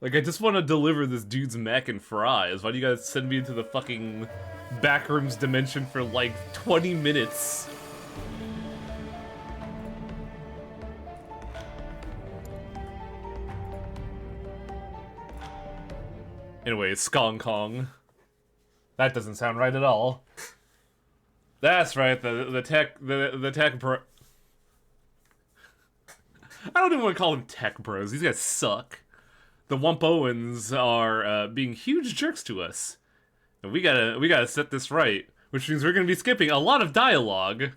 Like, I just want to deliver this dude's mac and fries. Why do you guys send me into the fucking backrooms dimension for like 20 minutes? Anyway, Skong Kong. That doesn't sound right at all. That's right, the tech bro. I don't even want to call them tech bros. These guys suck. The Wump Owens are being huge jerks to us, and we gotta set this right. Which means we're gonna be skipping a lot of dialogue.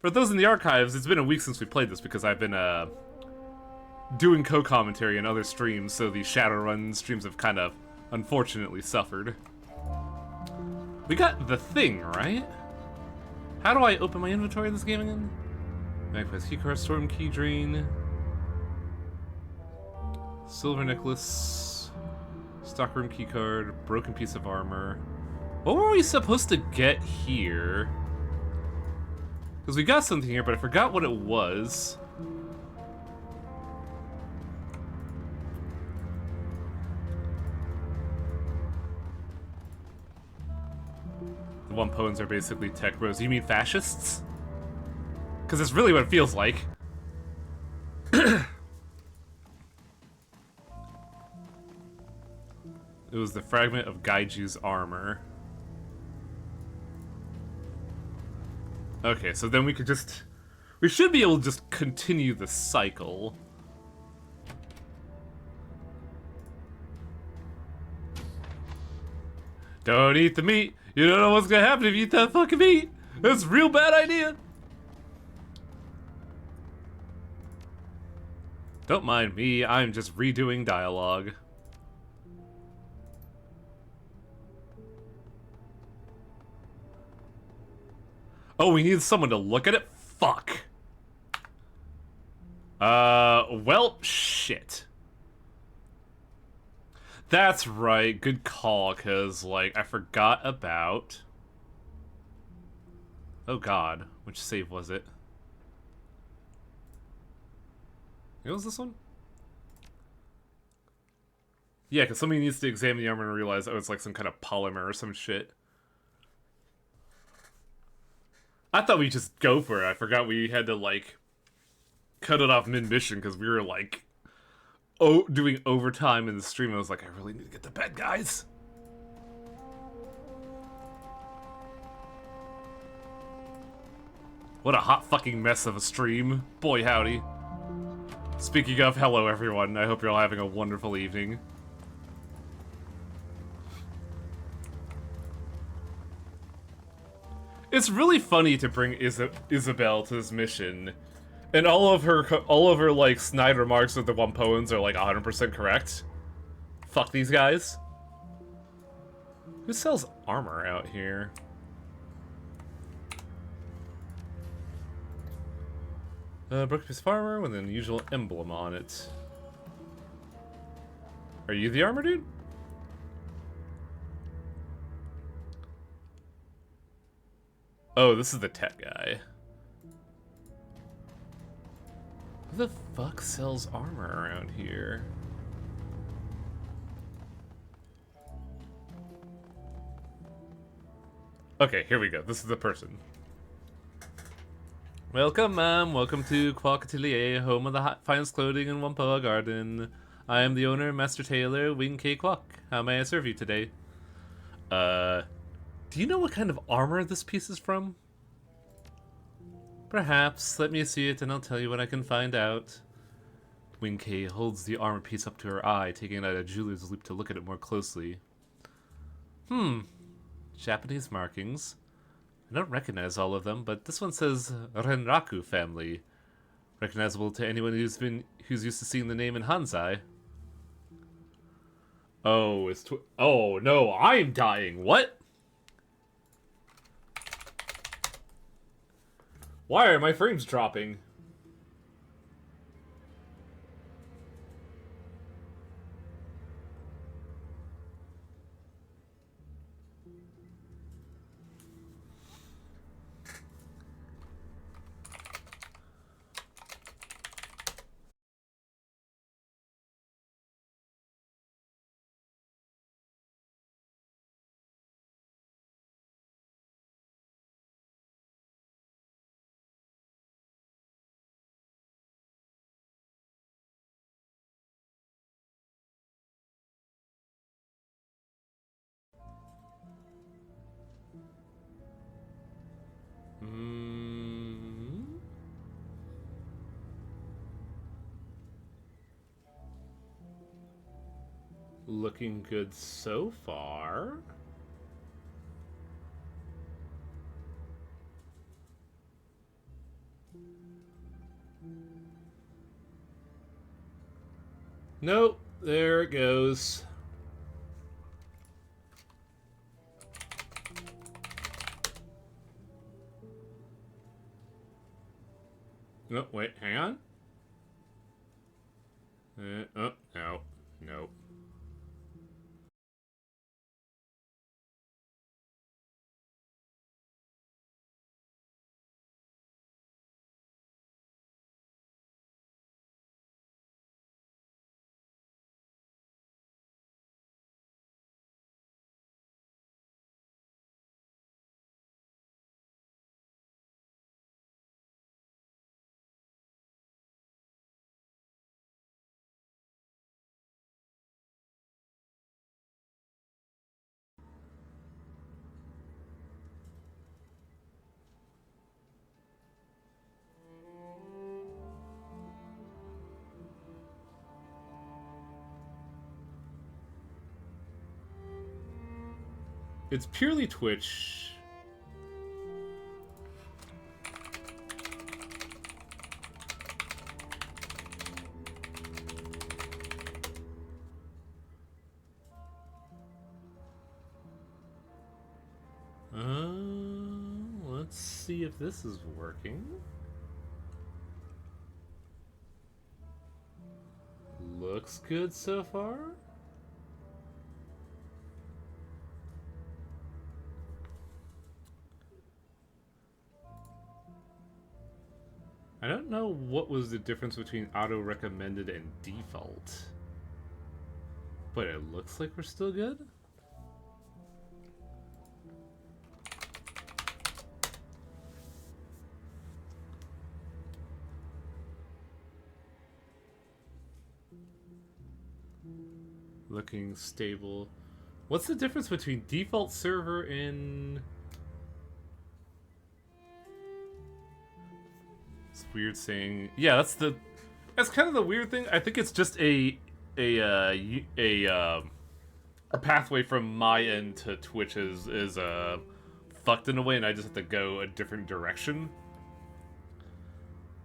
For those in the archives, it's been a week since we played this because I've been doing co-commentary in other streams, so the Shadowrun streams have kind of unfortunately suffered. We got the thing, right? How do I open my inventory in this game again? Magpie's keycard, storm key drain, silver necklace, stockroom keycard, broken piece of armor. What were we supposed to get here? Because we got something here, but I forgot what it was. The Wumpoans are basically tech bros. You mean fascists? Because that's really what it feels like. It was the fragment of Gaiju's armor. Okay, so then we could just... We should be able to just continue the cycle. Don't eat the meat. You don't know what's gonna happen if you eat that fucking meat. That's a real bad idea. Don't mind me, I'm just redoing dialogue. Oh, we need someone to look at it? Fuck. Well, shit. That's right, good call, because, like, I forgot about... Oh god, which save was it? What was this one? Yeah, because somebody needs to examine the armor and realize, oh, it's like some kind of polymer or some shit. I thought we'd just go for it. I forgot we had to, like, cut it off mid-mission because we were, like, doing overtime in the stream. I was like, I really need to get to bed, guys. What a hot fucking mess of a stream. Boy, howdy. Speaking of, hello, everyone. I hope you're all having a wonderful evening. It's really funny to bring Isabel to this mission, and all of her like snide remarks with the Wumpoans are like 100% correct. Fuck these guys. Who sells armor out here? Broken piece of armor with an unusual emblem on it. Are you the armor dude? Oh, this is the tech guy. Who the fuck sells armor around here? Okay, here we go. This is the person. Welcome, ma'am. Welcome to Quack Atelier, home of the finest clothing in Wumpoa Garden. I am the owner, Master Tailor, Wing K Quack. How may I serve you today? Do you know what kind of armor this piece is from? Perhaps. Let me see it and I'll tell you what I can find out. Wing K holds the armor piece up to her eye, taking it out of jeweler's loop to look at it more closely. Japanese markings. I don't recognize all of them, but this one says Renraku family. Recognizable to anyone who's used to seeing the name in Hanzai. Oh, oh no, I'm dying. What? Why are my frames dropping? Looking good so far. Nope, there it goes. Oh, wait, hang on. Oh, no. Nope. It's purely Twitch. Let's see if this is working. Looks good so far. I don't know what was the difference between auto-recommended and default. But it looks like we're still good. Looking stable. What's the difference between default server and... It's weird saying... Yeah, that's kind of the weird thing. I think it's just a pathway from my end to Twitch is fucked in a way, and I just have to go a different direction.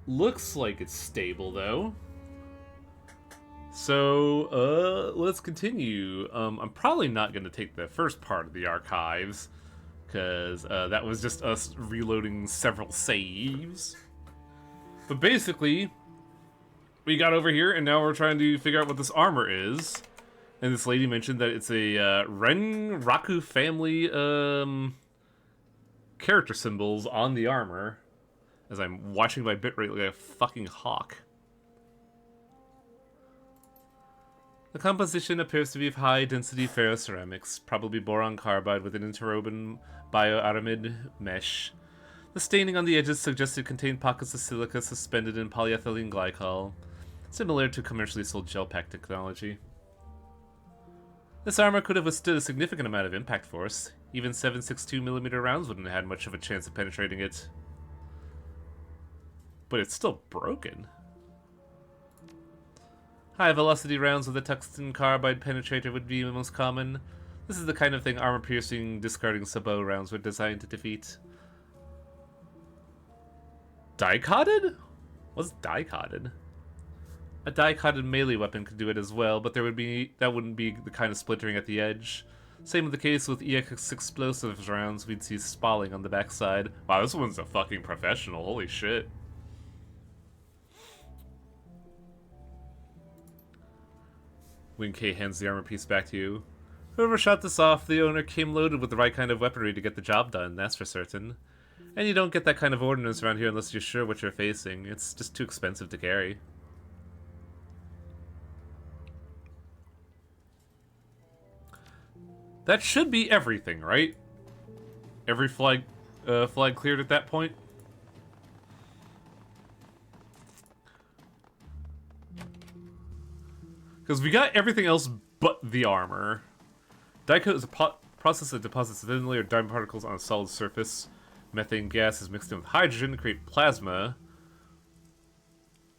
Looks like it's stable though. So, let's continue. I'm probably not going to take the first part of the archives, because that was just us reloading several saves. But basically, we got over here, and now we're trying to figure out what this armor is. And this lady mentioned that it's a Renraku family character symbols on the armor, as I'm watching my bitrate like a fucking hawk. The composition appears to be of high-density ferroceramics, probably boron carbide with an interwoven bioaramid mesh. The staining on the edges suggests it contained pockets of silica suspended in polyethylene glycol, similar to commercially sold gel pack technology. This armor could have withstood a significant amount of impact force. Even 7.62mm rounds wouldn't have had much of a chance of penetrating it. But it's still broken. High-velocity rounds with a tungsten carbide penetrator would be the most common. This is the kind of thing armor-piercing, discarding sabot rounds were designed to defeat. Die-cotted? What's die-cotted? A die-cotted melee weapon could do it as well, but that wouldn't be the kind of splintering at the edge. Same with the case with EX explosives rounds, we'd see spalling on the backside. Wow, this one's a fucking professional, holy shit. Wing K hands the armor piece back to you. Whoever shot this off, the owner came loaded with the right kind of weaponry to get the job done, that's for certain. And you don't get that kind of ordnance around here unless you're sure what you're facing. It's just too expensive to carry. That should be everything, right? Every flag cleared at that point? Because we got everything else but the armor. Die coat is a process that deposits a thin layer of diamond particles on a solid surface. Methane gas is mixed in with hydrogen to create plasma.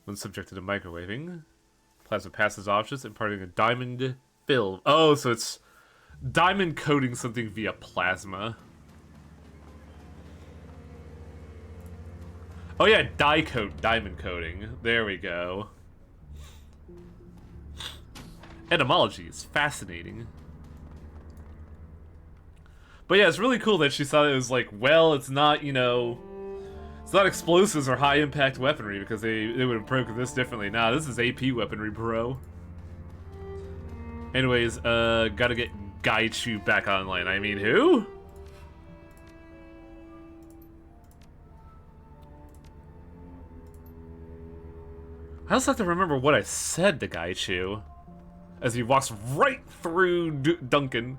When subjected to microwaving, plasma passes objects, imparting a diamond film. Oh, so it's diamond coating something via plasma. Oh yeah, die coat, diamond coating. There we go. Etymology is fascinating. But yeah, it's really cool that she thought it was like, well, it's not, you know, it's not explosives or high impact weaponry because they would have broken this differently. Nah, this is AP weaponry, bro. Anyways, gotta get Gaichu back online. I mean, who? I also have to remember what I said to Gaichu as he walks right through Duncan.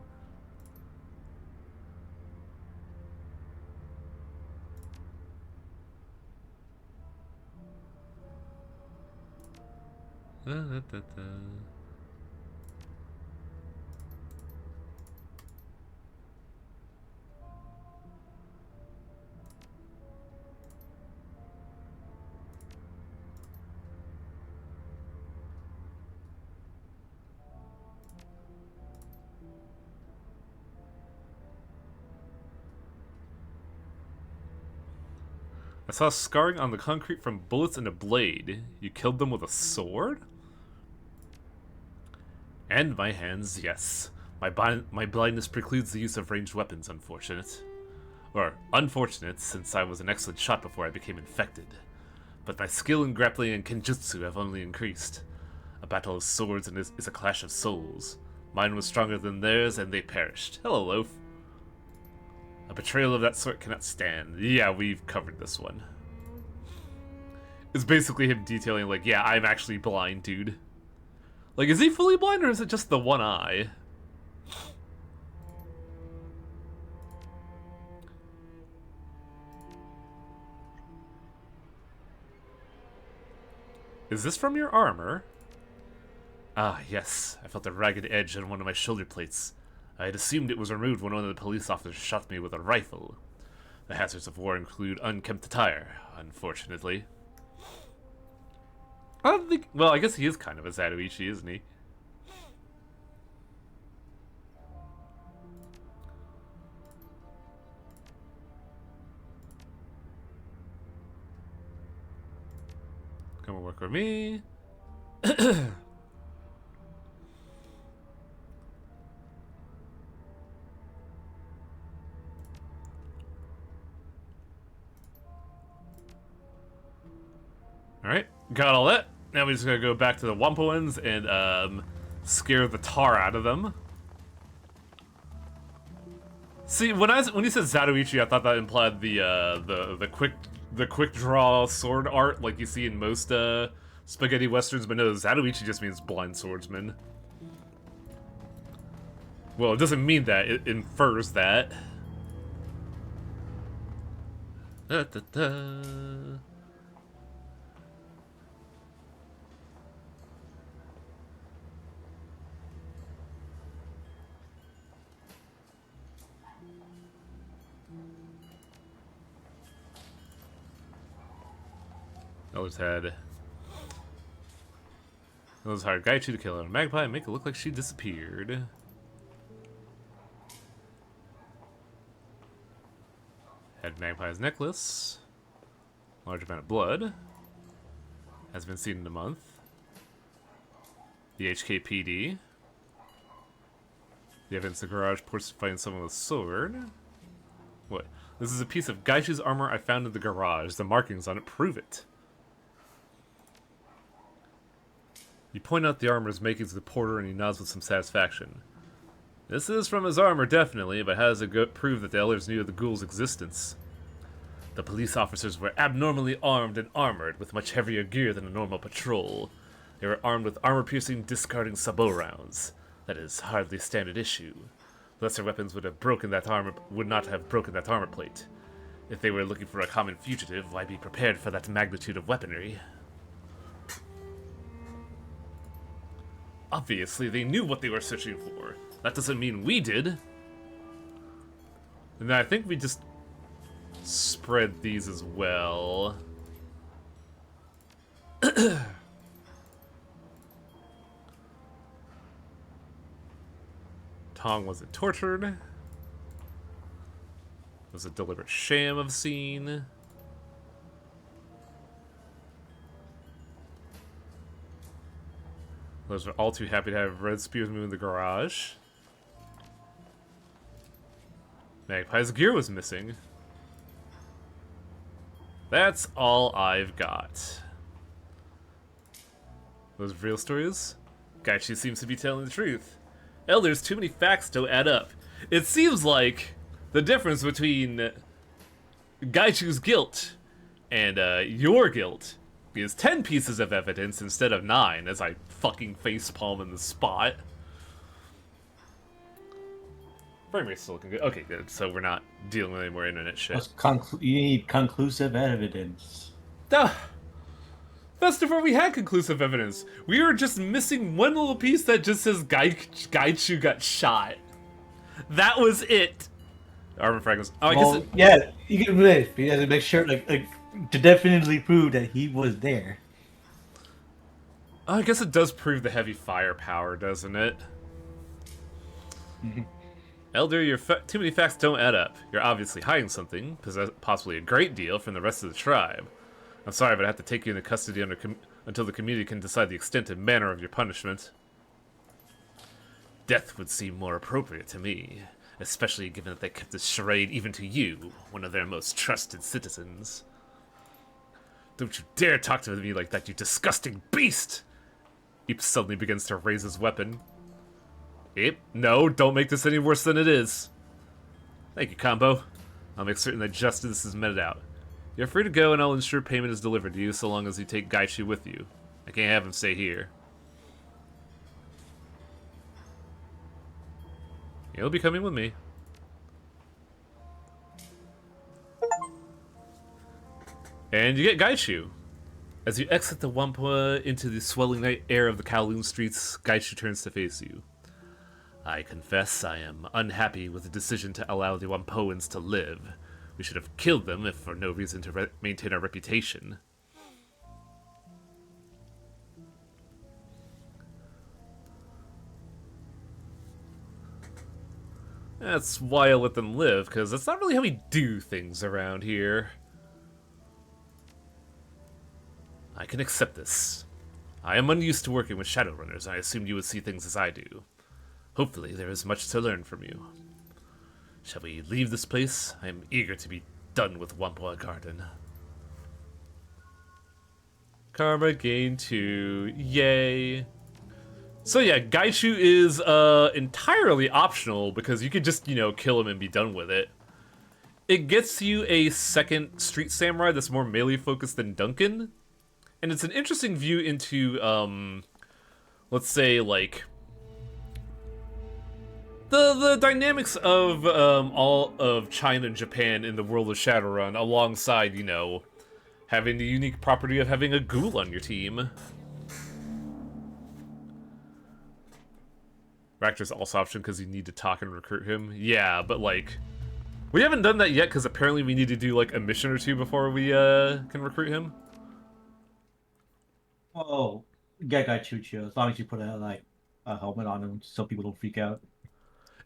I saw scarring on the concrete from bullets and a blade. You killed them with a sword? And my hands, yes. My blindness precludes the use of ranged weapons, unfortunate. Or, unfortunate, since I was an excellent shot before I became infected. But my skill in grappling and kenjutsu have only increased. A battle of swords and is a clash of souls. Mine was stronger than theirs, and they perished. Hello, Loaf. A betrayal of that sort cannot stand. Yeah, we've covered this one. It's basically him detailing, like, yeah, I'm actually blind, dude. Like, is he fully blind, or is it just the one eye? Is this from your armor? Ah, yes. I felt a ragged edge on one of my shoulder plates. I had assumed it was removed when one of the police officers shot me with a rifle. The hazards of war include unkempt attire, unfortunately. I don't think... Well, I guess he is kind of a Zatoichi, isn't he? Come and work with me. Alright, got all that. Now we just gotta go back to the Wampoans and scare the tar out of them. See, when you said Zatoichi, I thought that implied the quick draw sword art like you see in most spaghetti westerns, but no, Zatoichi just means blind swordsman. Well, it doesn't mean that, it infers that. Da, da, da. Others hired Gaichu to kill her magpie and make it look like she disappeared. Had magpie's necklace. Large amount of blood. Has been seen in a month. The HKPD. The evidence in the garage ports to find someone with a sword. What? This is a piece of Gaichu's armor I found in the garage. The markings on it prove it. You point out the armor's makings to the porter and he nods with some satisfaction. This is from his armor, definitely, but how does it prove that the elders knew of the ghoul's existence? The police officers were abnormally armed and armored, with much heavier gear than a normal patrol. They were armed with armor-piercing, discarding sabot rounds. That is hardly standard issue. Lesser weapons would not have broken that armor plate. If they were looking for a common fugitive, why be prepared for that magnitude of weaponry? Obviously, they knew what they were searching for. That doesn't mean we did. And I think we just spread these as well. Tong wasn't tortured. It was a deliberate sham of scene. Those are all too happy to have Red Spears move in the garage. Magpie's gear was missing. That's all I've got. Those real stories? Gaichu seems to be telling the truth. Elders, too many facts don't add up. It seems like the difference between Gaichu's guilt and your guilt is 10 pieces of evidence instead of 9, as I fucking facepalm in the spot. Frame rate's still looking good. Okay, good. So we're not dealing with any more internet shit. You need conclusive evidence. Duh! That's before we had conclusive evidence. We were just missing one little piece that just says Gaichu got shot. That was it. Armor fragments. Oh, I guess yeah, you can do this. You have to make sure, like, to definitely prove that he was there. I guess it does prove the heavy firepower, doesn't it? Elder, your too many facts don't add up. You're obviously hiding something, possibly a great deal, from the rest of the tribe. I'm sorry, but I have to take you into custody until the community can decide the extent and manner of your punishment. Death would seem more appropriate to me, especially given that they kept this charade even to you, one of their most trusted citizens. Don't you dare talk to me like that, you disgusting beast! Eep suddenly begins to raise his weapon. Eep, no, don't make this any worse than it is. Thank you, Combo. I'll make certain that justice is meted out. You're free to go, and I'll ensure payment is delivered to you so long as you take Gaichu with you. I can't have him stay here. He'll be coming with me. And you get Gaichu. As you exit the Wampa into the swelling night air of the Kowloon streets, Gaichu turns to face you. I confess I am unhappy with the decision to allow the Wampoans to live. We should have killed them if for no reason to maintain our reputation. That's why I let them live, because that's not really how we do things around here. I can accept this. I am unused to working with Shadowrunners, and I assumed you would see things as I do. Hopefully there is much to learn from you. Shall we leave this place? I am eager to be done with Wampa Garden. Karma gain 2. Yay. So yeah, Gaichu is entirely optional because you could just, kill him and be done with it. It gets you a second Street Samurai that's more melee focused than Duncan. And it's an interesting view into, let's say, like, the dynamics of all of China and Japan in the world of Shadowrun, alongside, having the unique property of having a ghoul on your team. Raptor's also option because you need to talk and recruit him. Yeah, but like, we haven't done that yet because apparently we need to do like a mission or two before we can recruit him. Oh, get Gaichu as long as you put a helmet on him so people don't freak out.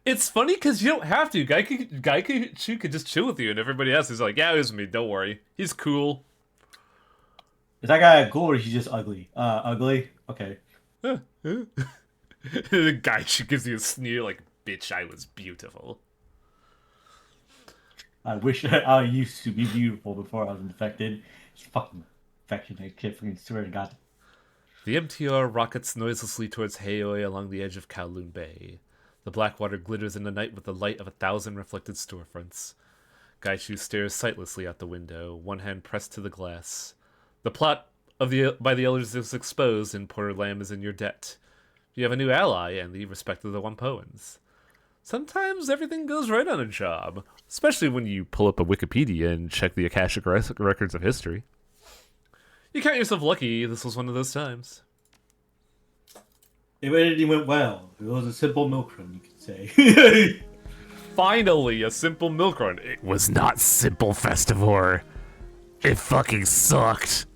It's funny because you don't have to. Gaichu could just chill with you, and everybody else is like, yeah, it was me, don't worry. He's cool. Is that guy cool or is he just ugly? Ugly? Okay. The Gaichu gives you a sneer like, bitch, I was beautiful. I wish I used to be beautiful before I was infected. It's fucking infection, I can't fucking swear to God. The MTR rockets noiselessly towards Heioi along the edge of Kowloon Bay. The black water glitters in the night with the light of 1,000 reflected storefronts. Gaichu stares sightlessly out the window, one hand pressed to the glass. The plot by the elders is exposed, and Porter Lamb is in your debt. You have a new ally and the respect of the Wampoans. Sometimes everything goes right on a job, especially when you pull up a Wikipedia and check the Akashic records of history. You count yourself lucky this was one of those times. It went well. It was a simple milk run, you could say. Finally, a simple milk run. It was not simple, Festivore. It fucking sucked.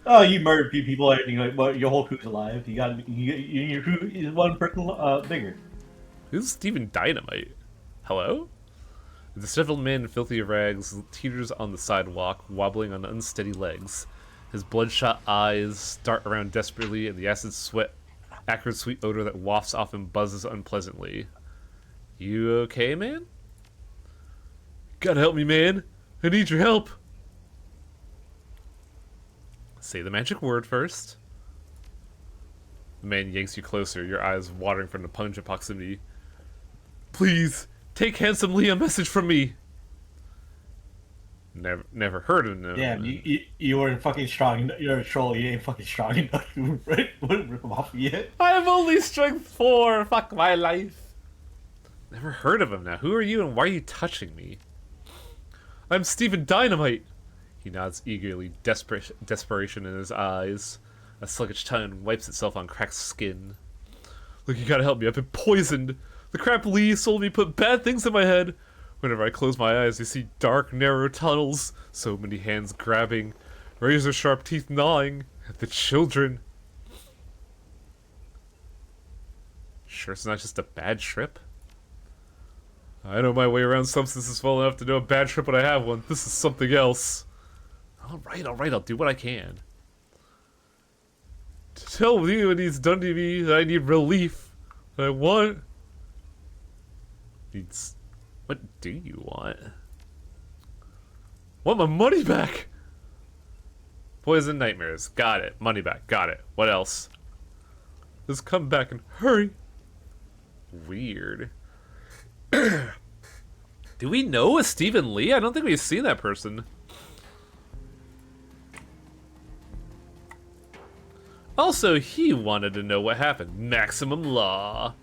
Oh, you murdered a few people, and you like, well, your whole crew's alive. Your crew is one person bigger. Who's Steven Dynamite? Hello? The disheveled man in filthy rags teeters on the sidewalk, wobbling on unsteady legs. His bloodshot eyes dart around desperately, and the acid sweat, acrid sweet odor that wafts off him buzzes unpleasantly. You okay, man? Gotta help me, man. I need your help. Say the magic word first. The man yanks you closer, your eyes watering from the pungent proximity. Please, take handsomely a message from me. Never heard of him. Yeah, you weren't fucking strong. You're a troll. You ain't fucking strong enough to rip him off yet. I have only strength 4. Fuck my life. Never heard of him now. Who are you and why are you touching me? I'm Steven Dynamite. He nods eagerly, desperation in his eyes. A sluggish tongue wipes itself on cracked skin. Look, you gotta help me. I've been poisoned. The crap Lee sold me put bad things in my head. Whenever I close my eyes, I see dark, narrow tunnels. So many hands grabbing, razor-sharp teeth gnawing at the children. Sure it's not just a bad trip? I know my way around substances well enough to know a bad trip when I have one. This is something else. Alright, I'll do what I can. Tell me what he's done to me that I need relief. That I want... Needs... What do you want? Want my money back! Poison nightmares. Got it. Money back. Got it. What else? Just come back and hurry. Weird. Do we know a Stephen Lee? I don't think we've seen that person. Also, he wanted to know what happened. Maximum law.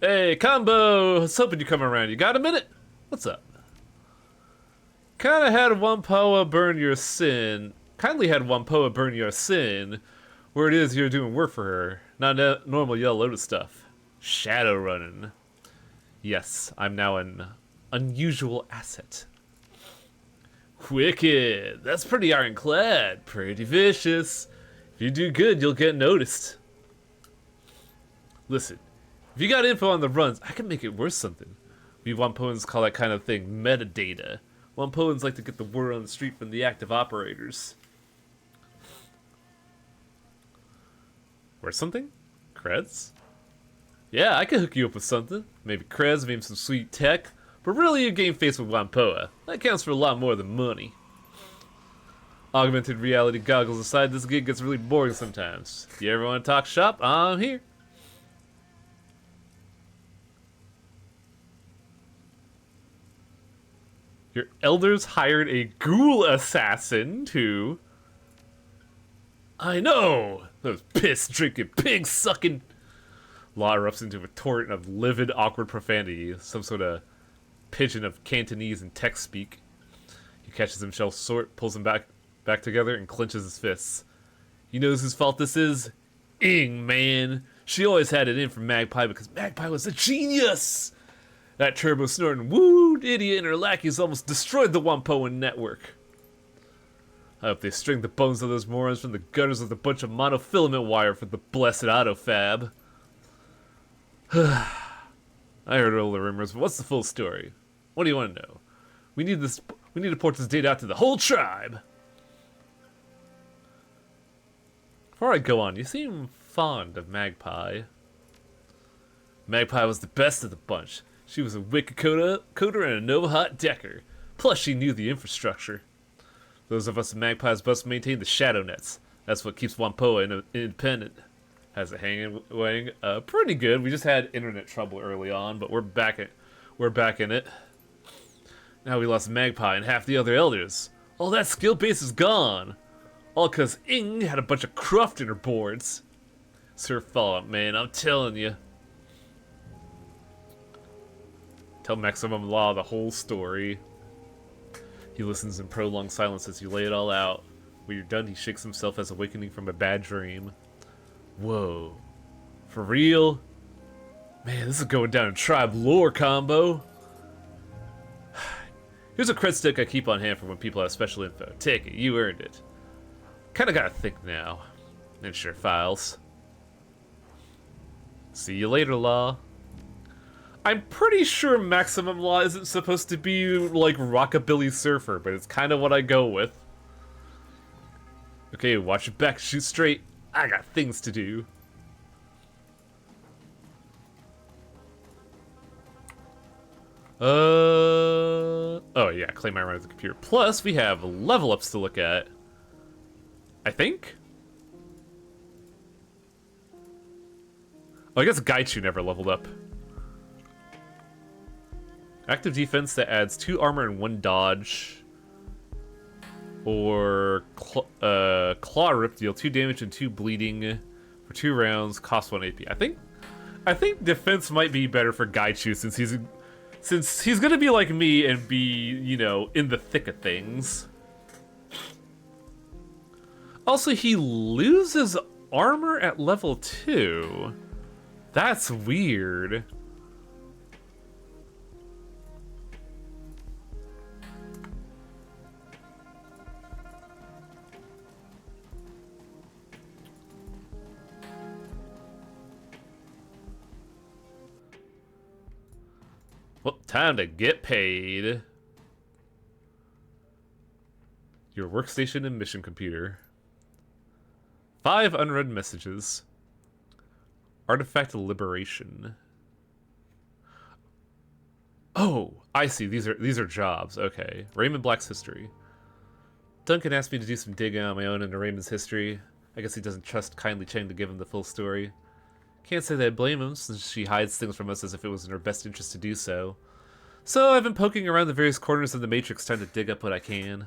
Hey, Combo! I was hoping you'd come around. You got a minute? What's up? Kindly had Wampoa burn your sin. Where it is you're doing work for her. Not normal Yellow Lotus stuff. Shadowrunning. Yes, I'm now an unusual asset. Wicked. That's pretty ironclad. Pretty vicious. If you do good, you'll get noticed. Listen, if you got info on the runs, I can make it worth something. We Wampoans call that kind of thing metadata. Wampoans like to get the word on the street from the active operators. Worth something? Creds? Yeah, I can hook you up with something. Maybe creds, maybe some sweet tech. But really, you game face with Wampoa. That counts for a lot more than money. Augmented reality goggles aside, this gig gets really boring sometimes. If you ever want to talk shop, I'm here. Your elders hired a ghoul assassin to... I know! Those piss-drinking, pig-sucking... Law erupts into a torrent of livid, awkward profanity. Some sort of pigeon of Cantonese and text speak. He catches himself short, pulls him back together, and clenches his fists. He knows whose fault this is? Ing, man. She always had it in for Magpie because Magpie was a genius! That turbo-snorting wooed idiot and her lackeys almost destroyed the Wampoan network. I hope they string the bones of those morons from the gutters with a bunch of monofilament wire for the blessed autofab. I heard all the rumors, but what's the full story? What do you want to know? We need to port this data out to the whole tribe. Before I go on, you seem fond of Magpie. Magpie was the best of the bunch. She was a wicked coder and a no-hot decker. Plus, she knew the infrastructure. Those of us in Magpie's must maintain the shadow nets. That's what keeps Wampoa independent. How's it hanging, Wang? Pretty good. We just had internet trouble early on, but we're back in it. Now we lost Magpie and half the other elders. All that skill base is gone. All cause Ing had a bunch of cruft in her boards. It's her fault, man. I'm telling you. Tell Maximum Law the whole story. He listens in prolonged silence as you lay it all out. When you're done, he shakes himself as awakening from a bad dream. Whoa. For real? Man, this is going down in tribe lore, Combo. Here's a cred stick I keep on hand for when people have special info. Take it, you earned it. Kinda gotta think now. Ensure files. See you later, Law. I'm pretty sure Maximum Law isn't supposed to be like Rockabilly Surfer, but it's kind of what I go with. Okay, watch your back, shoot straight. I got things to do. Oh yeah, claim I run as a computer. Plus, we have level ups to look at. I think? Oh, I guess Gaichu never leveled up. Active defense that adds 2 armor and 1 dodge. Or Claw Rip, deal 2 damage and 2 bleeding for 2 rounds, cost 1 AP. I think defense might be better for Gaichu since he's gonna be like me and be, you know, in the thick of things. Also, he loses armor at level 2. That's weird. Well, time to get paid. Your workstation and mission computer. 5 unread messages. Artifact liberation. Oh, I see. These are jobs. Okay. Raymond Black's history. Duncan asked me to do some digging on my own into Raymond's history. I guess he doesn't trust Kindly Cheng to give him the full story. Can't say that I blame him, since she hides things from us as if it was in her best interest to do so. So I've been poking around the various corners of the Matrix trying to dig up what I can.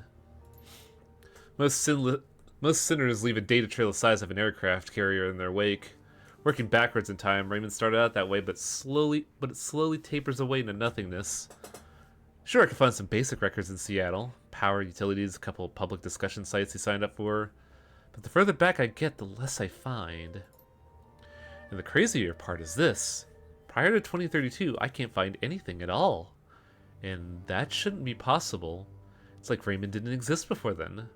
Most sinners leave a data trail the size of an aircraft carrier in their wake. Working backwards in time, Raymond started out that way, but it slowly tapers away into nothingness. Sure, I could find some basic records in Seattle. Power, utilities, a couple of public discussion sites he signed up for. But the further back I get, the less I find. And the crazier part is this. Prior to 2032, I can't find anything at all. And that shouldn't be possible. It's like Raymond didn't exist before then.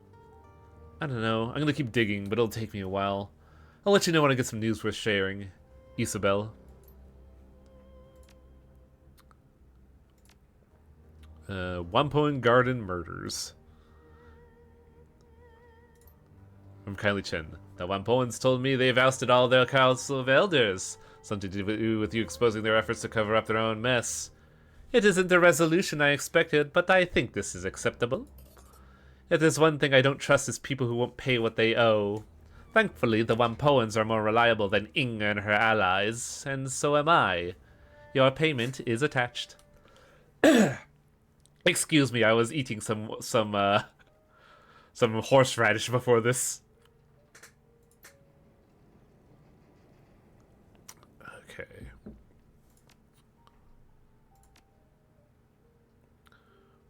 I don't know. I'm gonna keep digging, but it'll take me a while. I'll let you know when I get some news worth sharing. Isabel. Wampoing Garden Murders. From Kylie Chen. The Wampoans told me they've ousted all their council of elders. Something to do with you exposing their efforts to cover up their own mess. It isn't the resolution I expected, but I think this is acceptable. If there's one thing I don't trust is people who won't pay what they owe. Thankfully, the Wampoans are more reliable than Inga and her allies, and so am I. Your payment is attached. Excuse me, I was eating some horseradish before this. Okay.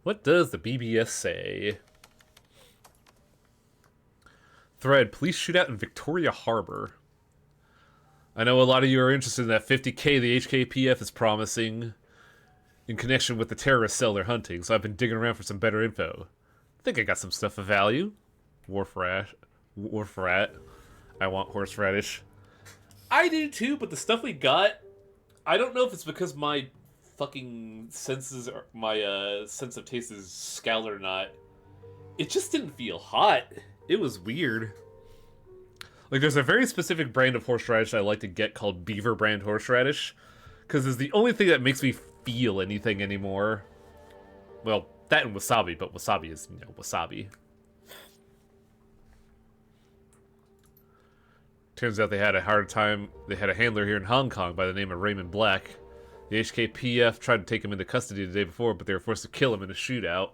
What does the BBS say? Thread, police shootout in Victoria Harbor. I know a lot of you are interested in that 50k the HKPF is promising in connection with the terrorist cell they're hunting, so I've been digging around for some better info. I think I got some stuff of value. Wharf rat. I want horseradish. I do too, but the stuff we got, I don't know if it's because my fucking senses, my sense of taste is scowled or not. It just didn't feel hot. It was weird. Like, there's a very specific brand of horseradish I like to get called Beaver brand horseradish, because it's the only thing that makes me feel anything anymore. Well, that and wasabi, but wasabi is, you know, wasabi. Turns out they had a hard time. They had a handler here in Hong Kong by the name of Raymond Black. The HKPF tried to take him into custody the day before, but they were forced to kill him in a shootout.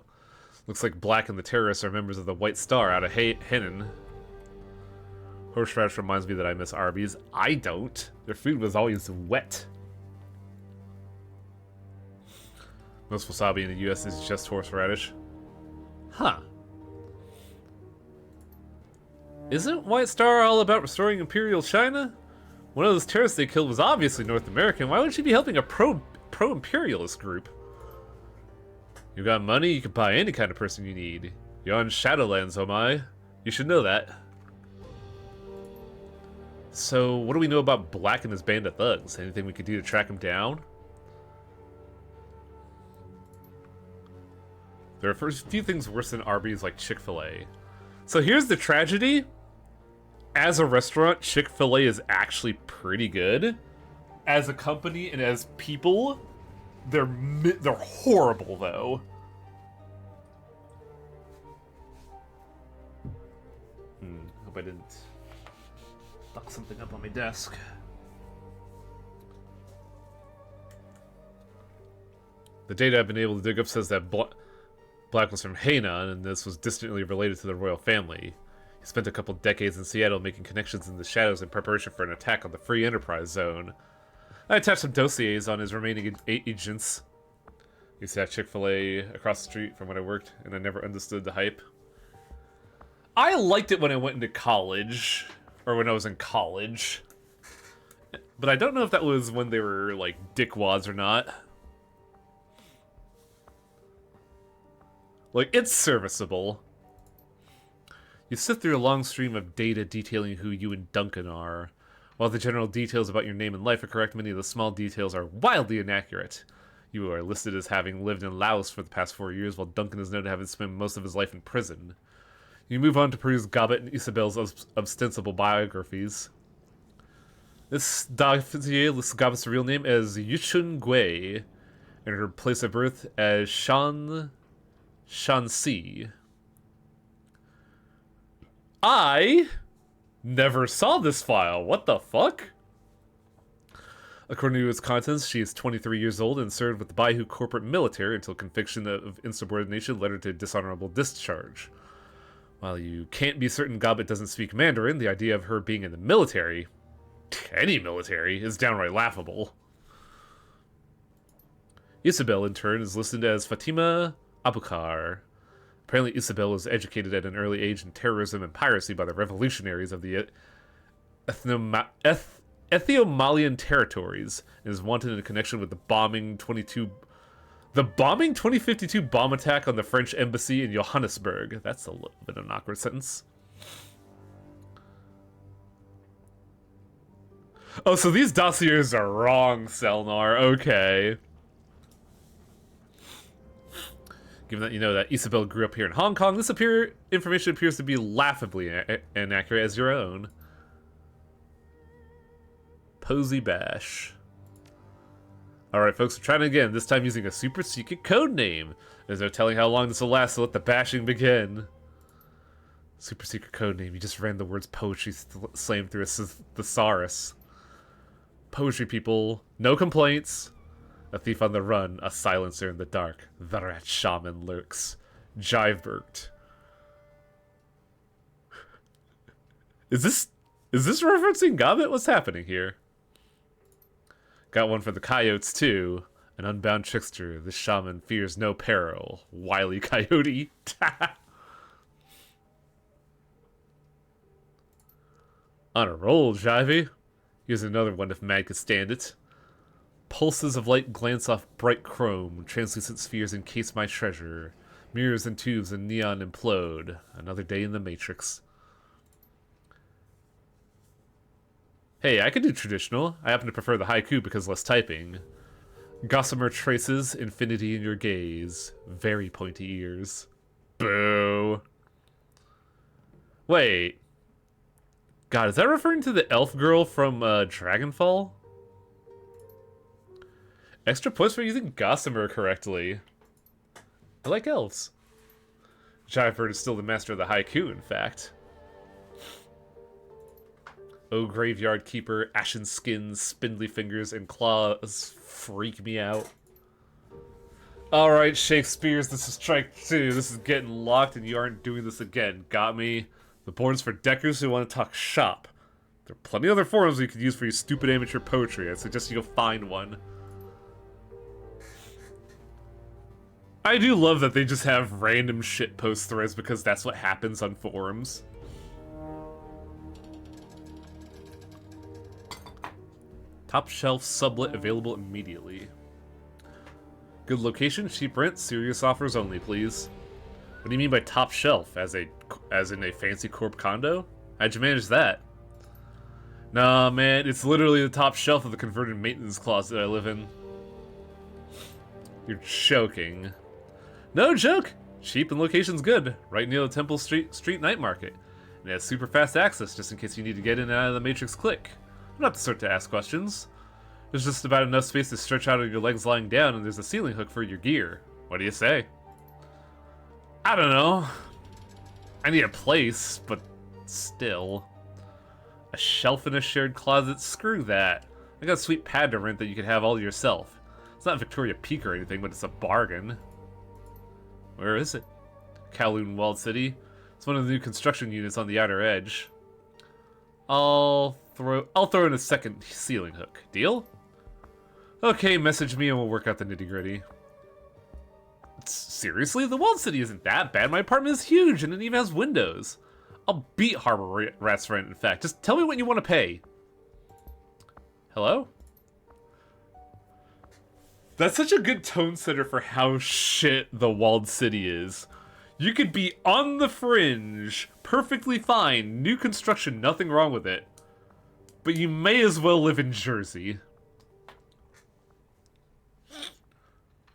Looks like Black and the terrorists are members of the White Star out of Henan. Horseradish reminds me that I miss Arby's. I don't. Their food was always wet. Most wasabi in the US is just horseradish. Huh. Isn't White Star all about restoring Imperial China? One of those terrorists they killed was obviously North American. Why would she be helping a pro-imperialist group? You got money, you can buy any kind of person you need. You're on Shadowlands, oh my. You should know that. So, what do we know about Black and his band of thugs? Anything we could do to track him down? There are a few things worse than Arby's, like Chick-fil-A. So here's the tragedy. As a restaurant, Chick-fil-A is actually pretty good. As a company and as people, they're horrible, though. Hope I didn't fuck something up on my desk. The data I've been able to dig up says that Black was from Hainan, and this was distantly related to the royal family. He spent a couple decades in Seattle making connections in the shadows in preparation for an attack on the Free Enterprise Zone. I attached some dossiers on his remaining agents. I used to have Chick-fil-A across the street from when I worked, and I never understood the hype. I liked it when I went into college, or when I was in college. But I don't know if that was when they were, like, dickwads or not. Like, it's serviceable. You sift through a long stream of data detailing who you and Duncan are. While the general details about your name and life are correct, many of the small details are wildly inaccurate. You are listed as having lived in Laos for the past 4 years, while Duncan is known to have spent most of his life in prison. You move on to peruse Gobbet and Isabel's ostensible biographies. This dossier lists Gobbet's real name as Yuchun Gui, and her place of birth as Shanxi. I never saw this file. What the fuck? According to its contents, she is 23 years old and served with the Baihu corporate military until conviction of insubordination led her to dishonorable discharge. While you can't be certain Gobbet doesn't speak Mandarin, the idea of her being in the military, any military, is downright laughable. Isabel, in turn, is listed as Fatima Abukar. Apparently, Isabel was educated at an early age in terrorism and piracy by the revolutionaries of the Ethio-Malian territories, and is wanted in connection with the bombing 2052 bomb attack on the French embassy in Johannesburg. That's a little bit of an awkward sentence. Oh, so these dossiers are wrong, Selnar. Okay. Given that you know that Isabel grew up here in Hong Kong, this information appears to be laughably inaccurate as your own. Posy Bash. Alright, folks, we're trying again, this time using a super secret code name. There's no telling how long this will last, so let the bashing begin. Super secret code name, you just ran the words poetry slammed through a thesaurus. Poetry, people. No complaints. A thief on the run, a silencer in the dark. The rat shaman lurks. Jivebergt. Is this referencing Gobbet? What's happening here? Got one for the coyotes, too. An unbound trickster, this shaman fears no peril. Wily coyote. On a roll, Jivey. Here's another one if Mad could stand it. Pulses of light glance off bright chrome. Translucent spheres encase my treasure. Mirrors and tubes and neon implode. Another day in the Matrix. Hey, I could do traditional. I happen to prefer the haiku because less typing. Gossamer traces infinity in your gaze. Very pointy ears. Boo. Wait. God, is that referring to the elf girl from Dragonfall? Extra points for using Gossamer correctly. I like elves. Jivebird is still the master of the haiku, in fact. Oh, Graveyard Keeper, ashen skins, spindly fingers, and claws freak me out. Alright, Shakespeare's, this is strike 2. This is getting locked, and you aren't doing this again. Got me? The board's for deckers who want to talk shop. There are plenty of other forums you could use for your stupid amateur poetry. I suggest you go find one. I do love that they just have random shitpost threads because that's what happens on forums. Top shelf sublet available immediately. Good location, cheap rent, serious offers only, please. What do you mean by top shelf? As in a fancy corp condo? How'd you manage that? Nah, man, it's literally the top shelf of the converted maintenance closet I live in. You're joking. No joke! Cheap and location's good, right near the Temple Street Night Market. And it has super fast access just in case you need to get in and out of the Matrix Click. I'm not the sort to ask questions. There's just about enough space to stretch out of your legs lying down, and there's a ceiling hook for your gear. What do you say? I don't know. I need a place, but still. A shelf in a shared closet? Screw that. I got a sweet pad to rent that you can have all to yourself. It's not Victoria Peak or anything, but it's a bargain. Where is it? Kowloon Walled City. It's one of the new construction units on the outer edge. I'll throw in a second ceiling hook. Deal? Okay, message me and we'll work out the nitty-gritty. Seriously? The Walled City isn't that bad. My apartment is huge and it even has windows. I'll beat Harbor Rat's rent, in fact. Just tell me what you want to pay. Hello? That's such a good tone setter for how shit the Walled City is. You could be on the fringe, perfectly fine, new construction, nothing wrong with it. But you may as well live in Jersey.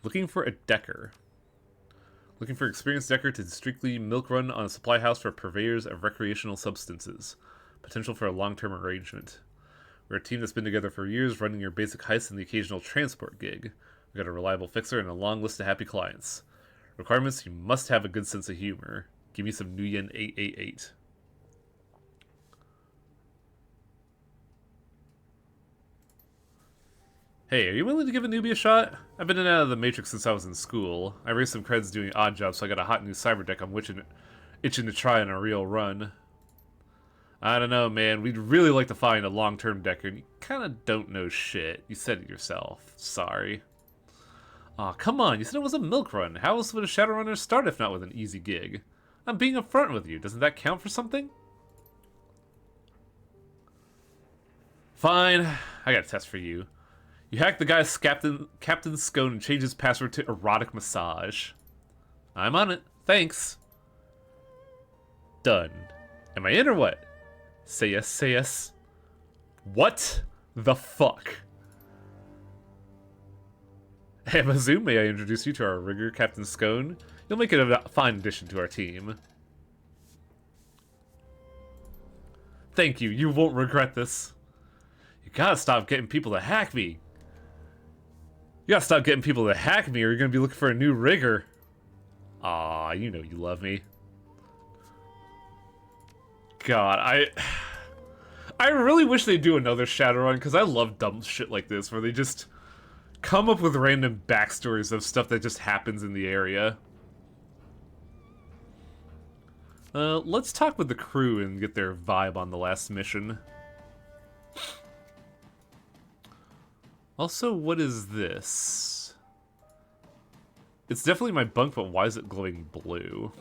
Looking for a decker. Looking for experienced decker to strictly milk run on a supply house for purveyors of recreational substances. Potential for a long-term arrangement. We're a team that's been together for years, running your basic heists and the occasional transport gig. We've got a reliable fixer and a long list of happy clients. Requirements: you must have a good sense of humor. Give me some Nguyen 888. Hey, are you willing to give a newbie a shot? I've been in and out of the Matrix since I was in school. I raised some creds doing odd jobs, so I got a hot new cyber deck I'm itching to try on a real run. I don't know, man. We'd really like to find a long-term decker, and you kind of don't know shit. You said it yourself. Sorry. Aw, come on. You said it was a milk run. How else would a Shadowrunner start if not with an easy gig? I'm being upfront with you. Doesn't that count for something? Fine. I got a test for you. You hack the guy's Captain Scone and change his password to erotic massage. I'm on it. Thanks. Done. Am I in or what? Say yes, say yes. What the fuck? Hey, Mazoom, may I introduce you to our rigger, Captain Scone? You'll make it a fine addition to our team. Thank you. You won't regret this. You gotta stop getting people to hack me. You gotta stop getting people to hack me or you're gonna be looking for a new rigger. Aw, you know you love me. God, I really wish they'd do another Shadowrun, because I love dumb shit like this, where they just come up with random backstories of stuff that just happens in the area. Let's talk with the crew and get their vibe on the last mission. Also, what is this? It's definitely my bunk, but why is it glowing blue?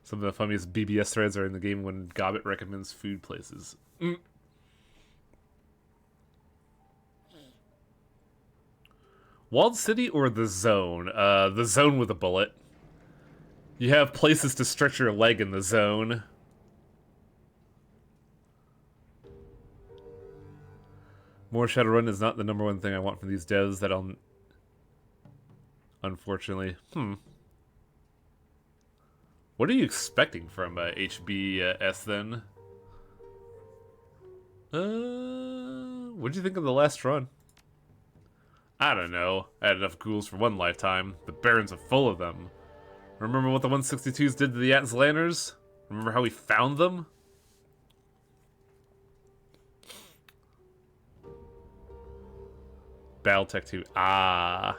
Some of the funniest BBS threads are in the game when Gobbet recommends food places. Walled City or the Zone? The Zone with a bullet. You have places to stretch your leg in the Zone. More Shadowrun is not the #1 thing I want from these devs that I'll... Unfortunately. What are you expecting from HBS then? What'd you think of the last run? I don't know. I had enough ghouls for one lifetime. The Barrens are full of them. Remember what the 162s did to the Atlanters? Remember how we found them? Battletech 2. Ah.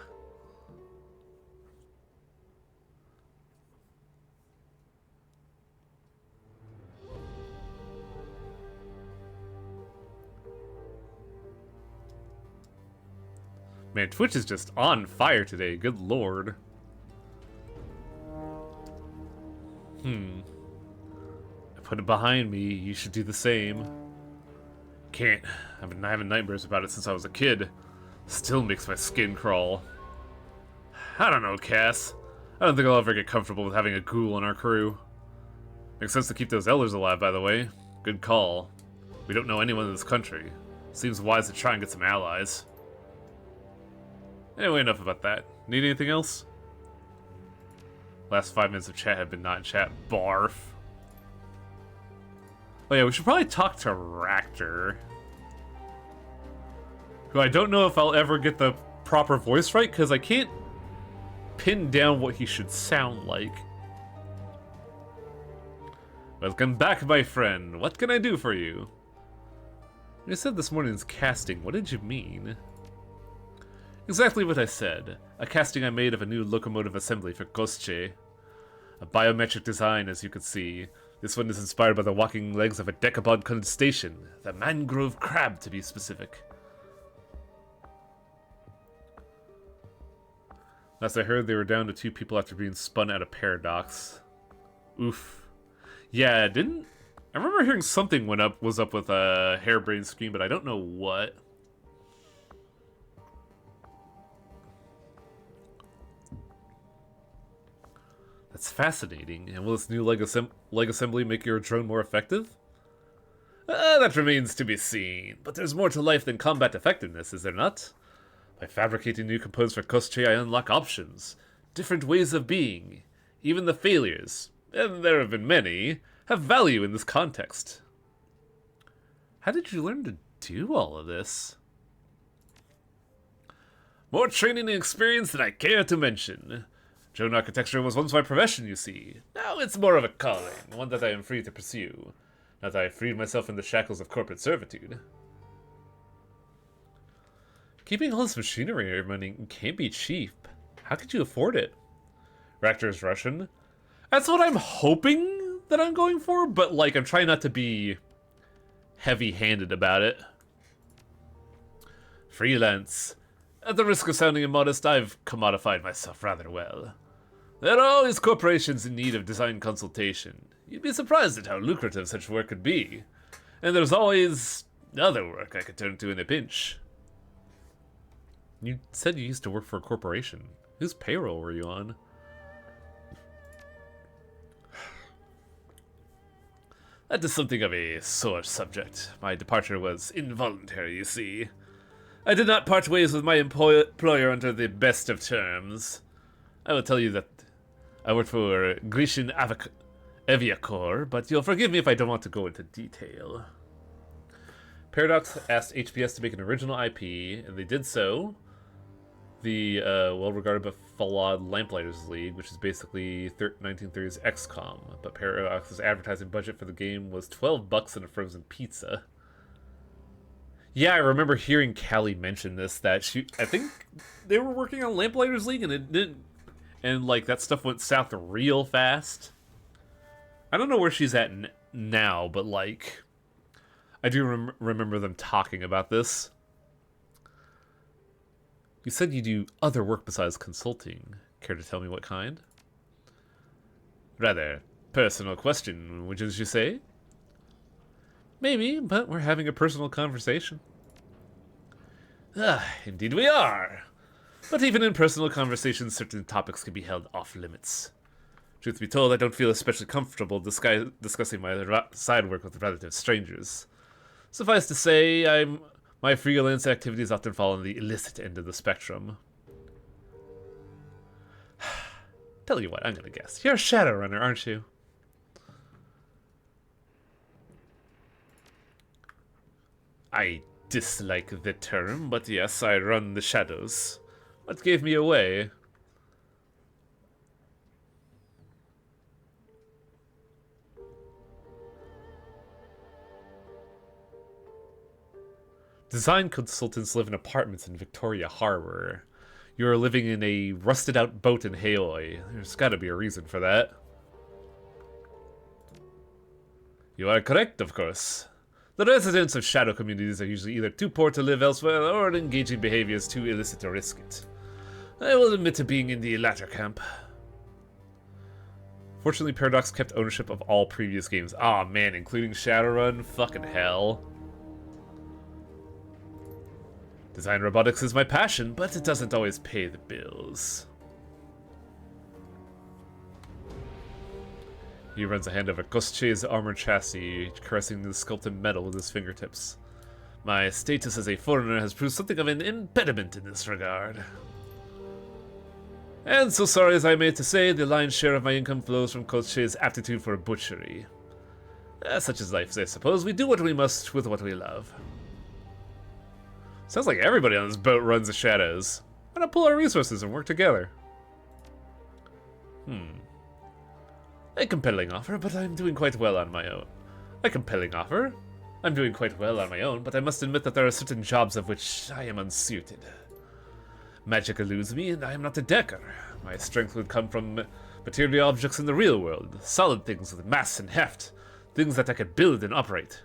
Man, Twitch is just on fire today. Good lord. put it behind me, you should do the same. Can't. I've been having nightmares about it since I was a kid. Still makes my skin crawl. I don't know, Cass. I don't think I'll ever get comfortable with having a ghoul on our crew. Makes sense to keep those elders alive, by the way. Good call. We don't know anyone in this country. Seems wise to try and get some allies. Anyway, enough about that. Need anything else? Last 5 minutes of chat have been not in chat. Barf. Oh yeah, we should probably talk to Ractor. Who I don't know if I'll ever get the proper voice right, because I can't pin down what he should sound like. Welcome back, my friend. What can I do for you? You said this morning's casting. What did you mean? Exactly what I said. A casting I made of a new locomotive assembly for Kosche. A biometric design, as you can see. This one is inspired by the walking legs of a decapod crustacean. The mangrove crab, to be specific. Last I heard, they were down to 2 people after being spun out of Paradox. Oof. Yeah, I remember hearing something was up with a harebrained scheme, but I don't know what. That's fascinating. And will this new leg assembly make your drone more effective? That remains to be seen. But there's more to life than combat effectiveness, is there not? By fabricating new components for Kosche, I unlock options. Different ways of being. Even the failures, and there have been many, have value in this context. How did you learn to do all of this? More training and experience than I care to mention. Drone architecture was once my profession, you see. Now it's more of a calling, one that I am free to pursue. Now that I have freed myself from the shackles of corporate servitude. Keeping all this machinery running can't be cheap. How could you afford it? Ractor is Russian. That's what I'm hoping that I'm going for, but like I'm trying not to be heavy-handed about it. Freelance. At the risk of sounding immodest, I've commodified myself rather well. There are always corporations in need of design consultation. You'd be surprised at how lucrative such work could be. And there's always other work I could turn to in a pinch. You said you used to work for a corporation. Whose payroll were you on? That is something of a sore subject. My departure was involuntary, you see. I did not part ways with my employer under the best of terms. I will tell you that I worked for Grecian Aviacor, but you'll forgive me if I don't want to go into detail. Paradox asked HPS to make an original IP, and they did so. The well-regarded but flawed Lamplighters League, which is basically 1930s XCOM, but Paradox's advertising budget for the game was $12 and a frozen pizza. Yeah, I remember hearing Callie mention this, that I think they were working on Lamplighters League and it didn't, and like that stuff went south real fast. I don't know where she's at now, but like, I do remember them talking about this. You said you do other work besides consulting. Care to tell me what kind? Rather personal question, would you say? Maybe, but we're having a personal conversation. Indeed we are. But even in personal conversations, certain topics can be held off limits. Truth be told, I don't feel especially comfortable discussing my side work with relative strangers. Suffice to say, my freelance activities often fall on the illicit end of the spectrum. Tell you what, I'm gonna guess. You're a Shadowrunner, aren't you? I dislike the term, but yes, I run the shadows. What gave me away? Design consultants live in apartments in Victoria Harbor. You are living in a rusted-out boat in Haoi. There's gotta be a reason for that. You are correct, of course. The residents of shadow communities are usually either too poor to live elsewhere or engaging behaviors too illicit to risk it. I will admit to being in the latter camp. Fortunately, Paradox kept ownership of all previous games. Aw, oh, man, including Shadowrun? Fucking hell. Design robotics is my passion, but it doesn't always pay the bills. He runs a hand over Kosche's armored chassis, caressing the sculpted metal with his fingertips. My status as a foreigner has proved something of an impediment in this regard. And so sorry as I may to say, the lion's share of my income flows from Kosche's aptitude for butchery. Such is life, I suppose. We do what we must with what we love. Sounds like everybody on this boat runs the shadows. Why not pull our resources and work together? A compelling offer, but I'm doing quite well on my own. A compelling offer? I'm doing quite well on my own, but I must admit that there are certain jobs of which I am unsuited. Magic eludes me, and I am not a decker. My strength would come from material objects in the real world, solid things with mass and heft, things that I could build and operate.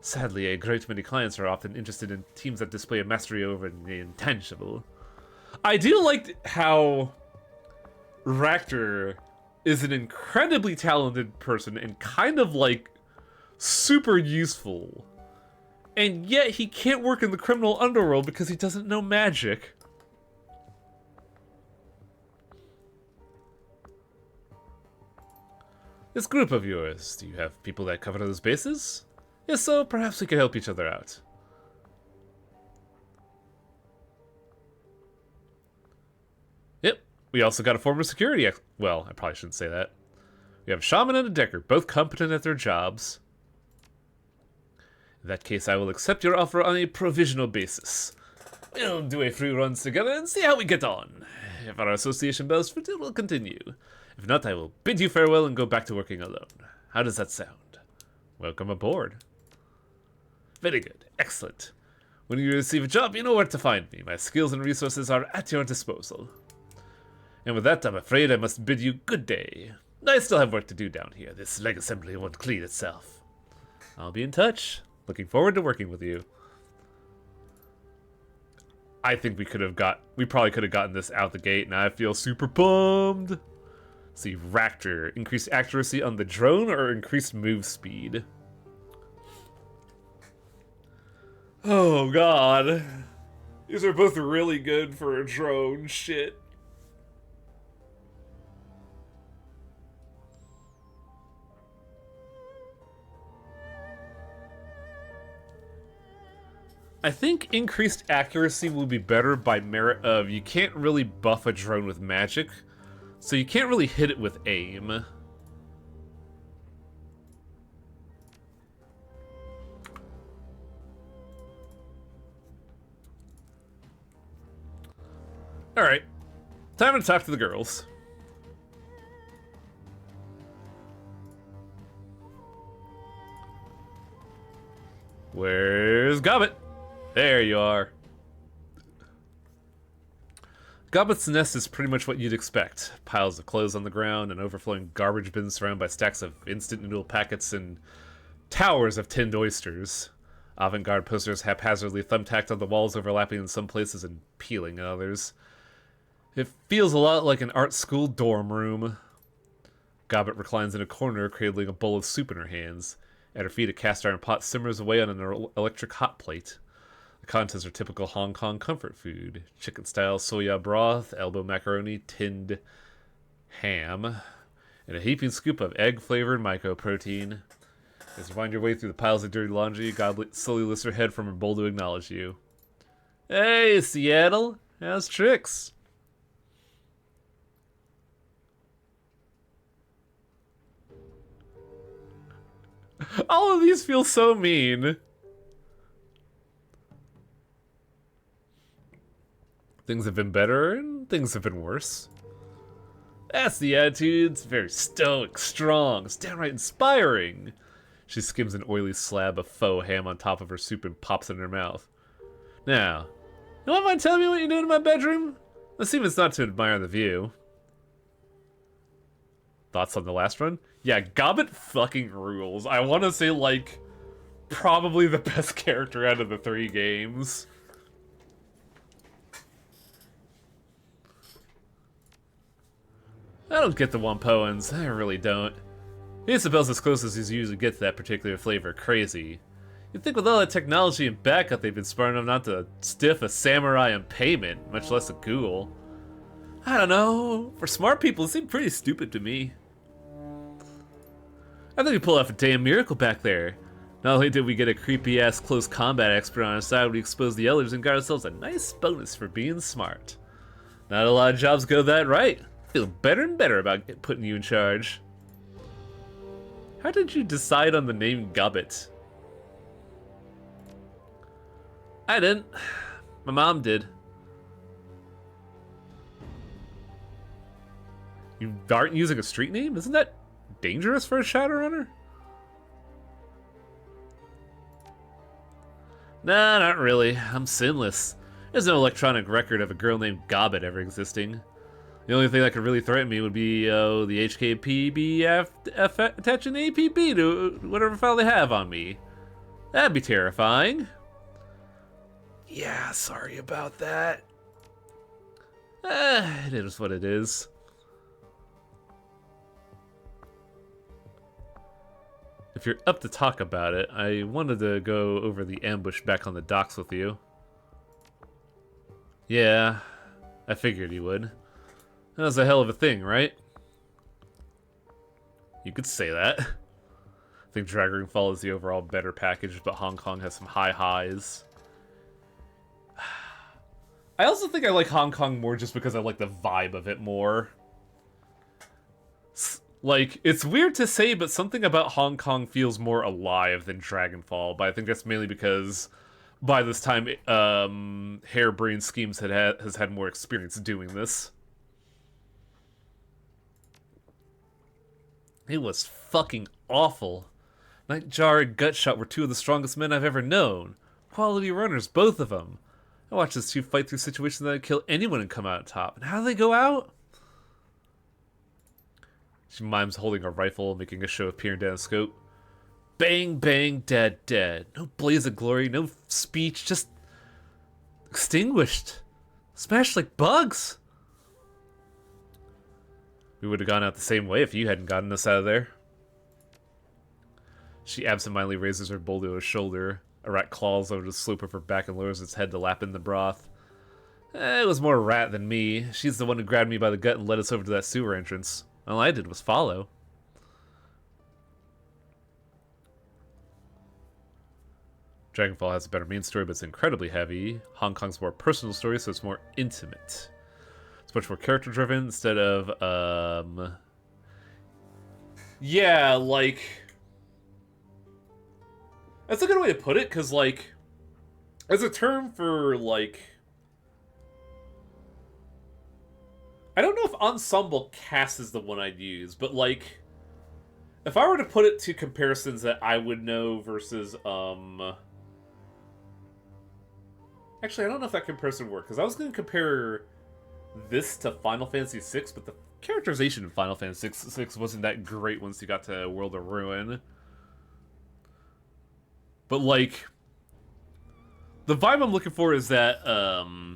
Sadly, a great many clients are often interested in teams that display a mastery over the intangible. I do like how Ractor is an incredibly talented person and kind of like super useful. And yet he can't work in the criminal underworld because he doesn't know magic. This group of yours, do you have people that cover those bases? If so, perhaps we could help each other out. Yep, we also got a former security well, I probably shouldn't say that. We have a shaman and a decker, both competent at their jobs. In that case, I will accept your offer on a provisional basis. We'll do a few runs together and see how we get on. If our association bears fruit, it will continue. If not, I will bid you farewell and go back to working alone. How does that sound? Welcome aboard. Very good. Excellent. When you receive a job, you know where to find me. My skills and resources are at your disposal. And with that, I'm afraid I must bid you good day. I still have work to do down here. This leg assembly won't clean itself. I'll be in touch. Looking forward to working with you. I think we probably could have gotten this out the gate, and I feel super bummed. Let's see, Ractor. Increased accuracy on the drone or increased move speed? Oh god. These are both really good for a drone. Shit. I think increased accuracy will be better by merit of you can't really buff a drone with magic, so you can't really hit it with aim. Alright, time to talk to the girls. Where's Gobbet? There you are. Gobbet's nest is pretty much what you'd expect. Piles of clothes on the ground, an overflowing garbage bin surrounded by stacks of instant noodle packets, and towers of tinned oysters. Avant-garde posters haphazardly thumbtacked on the walls, overlapping in some places and peeling in others. It feels a lot like an art school dorm room. Gobbet reclines in a corner, cradling a bowl of soup in her hands. At her feet, a cast iron pot simmers away on an electric hot plate. The contents are typical Hong Kong comfort food. Chicken-style soya broth, elbow macaroni, tinned ham, and a heaping scoop of egg-flavored mycoprotein. As you find your way through the piles of dirty laundry, Goblet slowly lifts her head from her bowl to acknowledge you. Hey, Seattle! How's tricks? All of these feel so mean. Things have been better, and things have been worse. That's the attitude. It's very stoic, strong. It's downright inspiring. She skims an oily slab of faux ham on top of her soup and pops it in her mouth. Now, you don't mind telling me what you're doing in my bedroom? Assume it's not to admire the view. Thoughts on the last run? Yeah, Gobbet fucking rules. I want to say, like, probably the best character out of the 3 games. I don't get the Wampoans, I really don't. Isabel's as close as he usually gets to that particular flavor, crazy. You'd think with all that technology and backup they've been smart enough not to stiff a samurai on payment, much less a ghoul. I don't know, for smart people it seemed pretty stupid to me. I think we pulled off a damn miracle back there. Not only did we get a creepy-ass close combat expert on our side, we exposed the others and got ourselves a nice bonus for being smart. Not a lot of jobs go that right. Feeling better and better about putting you in charge. How did you decide on the name Gobbet? I didn't. My mom did. You aren't using a street name? Isn't that dangerous for a Shadowrunner? Nah, not really. I'm sinless. There's no electronic record of a girl named Gobbet ever existing. The only thing that could really threaten me would be the HKPB attaching the APB to whatever file they have on me. That'd be terrifying. Yeah, sorry about that. It is what it is. If you're up to talk about it, I wanted to go over the ambush back on the docks with you. Yeah, I figured you would. That was a hell of a thing, right? You could say that. I think Dragonfall is the overall better package, but Hong Kong has some high highs. I also think I like Hong Kong more just because I like the vibe of it more. Like, it's weird to say, but something about Hong Kong feels more alive than Dragonfall, but I think that's mainly because by this time, Harebrained Schemes has had more experience doing this. It was fucking awful. Nightjar and Gutshot were two of the strongest men I've ever known. Quality runners, both of them. I watched these two fight through situations that would kill anyone and come out on top. And how do they go out? She mimes holding a rifle, making a show of peering down the scope. Bang, bang, dead, dead. No blaze of glory, no speech, just extinguished. Smashed like bugs. We would have gone out the same way if you hadn't gotten us out of there. She absentmindedly raises her bowl to her shoulder. A rat claws over the slope of her back and lowers its head to lap in the broth. It was more a rat than me. She's the one who grabbed me by the gut and led us over to that sewer entrance. All I did was follow. Dragonfall has a better main story, but it's incredibly heavy. Hong Kong's more personal story, so it's more intimate. It's much more character-driven instead of, yeah, like... That's a good way to put it, because, like, as a term for, like... I don't know if ensemble cast is the one I'd use, but, like... If I were to put it to comparisons that I would know versus, Actually, I don't know if that comparison would work, because I was going to compare this to Final Fantasy VI, but the characterization in Final Fantasy VI wasn't that great once you got to World of Ruin. But, like, the vibe I'm looking for is that, I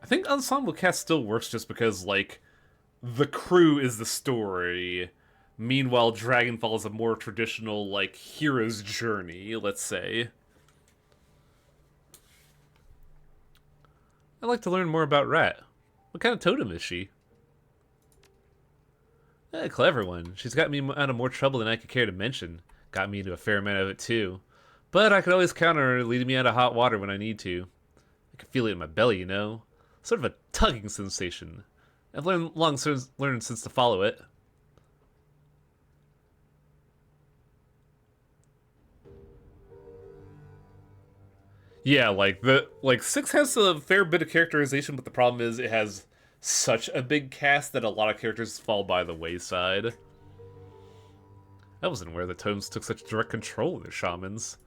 think Ensemble Cast still works just because, like, the crew is the story. Meanwhile, Dragonfall is a more traditional, like, hero's journey, let's say. I'd like to learn more about Rat. What kind of totem is she? A clever one. She's got me out of more trouble than I could care to mention. Got me into a fair amount of it, too. But I could always count on her leading me out of hot water when I need to. I can feel it in my belly, you know? Sort of a tugging sensation. I've learned since to follow it. Yeah, like, 6 has a fair bit of characterization, but the problem is it has such a big cast that a lot of characters fall by the wayside. I wasn't aware that totems took such direct control of their shamans.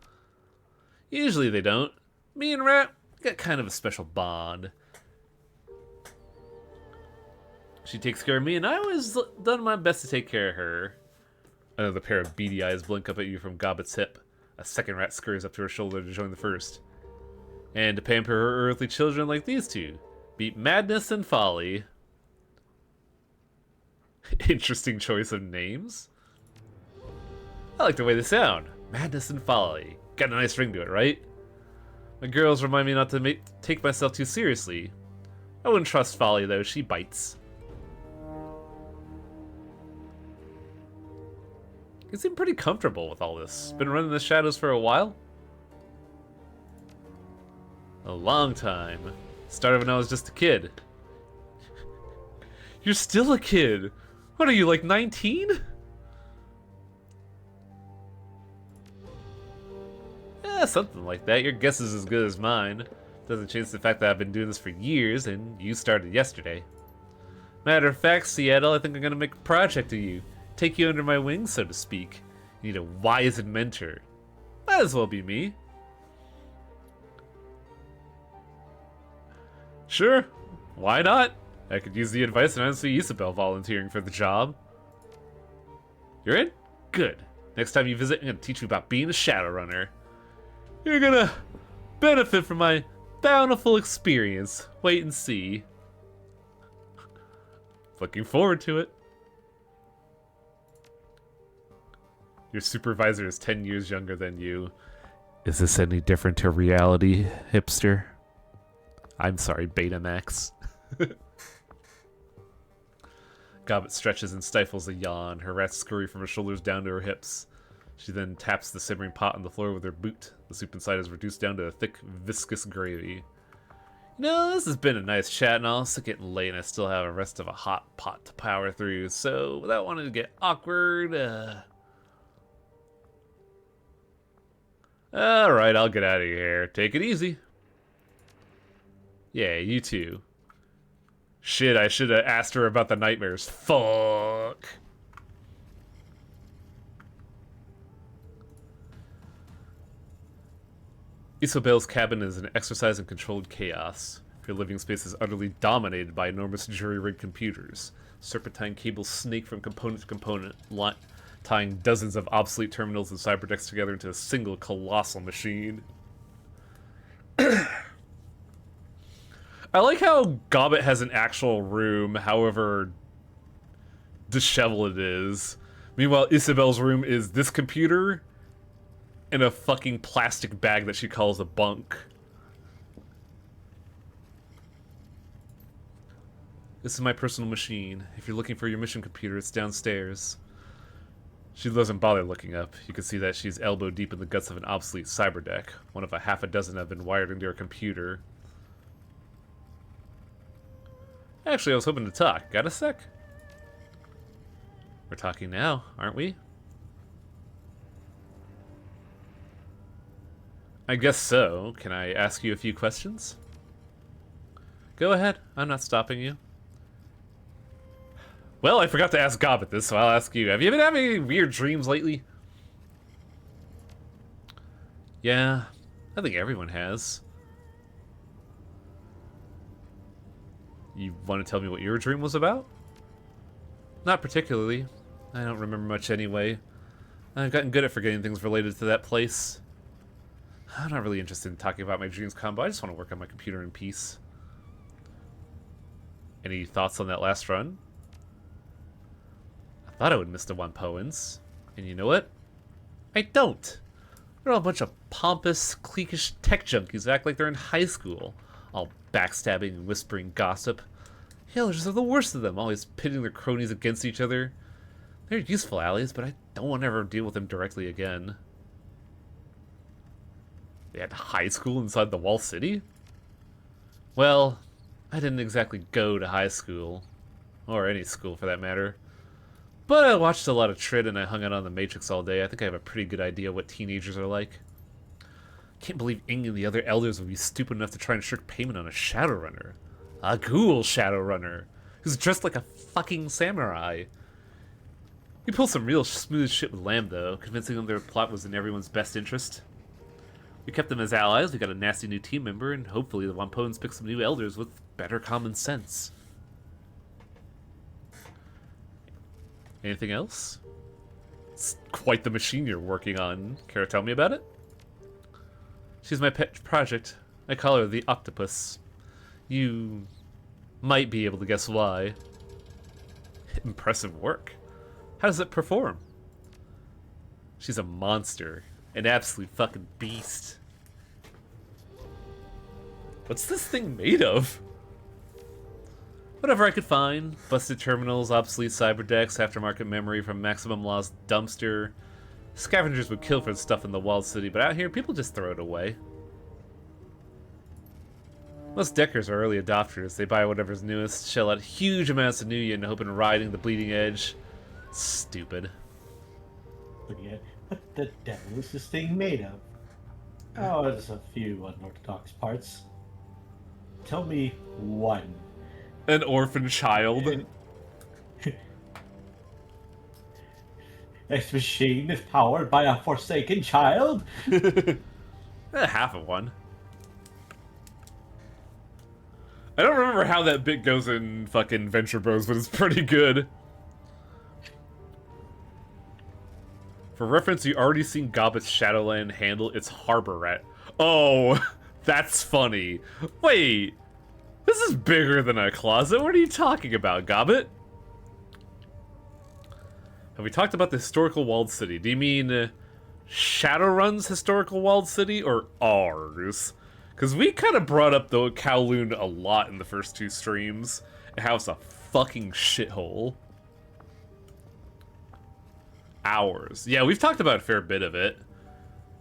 Usually they don't. Me and Rat got kind of a special bond. She takes care of me, and I always done my best to take care of her. Another pair of beady eyes blink up at you from Gobbet's hip. A second rat scurries up to her shoulder to join the first. And to pamper her earthly children like these two. Beat madness and folly. Interesting choice of names. I like the way they sound. Madness and Folly. Got a nice ring to it, right? My girls remind me not to take myself too seriously. I wouldn't trust Folly, though. She bites. You seem pretty comfortable with all this. Been running the shadows for a while? A long time. Started when I was just a kid. You're still a kid. What are you, like 19? Eh, something like that. Your guess is as good as mine. Doesn't change the fact that I've been doing this for years, and you started yesterday. Matter of fact, Seattle, I think I'm gonna make a project of you. Take you under my wing, so to speak. You need a wise mentor. Might as well be me. Sure, why not? I could use the advice, and I don't see Isabel volunteering for the job. You're in? Good. Next time you visit, I'm gonna teach you about being a Shadowrunner. You're gonna benefit from my bountiful experience. Wait and see. Looking forward to it. Your supervisor is 10 years younger than you. Is this any different to reality, hipster? I'm sorry, Betamax. Gobbet stretches and stifles a yawn. Her rats scurry from her shoulders down to her hips. She then taps the simmering pot on the floor with her boot. The soup inside is reduced down to a thick, viscous gravy. You know, this has been a nice chat and all. It's getting late and I still have the rest of a hot pot to power through. So, without wanting to get awkward, alright, I'll get out of here. Take it easy. Yeah, you too. Shit, I should have asked her about the nightmares. Fuck. Isobel's cabin is an exercise in controlled chaos. Your living space is utterly dominated by enormous jury-rigged computers. Serpentine cables snake from component to component, tying dozens of obsolete terminals and cyberdecks together into a single colossal machine. I like how Gobbet has an actual room, however disheveled it is. Meanwhile, Isabel's room is this computer in a fucking plastic bag that she calls a bunk. This is my personal machine. If you're looking for your mission computer, it's downstairs. She doesn't bother looking up. You can see that she's elbow deep in the guts of an obsolete cyberdeck. One of a half a dozen have been wired into her computer. Actually, I was hoping to talk. Got a sec? We're talking now, aren't we? I guess so. Can I ask you a few questions? Go ahead. I'm not stopping you. Well, I forgot to ask Gobbet this, so I'll ask you. Have you been having any weird dreams lately? Yeah, I think everyone has. You want to tell me what your dream was about? Not particularly. I don't remember much anyway. I've gotten good at forgetting things related to that place. I'm not really interested in talking about my dreams combo. I just want to work on my computer in peace. Any thoughts on that last run? I thought I would miss the Wampoans. And you know what? I don't. They're all a bunch of pompous, cliquish tech junkies that act like they're in high school. All backstabbing and whispering gossip. Hillers are the worst of them, always pitting their cronies against each other. They're useful allies, but I don't want to ever deal with them directly again. They had high school inside the Wall City? Well, I didn't exactly go to high school. Or any school, for that matter. But I watched a lot of Trid and I hung out on the Matrix all day. I think I have a pretty good idea what teenagers are like. Can't believe any of the other elders would be stupid enough to try and shirk payment on a Shadowrunner. A ghoul Shadowrunner, who's dressed like a fucking samurai. We pulled some real smooth shit with Lamb, though, convincing them their plot was in everyone's best interest. We kept them as allies, we got a nasty new team member, and hopefully the Wampoans pick some new elders with better common sense. Anything else? It's quite the machine you're working on. Care to tell me about it? She's my pet project. I call her the Octopus. You might be able to guess why. Impressive work. How does it perform? She's a monster. An absolute fucking beast. What's this thing made of? Whatever I could find. Busted terminals, obsolete cyber decks, aftermarket memory from Maximum Law's dumpster. Scavengers would kill for the stuff in the walled city, but out here, people just throw it away. Most deckers are early adopters. They buy whatever's newest, shell out huge amounts of new yen, hoping riding the bleeding edge. Stupid. But yeah, what the devil is this thing made of? Oh, there's a few unorthodox parts. Tell me one. An orphan child. This machine is powered by a forsaken child? Half of one. I don't remember how that bit goes in fucking Venture Bros, but it's pretty good. For reference, you already seen Gobbet's Shadowland handle its harbor rat. Oh, that's funny. Wait, this is bigger than a closet. What are you talking about, Gobbet? Have we talked about the historical walled city? Do you mean Shadowrun's historical walled city or ours? Because we kind of brought up the Kowloon a lot in the first two streams, and how it's a fucking shithole. Ours. Yeah, we've talked about a fair bit of it.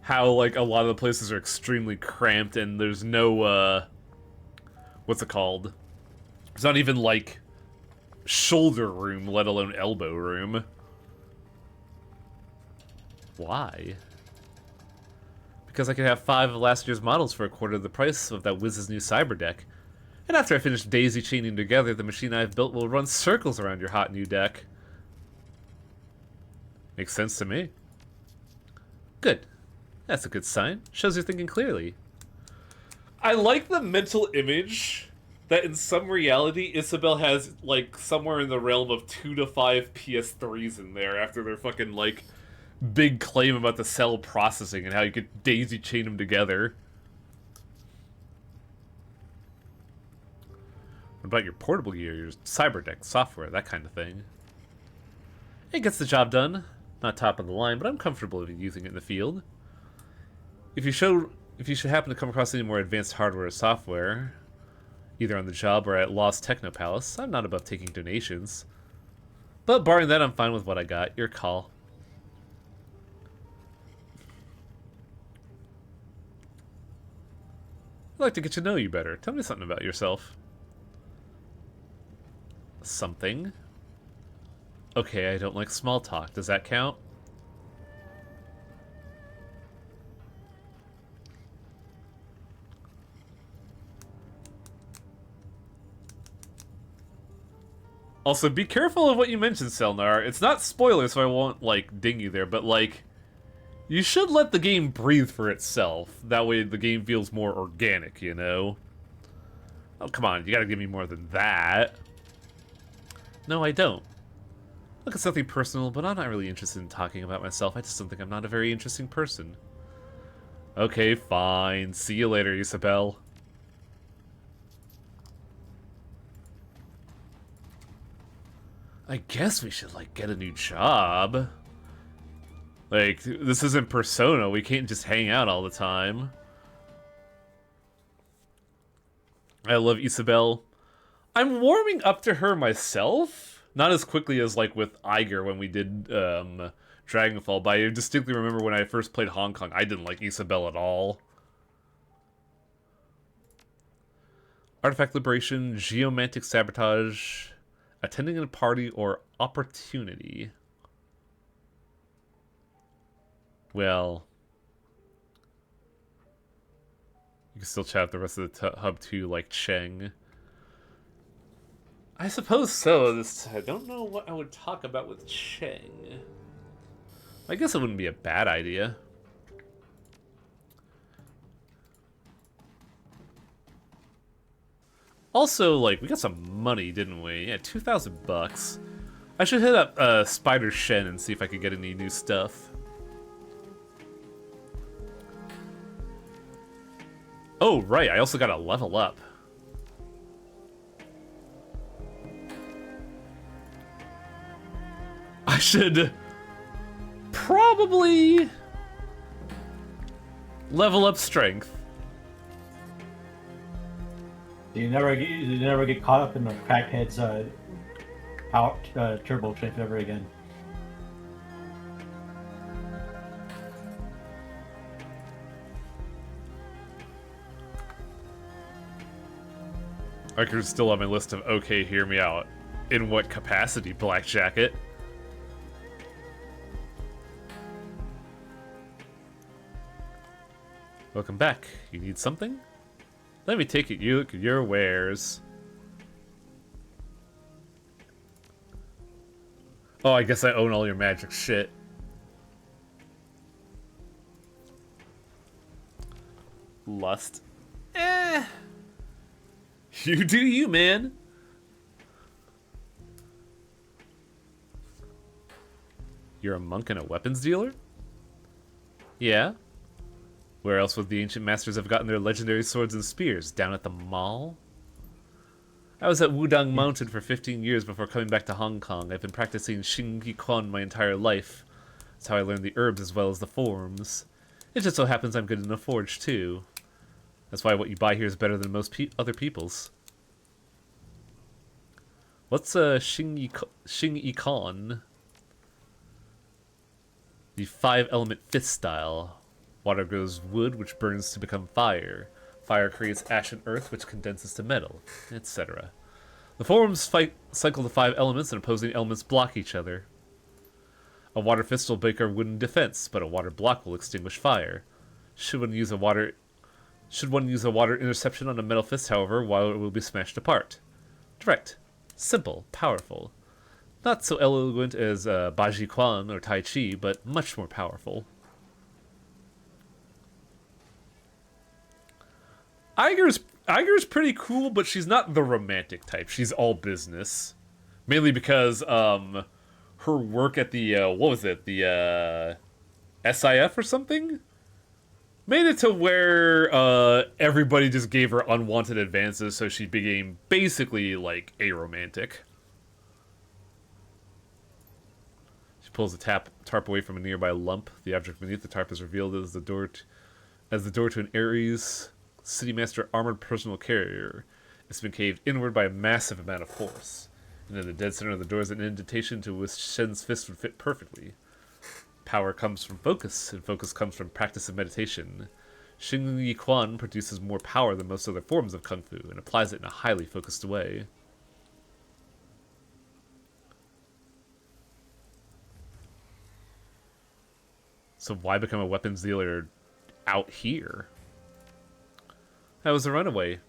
How, like, a lot of the places are extremely cramped, and there's no, what's it called? There's not even, like, shoulder room, let alone elbow room. Why? Because I could have 5 of last year's models for a quarter of the price of that Wiz's new cyber deck. And after I finish daisy chaining together, the machine I've built will run circles around your hot new deck. Makes sense to me. Good. That's a good sign. Shows you're thinking clearly. I like the mental image that in some reality, Isabel has, like, somewhere in the realm of 2 to 5 PS3s in there after their fucking, like, big claim about the cell processing and how you could daisy chain them together. What about your portable gear, your cyber deck, software, that kind of thing? It gets the job done. Not top of the line, but I'm comfortable using it in the field. If you should happen to come across any more advanced hardware or software, either on the job or at Lost Techno Palace, I'm not above taking donations. But barring that, I'm fine with what I got. Your call. I'd like to get to know you better. Tell me something about yourself. Something? Okay, I don't like small talk. Does that count? Also, be careful of what you mention, Selnar. It's not spoilers, so I won't, like, ding you there, but, like, you should let the game breathe for itself. That way the game feels more organic, you know? Oh, come on, you gotta give me more than that. No, I don't. Look, it's nothing personal, but I'm not really interested in talking about myself. I just don't think I'm not a very interesting person. Okay, fine. See you later, Isabel. I guess we should, like, get a new job. Like, this isn't Persona. We can't just hang out all the time. I love Isabel. I'm warming up to her myself. Not as quickly as, like, with Iger when we did Dragonfall, but I distinctly remember when I first played Hong Kong, I didn't like Isabel at all. Artifact Liberation, Geomantic Sabotage, attending a party, or opportunity. Well, you can still chat the rest of the hub too, like Cheng. I suppose so. I don't know what I would talk about with Cheng. I guess it wouldn't be a bad idea. Also, like, we got some money, didn't we? Yeah, 2,000 bucks. I should hit up Spider Shen and see if I could get any new stuff. Oh, right, I also gotta level up. should probably level up strength. You never get caught up in the crackhead's power turbo trip ever again. Riker's still on my list of okay, hear me out. In what capacity, Black Jacket? Welcome back. You need something? Let me take you look at your wares. Oh, I guess I own all your magic shit. Lust. Eh. You do you, man. You're a monk and a weapons dealer? Yeah? Where else would the ancient masters have gotten their legendary swords and spears? Down at the mall? I was at Wudang Mountain for 15 years before coming back to Hong Kong. I've been practicing Xingyi Quan my entire life. That's how I learned the herbs as well as the forms. It just so happens I'm good in the forge, too. That's why what you buy here is better than most other people's. What's Xingyi Quan? The 5-element fist style. Water grows wood, which burns to become fire. Fire creates ash and earth, which condenses to metal, etc. The forms cycle the 5 elements, and opposing elements block each other. A water fist will break our wooden defense, but a water block will extinguish fire. Should one use a water interception on a metal fist, however, water will be smashed apart. Direct, simple, powerful. Not so elegant as Baji Quan or Tai Chi, but much more powerful. Iger's pretty cool, but she's not the romantic type. She's all business. Mainly because her work at the what was it? The SIF or something? Made it to where everybody just gave her unwanted advances, so she became basically like aromantic. She pulls the tarp away from a nearby lump. The object beneath the tarp is revealed as the door to an Ares City Master armored personal carrier. It's been caved inward by a massive amount of force. And in the dead center of the door is an indentation to which Shen's fist would fit perfectly. Power comes from focus, and focus comes from practice of meditation. Xingyi Quan produces more power than most other forms of Kung Fu, and applies it in a highly focused way. So why become a weapons dealer out here? I was a runaway.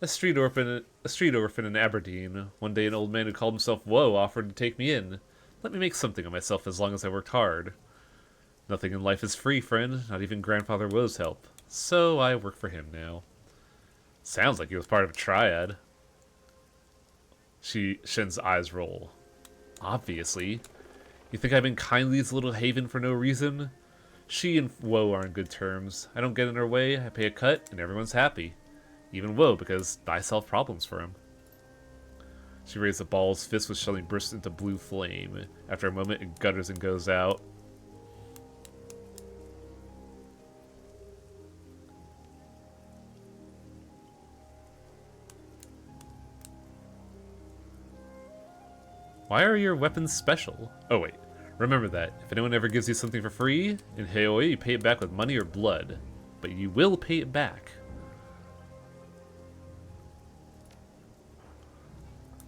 A street orphan in Aberdeen. One day an old man who called himself Woe offered to take me in. Let me make something of myself as long as I worked hard. Nothing in life is free, friend. Not even Grandfather Woe's help. So I work for him now. Sounds like he was part of a triad. Shen's eyes roll. Obviously. You think I've been Kindly's little haven for no reason? She and Woe are on good terms. I don't get in her way, I pay a cut, and everyone's happy. Even Woe, because I solve problems for him. She raised the ball's fist, which suddenly bursts into blue flame. After a moment, it gutters and goes out. Why are your weapons special? Oh wait, remember that. If anyone ever gives you something for free, in Heioi you pay it back with money or blood. But you will pay it back.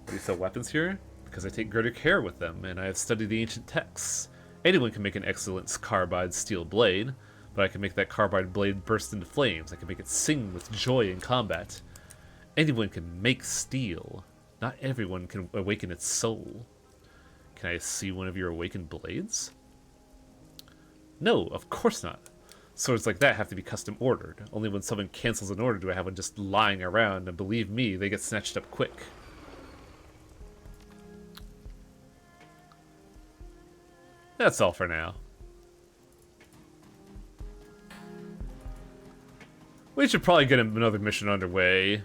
Do you sell weapons here? Because I take greater care with them, and I have studied the ancient texts. Anyone can make an excellent carbide steel blade, but I can make that carbide blade burst into flames. I can make it sing with joy in combat. Anyone can make steel. Not everyone can awaken its soul. Can I see one of your awakened blades? No, of course not. Swords like that have to be custom ordered. Only when someone cancels an order do I have one just lying around, and believe me, they get snatched up quick. That's all for now. We should probably get another mission underway.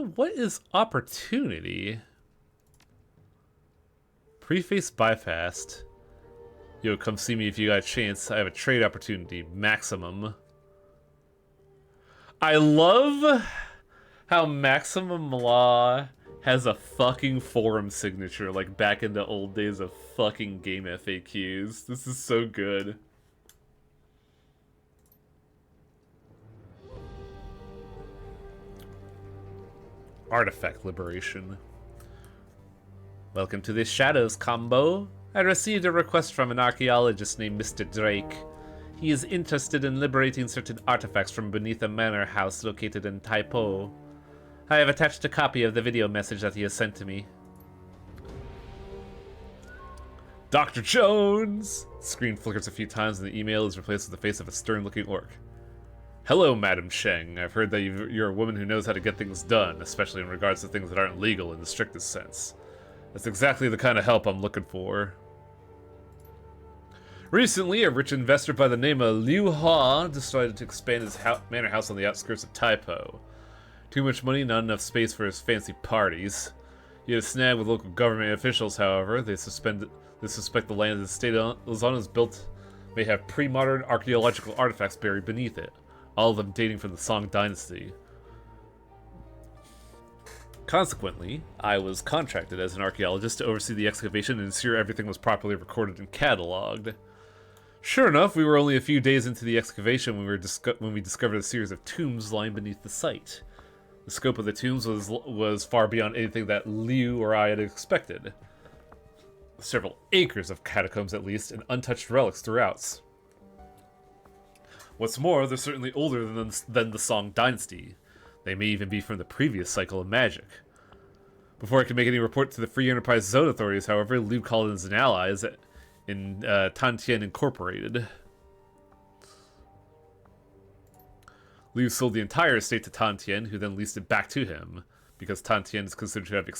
What is opportunity? Preface bypassed. Yo, come see me if you got a chance. I have a trade opportunity. Maximum. I love how Maximum Law has a fucking forum signature, like back in the old days of fucking game FAQs. This is so good. Artifact liberation. Welcome to the Shadows combo. I received a request from an archaeologist named Mr. Drake. He is interested in liberating certain artifacts from beneath a manor house located in Taipo. I have attached a copy of the video message that he has sent to me. Dr. Jones! The screen flickers a few times and the email is replaced with the face of a stern-looking orc. Hello, Madam Sheng. I've heard that you're a woman who knows how to get things done, especially in regards to things that aren't legal in the strictest sense. That's exactly the kind of help I'm looking for. Recently, a rich investor by the name of Liu Ha decided to expand his manor house on the outskirts of Taipo. Too much money, not enough space for his fancy parties. He had a snag with local government officials, however. They suspect the land the state Lozano has built may have pre-modern archaeological artifacts buried beneath it, all of them dating from the Song Dynasty. Consequently, I was contracted as an archaeologist to oversee the excavation and ensure everything was properly recorded and catalogued. Sure enough, we were only a few days into the excavation when we discovered a series of tombs lying beneath the site. The scope of the tombs was far beyond anything that Liu or I had expected. Several acres of catacombs at least, and untouched relics throughout. What's more, they're certainly older than the Song Dynasty. They may even be from the previous cycle of magic. Before I could make any report to the Free Enterprise Zone authorities, however, Liu called in his allies in Tantien Incorporated. Liu sold the entire estate to Tantien, who then leased it back to him. Because Tantien is considered to have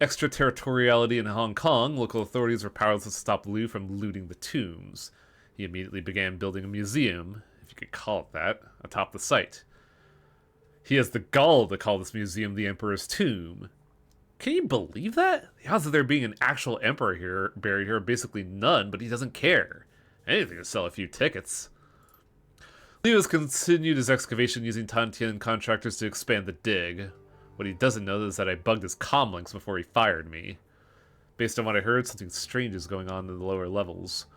extraterritoriality in Hong Kong, local authorities were powerless to stop Liu from looting the tombs. He immediately began building a museum, if you could call it that, atop the site. He has the gall to call this museum the Emperor's Tomb. Can you believe that? The odds of there being an actual emperor here buried here are basically none, but he doesn't care. Anything to sell a few tickets. Liu has continued his excavation using Tantien contractors to expand the dig. What he doesn't know is that I bugged his comlinks before he fired me. Based on what I heard, something strange is going on in the lower levels.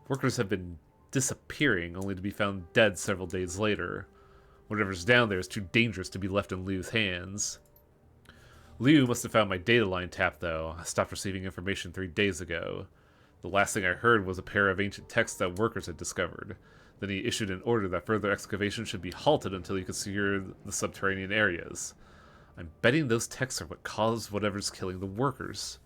Workers have been disappearing, only to be found dead several days later. Whatever's down there is too dangerous to be left in Liu's hands. Liu must have found my data line tapped, though. I stopped receiving information 3 days ago. The last thing I heard was a pair of ancient texts that workers had discovered. Then he issued an order that further excavation should be halted until he could secure the subterranean areas. I'm betting those texts are what caused whatever's killing the workers.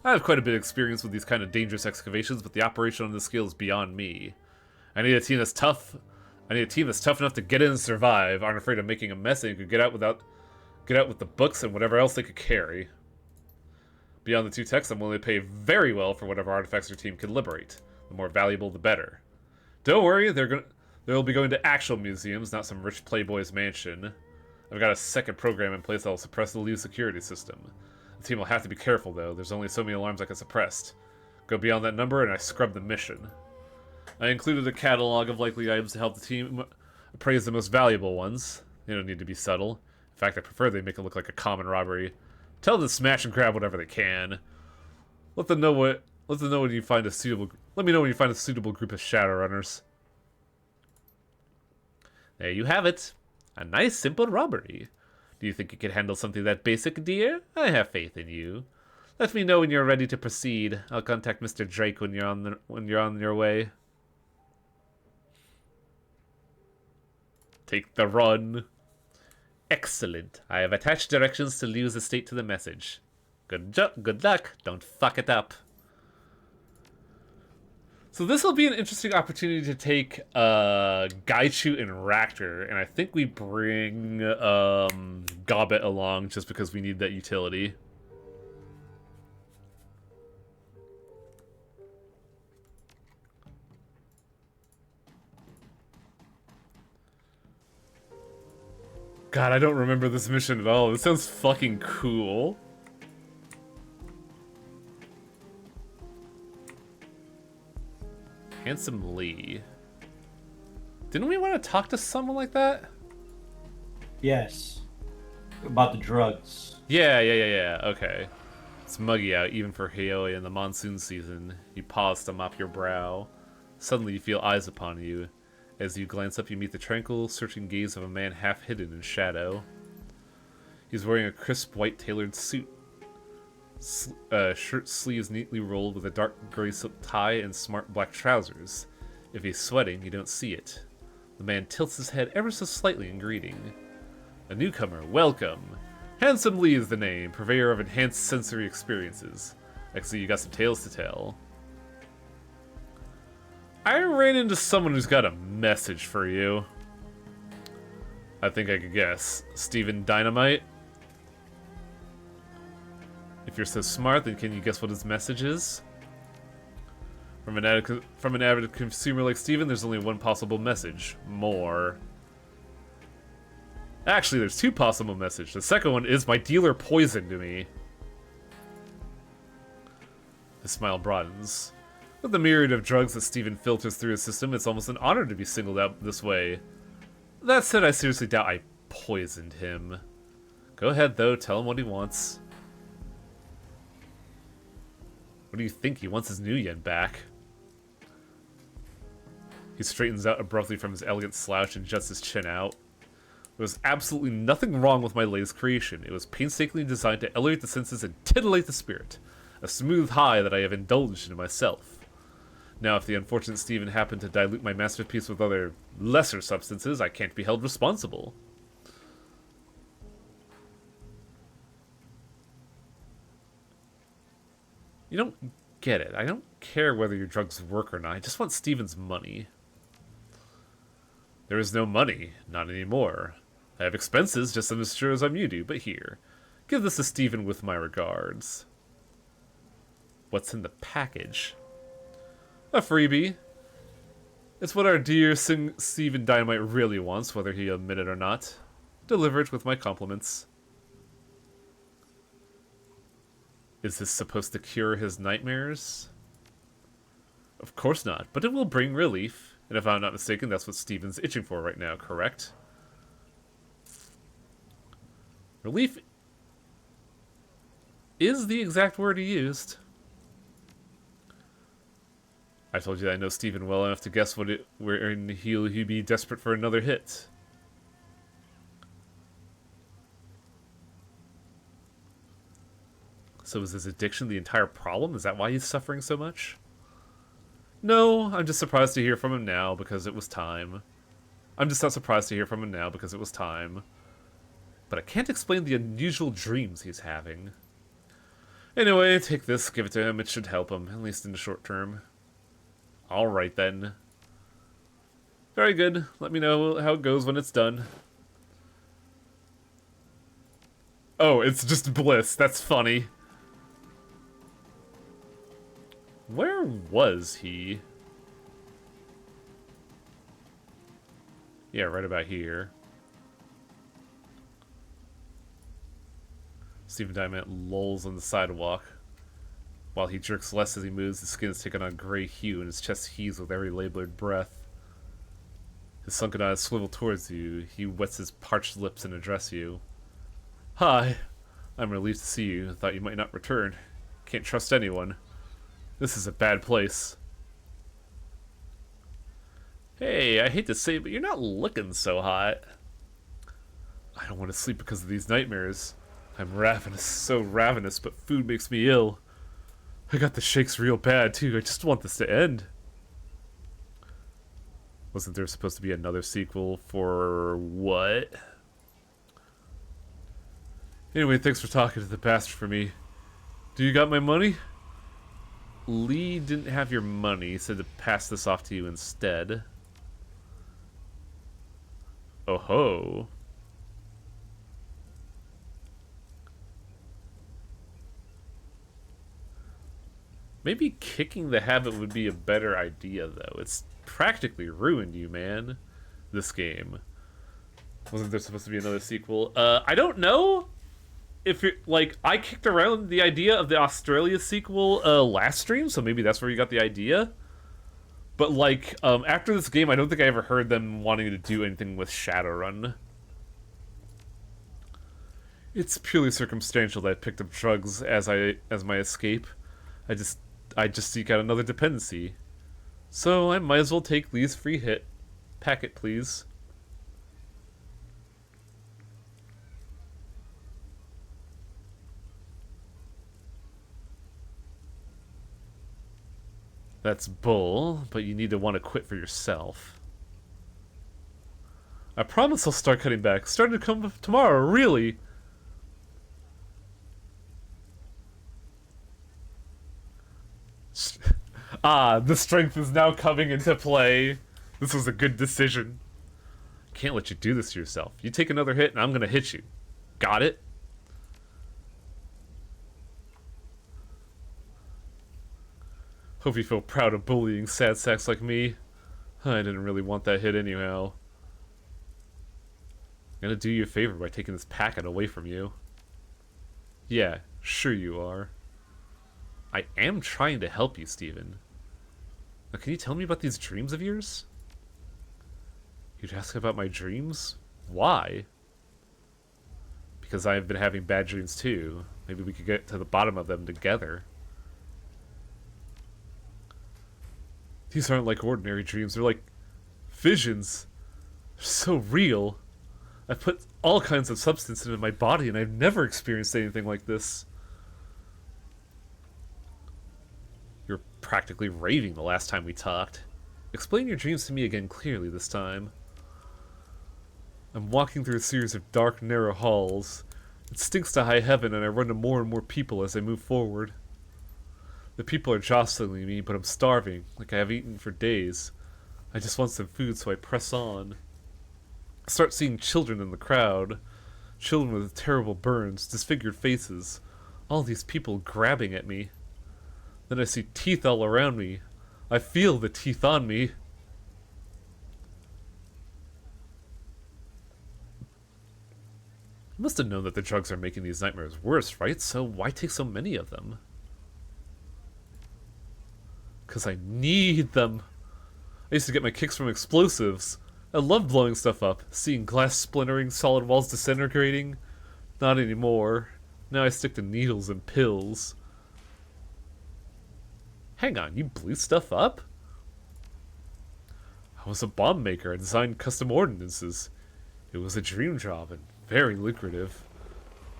I have quite a bit of experience with these kind of dangerous excavations, but the operation on this scale is beyond me. I need a team that's tough enough to get in and survive, aren't afraid of making a mess, and could get out with the books and whatever else they could carry. Beyond the 2 texts, I'm willing to pay very well for whatever artifacts your team can liberate. The more valuable, the better. Don't worry, they'll be going to actual museums, not some rich playboy's mansion. I've got a second program in place that will suppress the Liu security system. The team will have to be careful, though. There's only so many alarms I can suppress. Go beyond that number, and I scrub the mission. I included a catalog of likely items to help the team appraise the most valuable ones. They don't need to be subtle. In fact, I prefer they make it look like a common robbery. Tell them to smash and grab whatever they can. Let me know when you find a suitable group of Shadowrunners. There you have it. A nice, simple robbery. Do you think you can handle something that basic, dear? I have faith in you. Let me know when you're ready to proceed. I'll contact Mr. Drake when you're on your way. Take the run. Excellent. I have attached directions to Liu's estate to the message. Good luck. Don't fuck it up. So this will be an interesting opportunity to take Gaichu and Ractor, and I think we bring Gobbet along just because we need that utility. God, I don't remember this mission at all. This sounds fucking cool. Handsome Lee. Didn't we want to talk to someone like that? Yes. About the drugs. Yeah. Okay. It's muggy out, even for Haoi in the monsoon season. You pause to mop your brow. Suddenly you feel eyes upon you. As you glance up, you meet the tranquil, searching gaze of a man half hidden in shadow. He's wearing a crisp, white-tailored suit. Shirt sleeves neatly rolled with a dark gray silk tie and smart black trousers. If he's sweating, you don't see it. The man tilts his head ever so slightly in greeting. A newcomer, welcome! Handsome Lee is the name, purveyor of enhanced sensory experiences. I can see you got some tales to tell. I ran into someone who's got a message for you. I think I could guess. Steven Dynamite? If you're so smart, then can you guess what his message is? From an avid consumer like Steven, there's only one possible message. More. Actually, there's two possible messages. The second one is my dealer poisoned me. His smile broadens. With the myriad of drugs that Steven filters through his system, it's almost an honor to be singled out this way. That said, I seriously doubt I poisoned him. Go ahead, though. Tell him what he wants. What do you think? He wants his new yen back. He straightens out abruptly from his elegant slouch and juts his chin out. There was absolutely nothing wrong with my latest creation. It was painstakingly designed to elevate the senses and titillate the spirit. A smooth high that I have indulged in myself. Now, if the unfortunate Steven happened to dilute my masterpiece with other, lesser substances, I can't be held responsible. You don't get it. I don't care whether your drugs work or not. I just want Steven's money. There is no money. Not anymore. I have expenses, just as sure as I'm you do, but here. Give this to Steven with my regards. What's in the package? A freebie. It's what our dear Steven Dynamite really wants, whether he'll admit it or not. Deliver it with my compliments. Is this supposed to cure his nightmares? Of course not, but it will bring relief. And if I'm not mistaken, that's what Steven's itching for right now, correct? Relief is the exact word he used. I told you that I know Steven well enough to guess wherein he'll be desperate for another hit. So is his addiction the entire problem? Is that why he's suffering so much? No, I'm just surprised to hear from him now because it was time. I'm just not surprised to hear from him now because it was time. But I can't explain the unusual dreams he's having. Anyway, take this, give it to him. It should help him, at least in the short term. Alright then. Very good. Let me know how it goes when it's done. Oh, it's just bliss. That's funny. Where was he? Yeah, right about here. Steven Diamond lolls on the sidewalk. While he jerks less as he moves, his skin is taking on a gray hue and his chest heaves with every labored breath. His sunken eyes swivel towards you. He wets his parched lips and addresses you. Hi. I'm relieved to see you. Thought you might not return. Can't trust anyone. This is a bad place. Hey, I hate to say it, but you're not looking so hot. I don't want to sleep because of these nightmares. I'm ravenous, so ravenous, but food makes me ill. I got the shakes real bad, too. I just want this to end. Wasn't there supposed to be another sequel for what? Anyway, thanks for talking to the bastard for me. Do you got my money? Lee didn't have your money. He said to pass this off to you instead. Oh ho. Maybe kicking the habit would be a better idea, though. It's practically ruined you, man. This game. Wasn't there supposed to be another sequel? I don't know if it, like, I kicked around the idea of the Australia sequel last stream, so maybe that's where you got the idea. But like, after this game, I don't think I ever heard them wanting to do anything with Shadowrun. It's purely circumstantial that I picked up drugs as my escape. I just seek out another dependency. So I might as well take Lee's free hit. Packet, please. That's bull, but you need to want to quit for yourself. I promise I'll start cutting back. Starting to come tomorrow, really. Ah, the strength is now coming into play. This was a good decision. Can't let you do this to yourself. You take another hit and I'm gonna hit you. Got it? Hope you feel proud of bullying sad sacks like me. I didn't really want that hit anyhow. I'm gonna do you a favor by taking this packet away from you. Yeah, sure you are. I am trying to help you, Steven. Now, can you tell me about these dreams of yours? You'd ask about my dreams? Why? Because I've been having bad dreams too. Maybe we could get to the bottom of them together. These aren't like ordinary dreams, they're like visions. They're so real. I've put all kinds of substance into my body and I've never experienced anything like this. You're practically raving the last time we talked. Explain your dreams to me again clearly this time. I'm walking through a series of dark, narrow halls. It stinks to high heaven and I run to more and more people as I move forward. The people are jostling me, but I'm starving, like I have eaten for days. I just want some food, so I press on. I start seeing children in the crowd. Children with terrible burns, disfigured faces. All these people grabbing at me. Then I see teeth all around me. I feel the teeth on me. I must have known that the drugs are making these nightmares worse, right? So why take so many of them? Because I need them. I used to get my kicks from explosives. I loved blowing stuff up, seeing glass splintering, solid walls disintegrating. Not anymore. Now I stick to needles and pills. Hang on, you blew stuff up? I was a bomb maker. I designed custom ordinances. It was a dream job and very lucrative.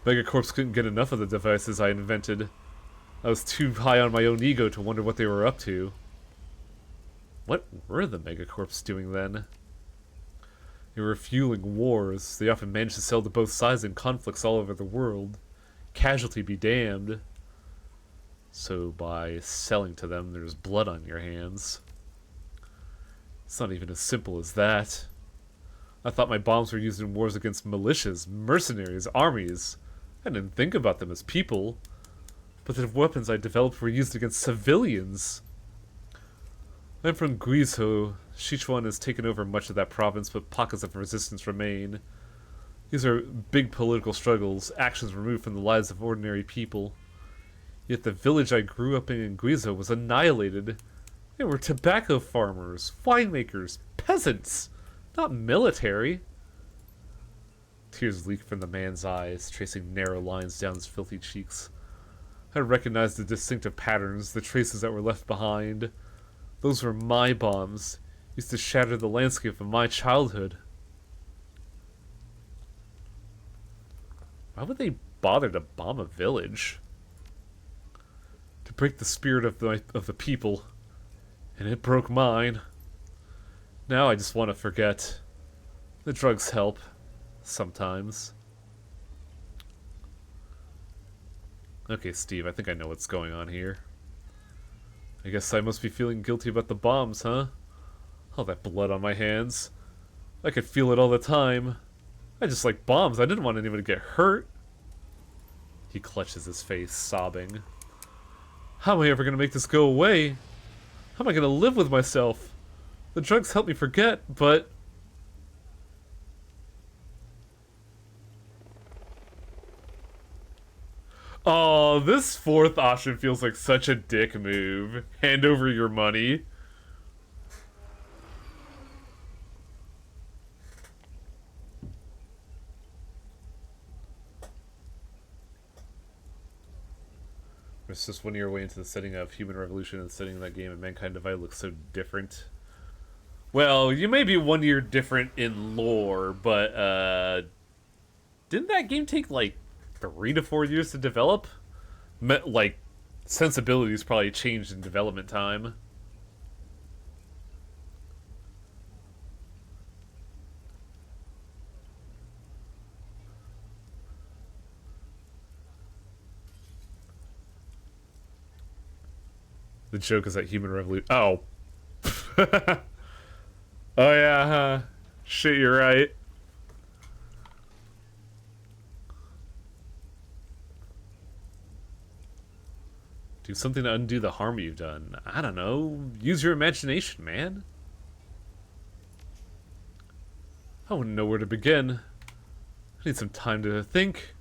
Megacorps couldn't get enough of the devices I invented. I was too high on my own ego to wonder what they were up to. What were the Megacorps doing then? They were fueling wars. They often managed to sell to both sides in conflicts all over the world. Casualty be damned. So by selling to them, there's blood on your hands. It's not even as simple as that. I thought my bombs were used in wars against militias, mercenaries, armies. I didn't think about them as people. But the weapons I developed were used against civilians. I'm from Guizhou. Sichuan has taken over much of that province, but pockets of resistance remain. These are big political struggles, actions removed from the lives of ordinary people. Yet the village I grew up in Guizhou was annihilated. They were tobacco farmers, winemakers, peasants, not military. Tears leaked from the man's eyes, tracing narrow lines down his filthy cheeks. I recognized the distinctive patterns, the traces that were left behind. Those were my bombs, used to shatter the landscape of my childhood. Why would they bother to bomb a village? To break the spirit of the people. And it broke mine. Now I just want to forget. The drugs help. Sometimes. Okay, Steve, I think I know what's going on here. I guess I must be feeling guilty about the bombs, huh? All that blood on my hands. I could feel it all the time. I just like bombs. I didn't want anyone to get hurt. He clutches his face, sobbing. How am I ever going to make this go away? How am I going to live with myself? The drugs help me forget, but... Oh, this fourth option feels like such a dick move. Hand over your money. It's just 1 year away into the setting of Human Revolution, and the setting of that game and Mankind Divided looks so different. Well, you may be 1 year different in lore, but didn't that game take like 3 to 4 years to develop? Like, sensibilities probably changed in development time. The joke is that Human Revolution. Oh. Oh yeah, huh? Shit, you're right. Do something to undo the harm you've done. I don't know. Use your imagination, man. I wouldn't know where to begin. I need some time to think.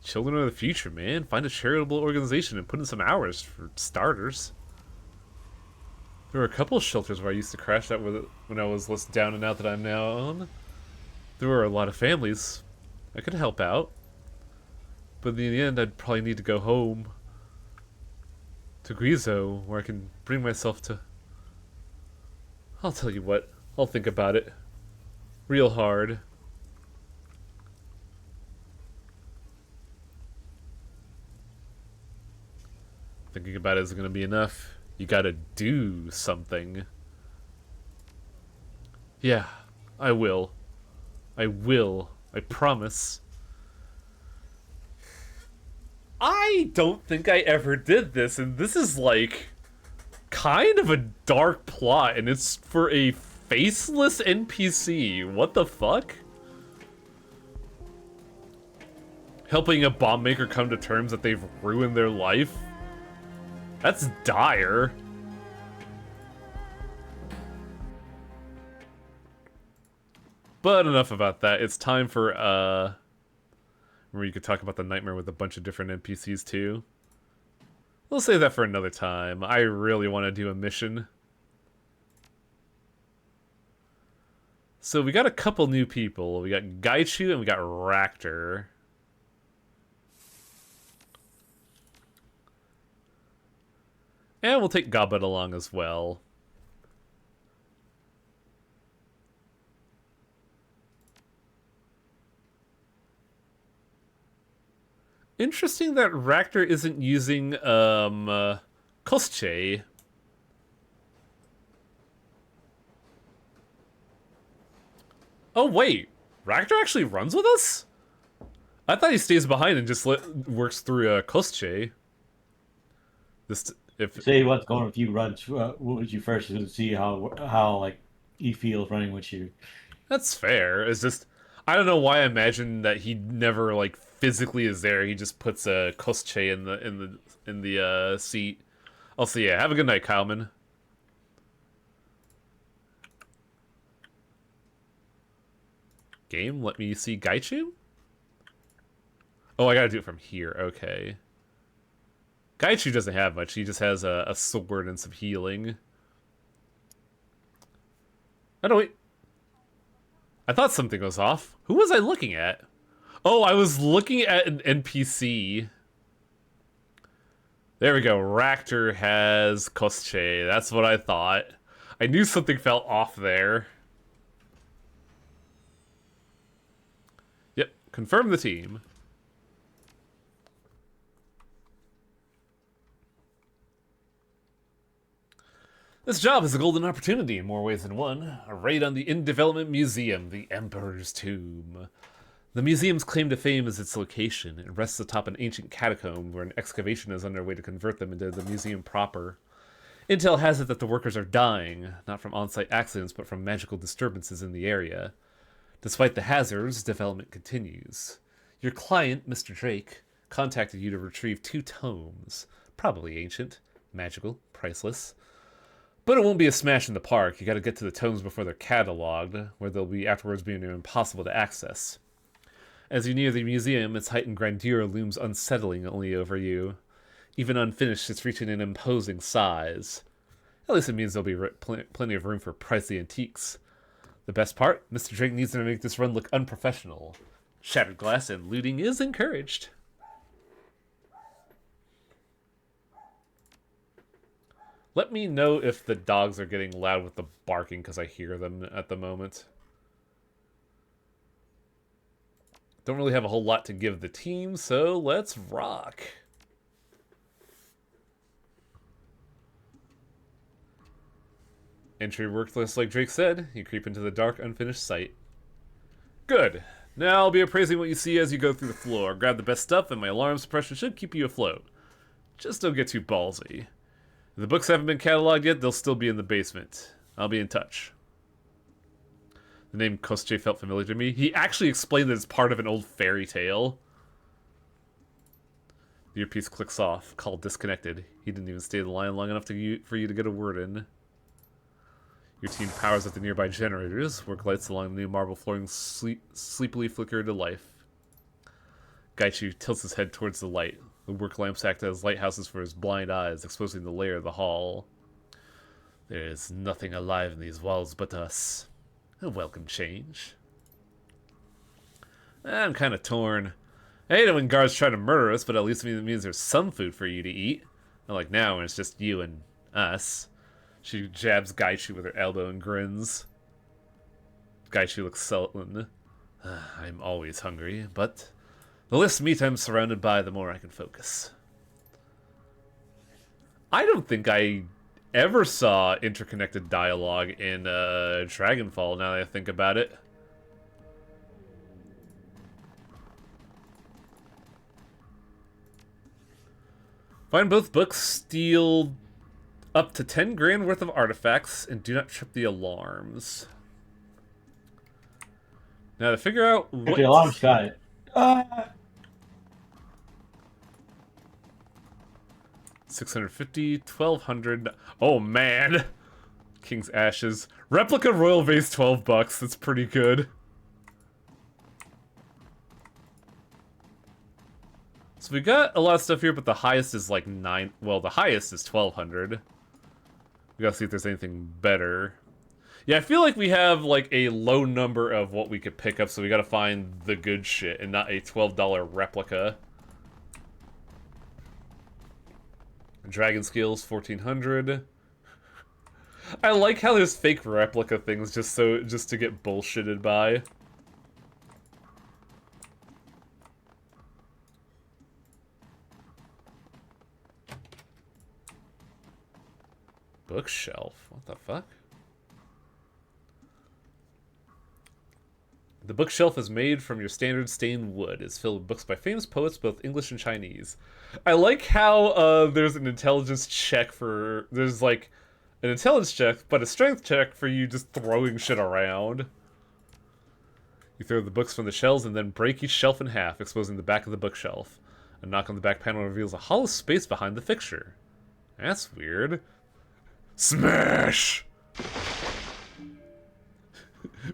Children of the future, man. Find a charitable organization and put in some hours, for starters. There were a couple of shelters where I used to crash out with it when I was less down and out that I'm now on. There were a lot of families. I could help out. But in the end, I'd probably need to go home. To Grizo, where I can bring myself to... I'll tell you what. I'll think about it. Real hard. Thinking about it isn't going to be enough. You gotta do something. Yeah, I will. I will. I promise. I don't think I ever did this, and this is like kind of a dark plot, and it's for a faceless NPC. What the fuck? Helping a bomb maker come to terms that they've ruined their life? That's dire. But enough about that. It's time for, remember you could talk about the nightmare with a bunch of different NPCs too? We'll save that for another time. I really want to do a mission. So we got a couple new people. We got Gaichu and we got Ractor. And we'll take Goblet along as well. Interesting that Ractor isn't using, Kosche. Oh, wait. Ractor actually runs with us? I thought he stays behind and just works through, Kosche. This... If say what's going with you, runs. What would you first to see how like he feels running with you? That's fair. It's just I don't know why I imagine that he never like physically is there. He just puts a Kosche in the seat. I'll see ya. Have a good night, Kyleman. Game, let me see Gaichu. Oh, I gotta do it from here. Okay. Gaichu doesn't have much. He just has a sword and some healing. Oh, no, wait. I thought something was off. Who was I looking at? Oh, I was looking at an NPC. There we go. Ractor has Kosche. That's what I thought. I knew something felt off there. Yep. Confirm the team. This job is a golden opportunity in more ways than one. A raid on the in-development museum, the Emperor's Tomb. The museum's claim to fame is its location. It rests atop an ancient catacomb where an excavation is underway to convert them into the museum proper. Intel has it that the workers are dying, not from on-site accidents, but from magical disturbances in the area. Despite the hazards, development continues. Your client, Mr. Drake, contacted you to retrieve 2 tomes. Probably ancient, magical, priceless. But it won't be a smash in the park. You gotta get to the tomes before they're cataloged, where they'll be afterwards being impossible to access. As you near the museum, its height and grandeur looms unsettlingly over you. Even unfinished, it's reaching an imposing size. At least it means there'll be plenty of room for pricey antiques. The best part, Mr. Drake needs to make this run look unprofessional. Shattered glass and looting is encouraged. Let me know if the dogs are getting loud with the barking, because I hear them at the moment. Don't really have a whole lot to give the team, so let's rock. Entry worked less like Drake said. You creep into the dark, unfinished site. Good. Now I'll be appraising what you see as you go through the floor. Grab the best stuff, and my alarm suppression should keep you afloat. Just don't get too ballsy. If the books haven't been cataloged yet, they'll still be in the basement. I'll be in touch. The name Kosche felt familiar to me. He actually explained that it's part of an old fairy tale. The earpiece clicks off. Call disconnected. He didn't even stay in the line long enough for you to get a word in. Your team powers up the nearby generators. Work lights along the new marble flooring sleepily flicker into life. Gaichu tilts his head towards the light. The work lamps act as lighthouses for his blind eyes, exposing the lair of the hall. There is nothing alive in these walls but us. A welcome change. I'm kind of torn. I hate it when guards try to murder us, but at least it means there's some food for you to eat. Unlike now when it's just you and us. She jabs Gaichu with her elbow and grins. Gaichu looks sullen. I'm always hungry, but the less meat I'm surrounded by, the more I can focus. I don't think I ever saw interconnected dialogue in Dragonfall, now that I think about it. Find both books, steal up to 10 grand worth of artifacts, and do not trip the alarms. Now to figure out what... The alarm's got it. 650, 1200. Oh man! King's Ashes. Replica Royal Vase, $12. That's pretty good. So we got a lot of stuff here, but the highest is like 9. Well, the highest is 1200. We gotta see if there's anything better. Yeah, I feel like we have like a low number of what we could pick up, so we gotta find the good shit and not a $12 replica. Dragon Skills, 1400. I like how there's fake replica things just to get bullshitted by. Bookshelf? What the fuck? The bookshelf is made from your standard stained wood. It's filled with books by famous poets, both English and Chinese. I like how there's an intelligence check for... There's like an intelligence check, but a strength check for you just throwing shit around. You throw the books from the shelves and then break each shelf in half, exposing the back of the bookshelf. A knock on the back panel reveals a hollow space behind the fixture. That's weird. Smash!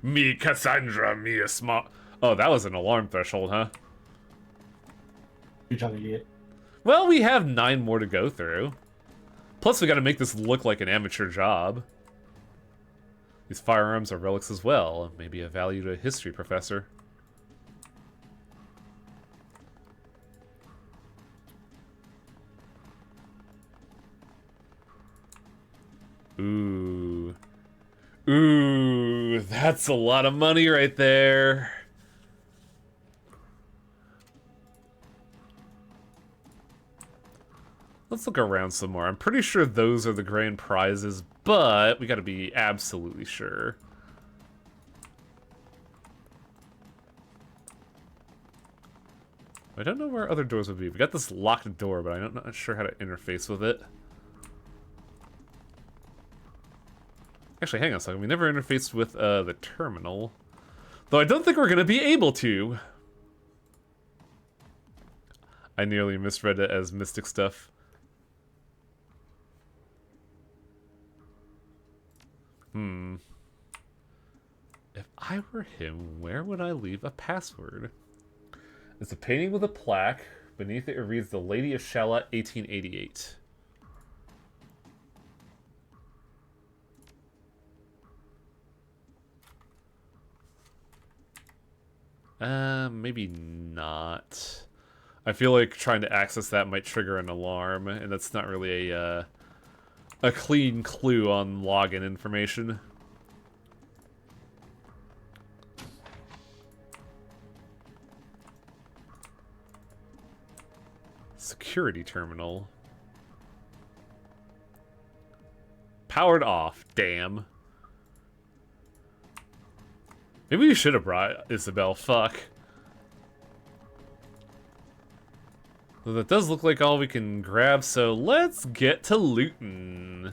Me, Cassandra, me a smart... Oh, that was an alarm threshold, huh? You're trying to get... Well, we have 9 more to go through. Plus, we gotta make this look like an amateur job. These firearms are relics as well. Maybe a value to a history professor. Ooh. Ooh, that's a lot of money right there. Let's look around some more. I'm pretty sure those are the grand prizes, but we gotta be absolutely sure. I don't know where other doors would be. We got this locked door, but I'm not sure how to interface with it. Actually, hang on a second. We never interfaced with the terminal. Though I don't think we're going to be able to. I nearly misread it as mystic stuff. If I were him, where would I leave a password? It's a painting with a plaque. Beneath it, it reads "The Lady of Shalott, 1888." Maybe not. I feel like trying to access that might trigger an alarm, and that's not really a clean clue on login information. Security terminal. Powered off, damn. Maybe we should have brought Isabel, fuck. Well, that does look like all we can grab, so let's get to looting.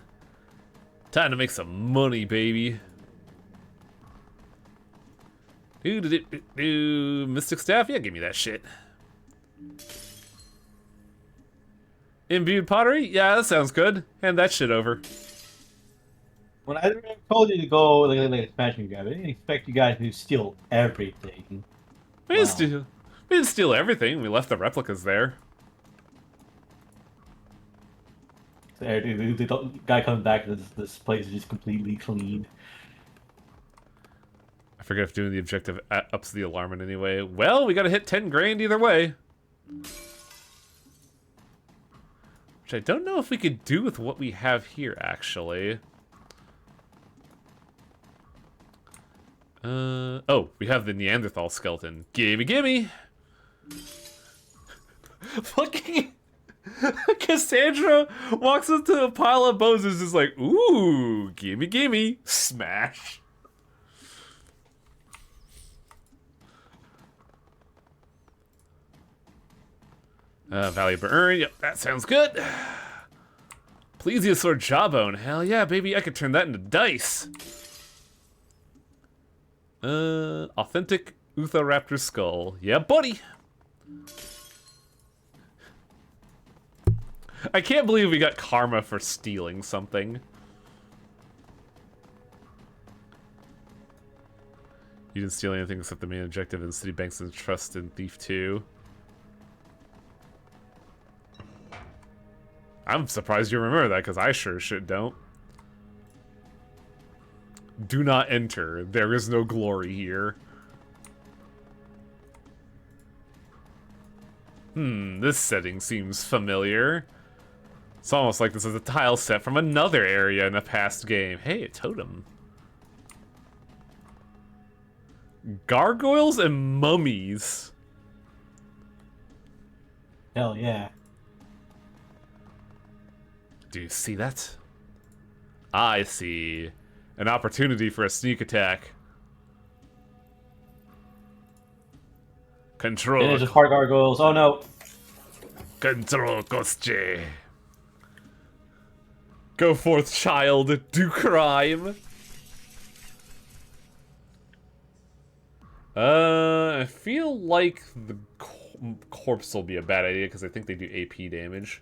Time to make some money, baby. Mystic Staff? Yeah, give me that shit. Imbued pottery? Yeah, that sounds good. Hand that shit over. When I told you to go like a smashing grab, I didn't expect you guys to steal everything. We didn't steal everything. We left the replicas there. So the guy comes back and this place is just completely clean. I forget if doing the objective ups the alarm in any way. Well, we gotta hit 10 grand either way. Which I don't know if we could do with what we have here, actually. Oh, we have the Neanderthal skeleton. Gimme, gimme! Fucking Cassandra walks up to a pile of bones and is just like, ooh, gimme, gimme. Smash. Valuable urn. Yep, that sounds good. Plesiosaur jawbone. Hell yeah, baby. I could turn that into dice. Authentic Utharaptor skull. Yeah, buddy. I can't believe we got karma for stealing something. You didn't steal anything except the main objective in Citibanks and Trust in Thief 2. I'm surprised you remember that, because I sure shit don't. Do not enter. There is no glory here. This setting seems familiar. It's almost like this is a tile set from another area in a past game. Hey, a totem. Gargoyles and mummies. Hell yeah. Do you see that? I see. An opportunity for a sneak attack. Control. There's just hard gargoyles. Oh no. Control Kostje. Go forth, child. Do crime. I feel like the corpse will be a bad idea because I think they do AP damage.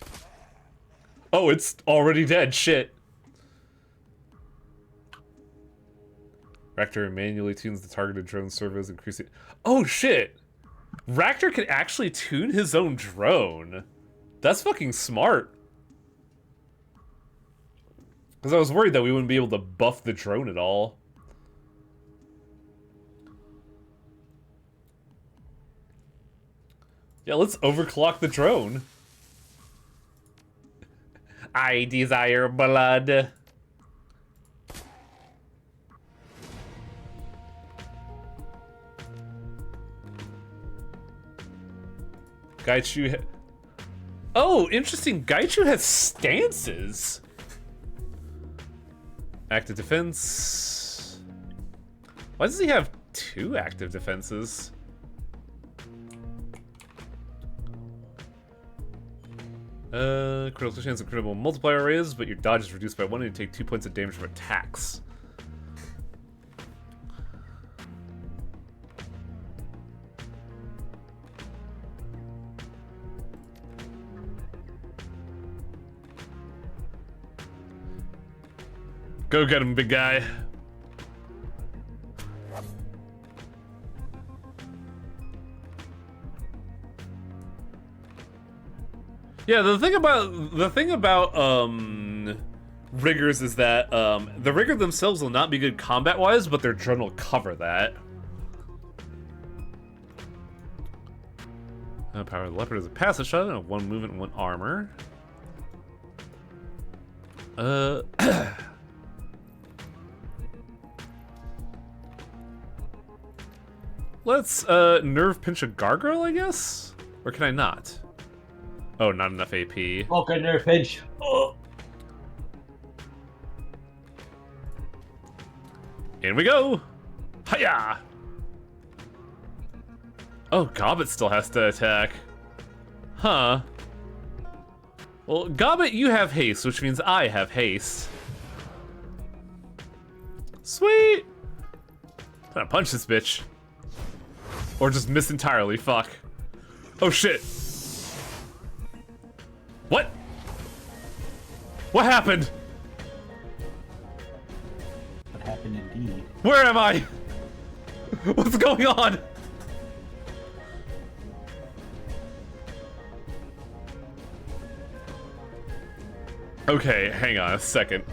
Oh, it's already dead. Shit. Raptor manually tunes the targeted drone servos, increasing. Oh shit! Raptor can actually tune his own drone. That's fucking smart. Because I was worried that we wouldn't be able to buff the drone at all. Yeah, let's overclock the drone. I desire blood. Gaichu. Oh, interesting. Gaichu has stances. Active defense. Why does he have 2 active defenses? Critical chance of critical multiplier is, but your dodge is reduced by 1 and you take 2 points of damage from attacks. Go get him, big guy. Yeah, the thing about riggers is that the rigger themselves will not be good combat-wise, but their drone will cover that. Power of the Leopard is a passive shot and 1 movement and 1 armor. Let's nerve pinch a gargoyle, I guess? Or can I not? Oh, not enough AP. Okay, nerve pinch. Oh. In we go! Hiya! Oh, Gobbet still has to attack. Huh. Well, Gobbet, you have haste, which means I have haste. Sweet! I'm gonna punch this bitch. Or just miss entirely, fuck. Oh shit. What? What happened? What happened indeed? Where am I? What's going on? Okay, hang on a second.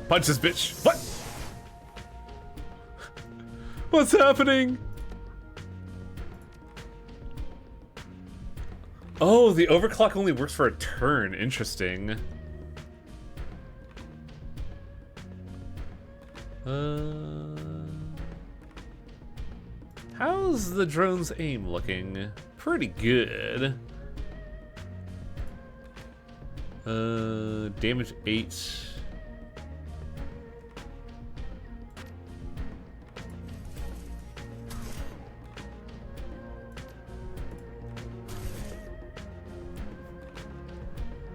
Punch this bitch. What? What's happening? Oh, the overclock only works for a turn. Interesting. How's the drone's aim looking? Pretty good. Damage 8.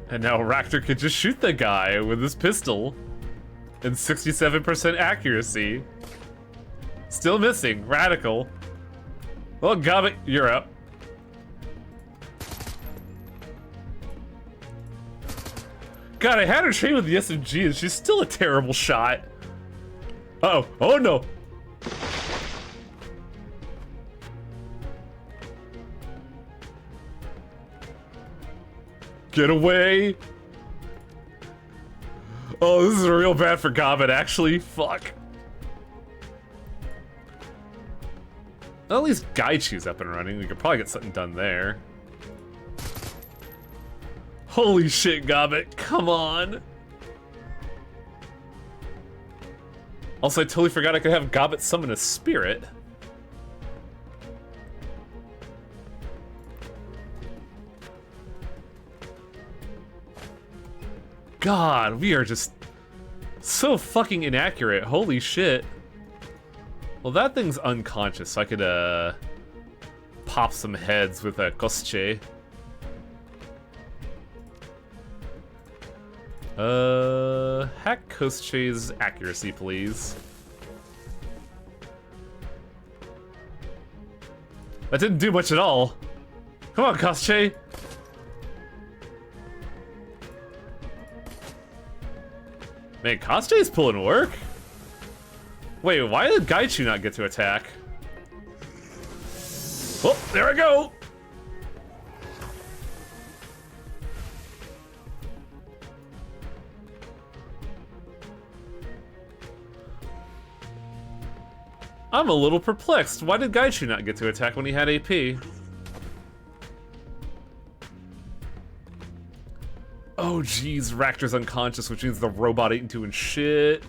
And now Raptor could just shoot the guy with his pistol. And 67% accuracy. Still missing. Radical. Well, Gobbet, you're up. God, I had her train with the SMG and she's still a terrible shot. Uh-oh. Oh no. Get away! Oh, this is real bad for Gobbet, actually. Fuck. Well, at least Gaichu's up and running. We could probably get something done there. Holy shit, Gobbet. Come on. Also, I totally forgot I could have Gobbet summon a spirit. God, we are just so fucking inaccurate. Holy shit. Well, that thing's unconscious, so I could, pop some heads with a Kosche. Hack Kosche's accuracy, please. That didn't do much at all. Come on, Kosche. Man, Kosche's pulling work. Wait, why did Gaichu not get to attack? Oh, there I go! I'm a little perplexed. Why did Gaichu not get to attack when he had AP? Oh jeez, Raptor's unconscious, which means the robot ain't doing shit.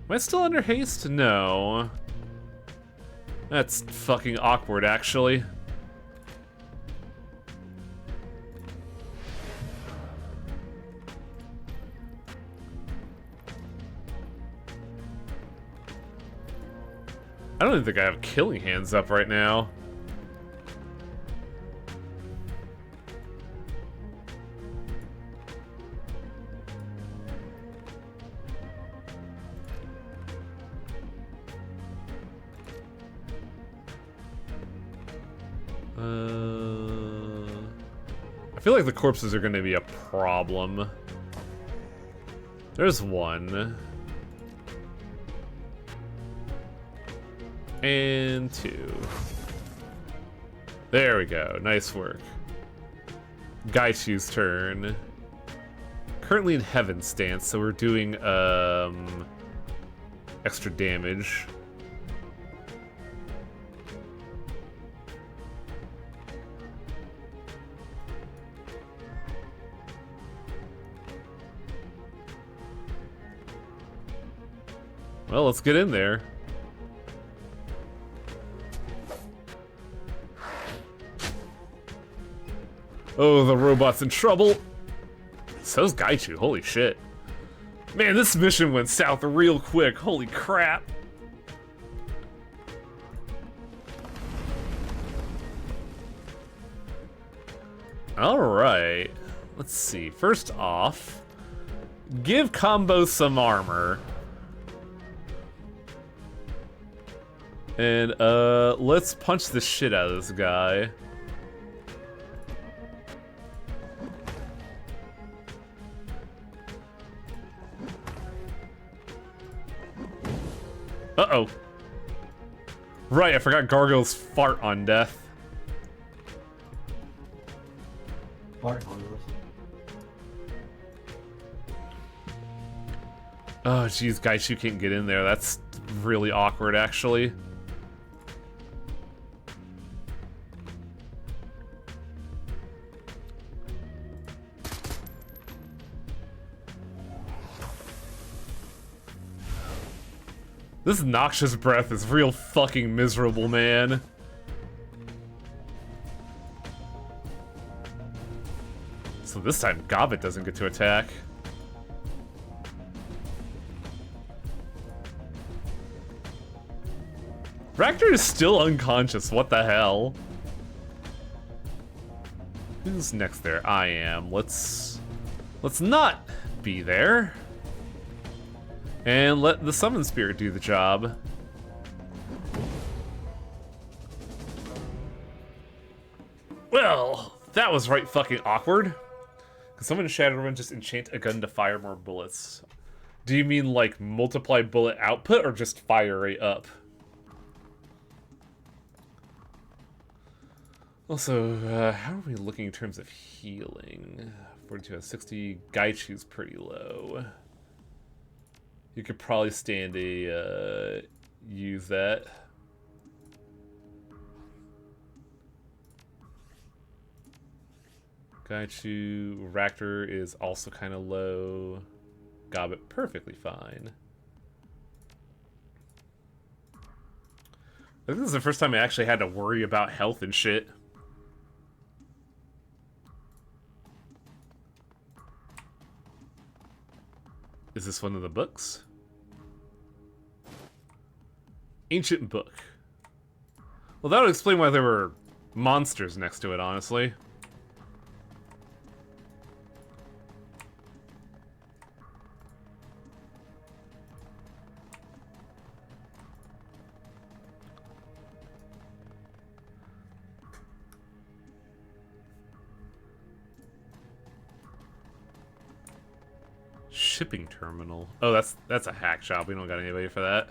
Am I still under haste? No. That's fucking awkward, actually. I don't even think I have killing hands up right now. I feel like the corpses are going to be a problem. There's one. And two. There we go. Nice work. Gaichu's turn. Currently in Heaven stance, so we're doing extra damage. Well, let's get in there. Oh, the robot's in trouble. So's Gaichu, holy shit. Man, this mission went south real quick, holy crap. Alright, let's see. First off, give Combo some armor. And, let's punch the shit out of this guy. Uh-oh. Right, I forgot Gargoyles fart on death. Fart. Oh, jeez, Gaichu can't get in there. That's really awkward, actually. This noxious breath is real fucking miserable, man. So this time, Gobbet doesn't get to attack. Raptor is still unconscious, what the hell? Who's next there? I am. Let's not be there. And let the Summon Spirit do the job. Well, that was right fucking awkward. Can someone in Shadowrun just enchant a gun to fire more bullets? Do you mean like multiply bullet output or just fire rate up? Also, how are we looking in terms of healing? 42 out of 60. Gaichu's pretty low. You could probably stand a, use that. Gaichu, Raptor is also kind of low. Gobbet, perfectly fine. I think this is the first time I actually had to worry about health and shit. Is this one of the books? Ancient book. Well, that would explain why there were monsters next to it, honestly. Shipping terminal. Oh, that's a hack shop. We don't got anybody for that.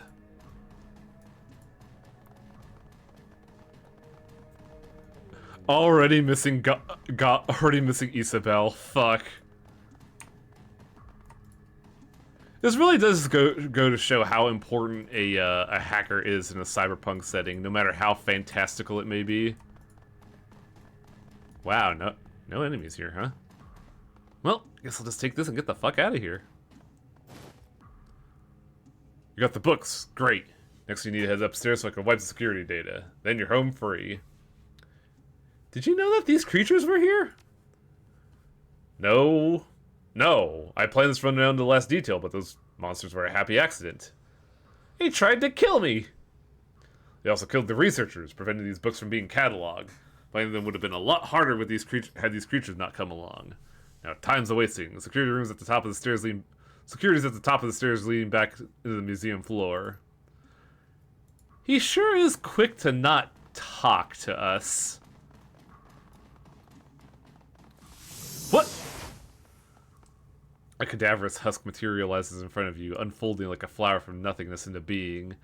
Already missing already missing Isabel. Fuck. This really does go to show how important a hacker is in a cyberpunk setting, no matter how fantastical it may be. Wow, no enemies here, huh? Well, I guess I'll just take this and get the fuck out of here. You got the books. Great. Next you need to head upstairs so I can wipe the security data. Then you're home free. Did you know that these creatures were here? No. No. I planned this run down to the last detail, but those monsters were a happy accident. They tried to kill me! They also killed the researchers, preventing these books from being cataloged. Finding them would have been a lot harder with these had these creatures not come along. Now, time's a-wasting. The security room's at the top of the stairs security's at the top of the stairs leading back into the museum floor. He sure is quick to not talk to us. What? A cadaverous husk materializes in front of you, unfolding like a flower from nothingness into being.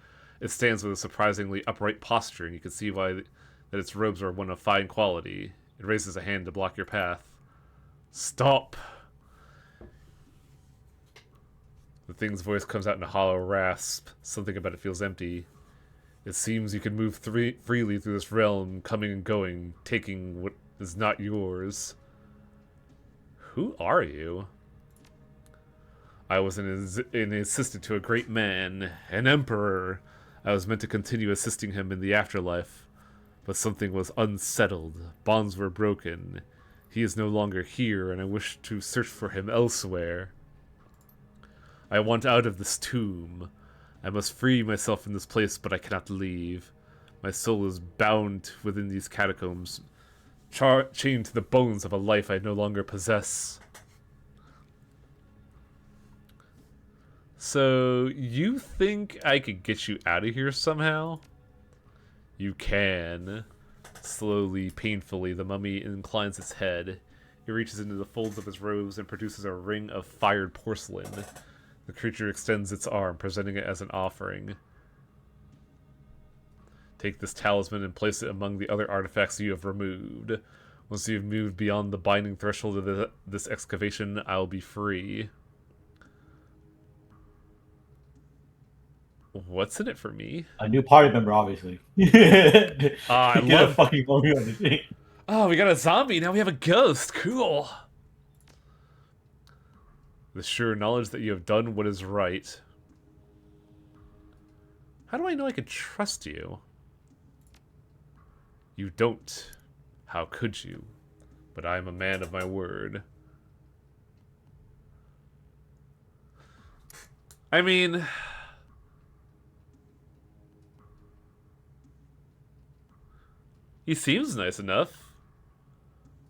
It stands with a surprisingly upright posture, and you can see why that its robes are one of fine quality. It raises a hand to block your path. Stop! The thing's voice comes out in a hollow rasp. Something about it feels empty. It seems you can move freely through this realm, coming and going, taking what is not yours. Who are you? I was an assistant to a great man, an emperor. I was meant to continue assisting him in the afterlife. But something was unsettled. Bonds were broken. He is no longer here, and I wish to search for him elsewhere. I want out of this tomb. I must free myself from this place, but I cannot leave. My soul is bound within these catacombs, chained to the bones of a life I no longer possess. So, you think I could get you out of here somehow? You can. Slowly, painfully, the mummy inclines its head. It reaches into the folds of its robes and produces a ring of fired porcelain. The creature extends its arm, presenting it as an offering. Take this talisman and place it among the other artifacts you have removed. Once you have moved beyond the binding threshold of this excavation, I'll be free. What's in it for me? A new party member, obviously. I Get love... a fucking phone on the thing. Oh, we got a zombie, now we have a ghost. Cool. The sure knowledge that you have done what is right. How do I know I can trust you? You don't. How could you? But I am a man of my word. I mean... he seems nice enough.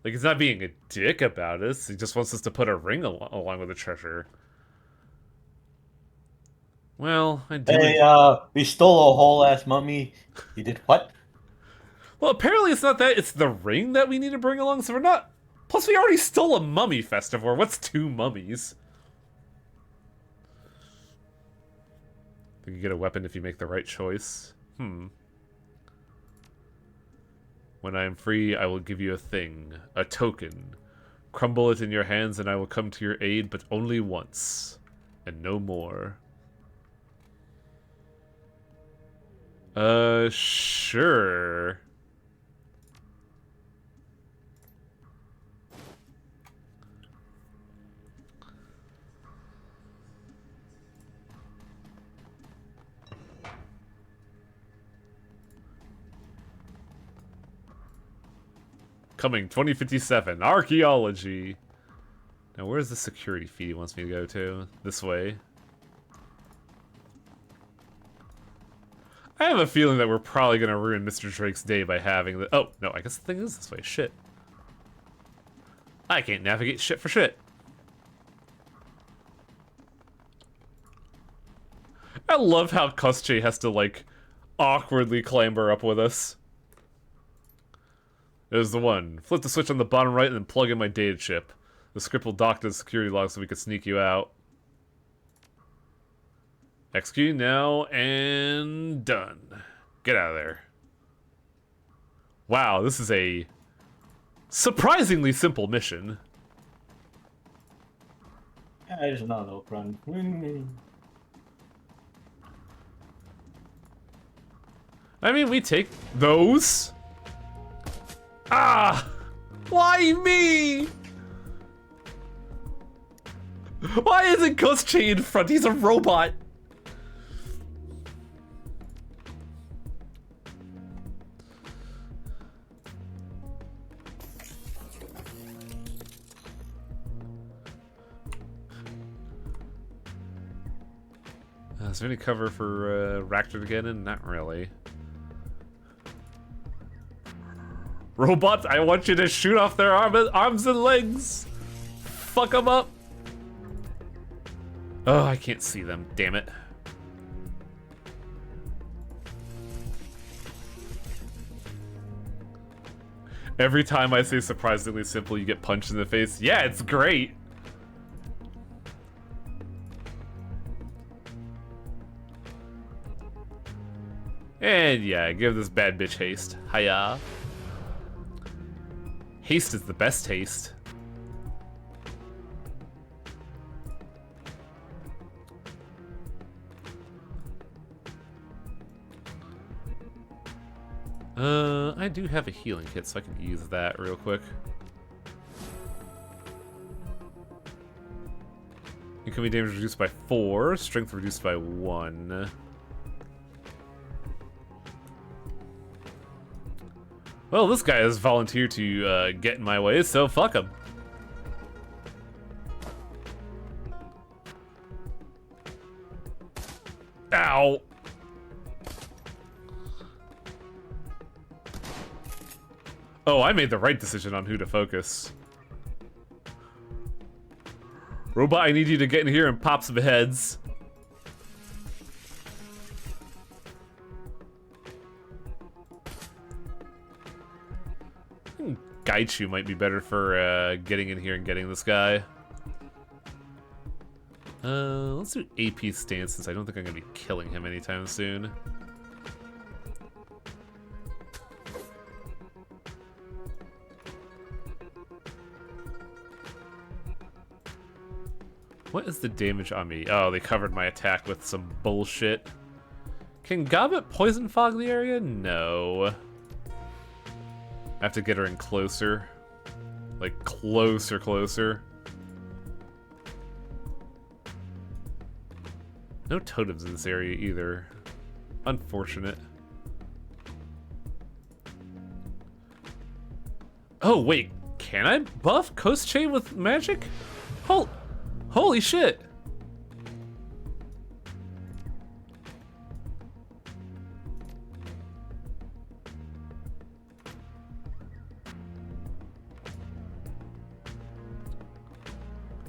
Like, he's not being a dick about us. He just wants us to put a ring along with the treasure. Well, I do... Hey, we stole a whole ass mummy. You did what? Well, apparently it's not that. It's the ring that we need to bring along, so we're not... Plus, we already stole a mummy festival. What's 2 mummies? You can get a weapon if you make the right choice. When I am free, I will give you a thing. A token. Crumble it in your hands and I will come to your aid, but only once. And no more. Sure. Coming 2057, archaeology. Now, where's the security feed he wants me to go to? This way. I have a feeling that we're probably gonna ruin Mr. Drake's day by having the... Oh, no, I guess the thing is this way. Shit. I can't navigate shit for shit. I love how Kosche has to, like, awkwardly clamber up with us. There's the one. Flip the switch on the bottom right and then plug in my data chip. The script will dock to the security log so we can sneak you out. Execute now, and done. Get out of there. Wow, this is a surprisingly simple mission. I just not no run. I mean, we take those. Ah! Why me? Why isn't Kosche in front? He's a robot. Is there any cover for Ractor to get in? Not really. Robots, I want you to shoot off their arms and legs. Fuck them up. Oh, I can't see them. Damn it. Every time I say surprisingly simple, you get punched in the face. Yeah, it's great. And yeah, give this bad bitch haste. Hiya. Haste is the best haste. I do have a healing kit, so I can use that real quick. Incoming damage reduced by 4, strength reduced by 1. Well, this guy has volunteered to get in my way, so fuck him. Ow! Oh, I made the right decision on who to focus. Robot, I need you to get in here and pop some heads. Gaichu might be better for getting in here and getting this guy. Let's do AP stance since I don't think I'm gonna be killing him anytime soon. What is the damage on me? Oh, they covered my attack with some bullshit. Can Gobbet poison fog the area? No. I have to get her in closer. Like, closer. No totems in this area either. Unfortunate. Oh, wait. Can I buff Coast Chain with magic? Holy shit!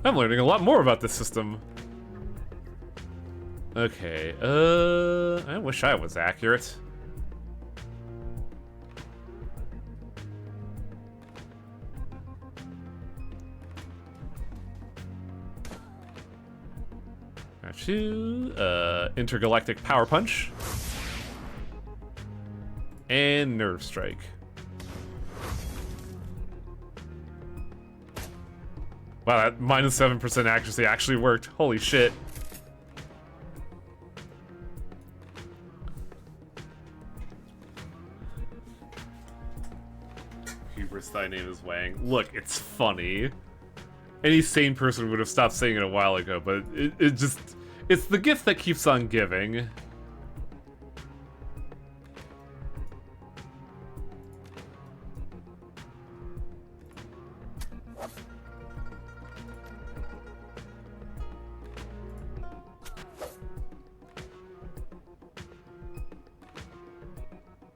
I'm learning a lot more about this system. Okay, I wish I was accurate. Intergalactic Power Punch. And Nerve Strike. Wow, that minus 7% accuracy actually worked. Holy shit. Hubris, thy name is Wang. Look, it's funny. Any sane person would have stopped saying it a while ago, but it just... It's the gift that keeps on giving.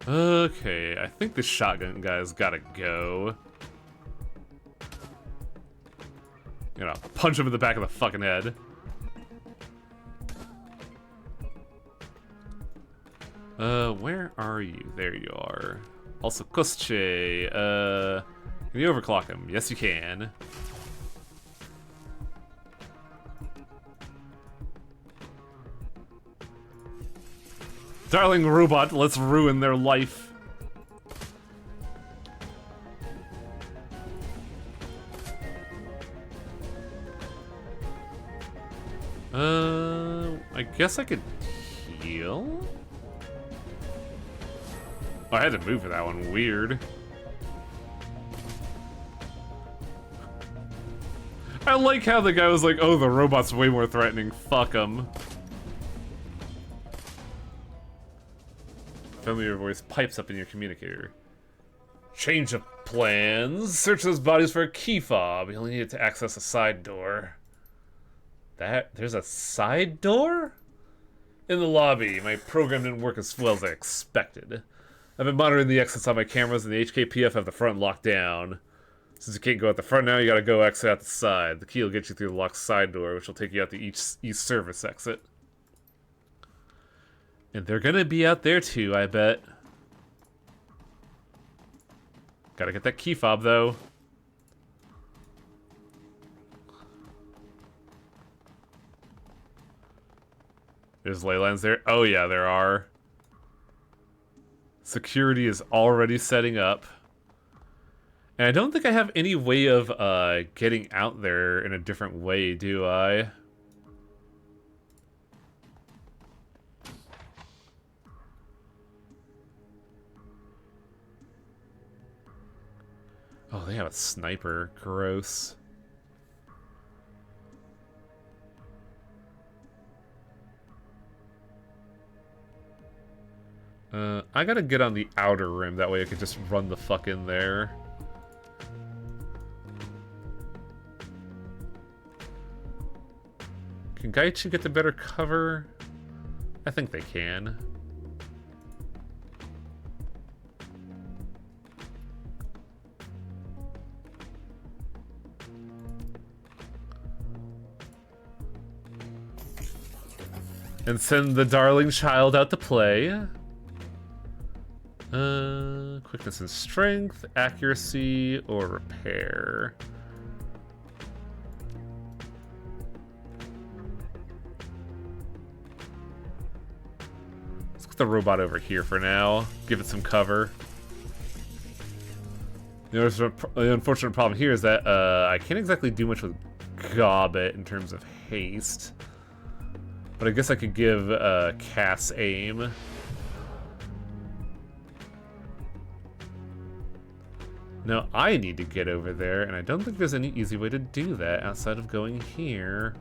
Okay, I think this shotgun guy's gotta go. You know, punch him in the back of the fucking head. Where are you? There you are. Also, Kosche, can you overclock him? Yes, you can. Darling robot, let's ruin their life. I guess I could heal? Oh, I had to move for that one. Weird. I like how the guy was like, oh, the robot's way more threatening. Fuck him. Familiar voice pipes up in your communicator. Change of plans. Search those bodies for a key fob. You'll need it to access a side door. There's a side door? In the lobby. My program didn't work as well as I expected. I've been monitoring the exits on my cameras, and the HKPF have the front locked down. Since you can't go out the front now, you gotta go exit out the side. The key will get you through the locked side door, which will take you out the east service exit. And they're gonna be out there too, I bet. Gotta get that key fob, though. There's ley lines there. Oh yeah, there are. Security is already setting up. And I don't think I have any way of getting out there in a different way, do I? Oh, they have a sniper. Gross. I gotta get on the outer rim, that way I can just run the fuck in there. Can Gaichu get the better cover? I think they can. And send the darling child out to play. Quickness and strength, accuracy, or repair. Let's get the robot over here for now. Give it some cover. The unfortunate problem here is that I can't exactly do much with Gobbet in terms of haste. But I guess I could give Cass aim. No, I need to get over there, and I don't think there's any easy way to do that outside of going here.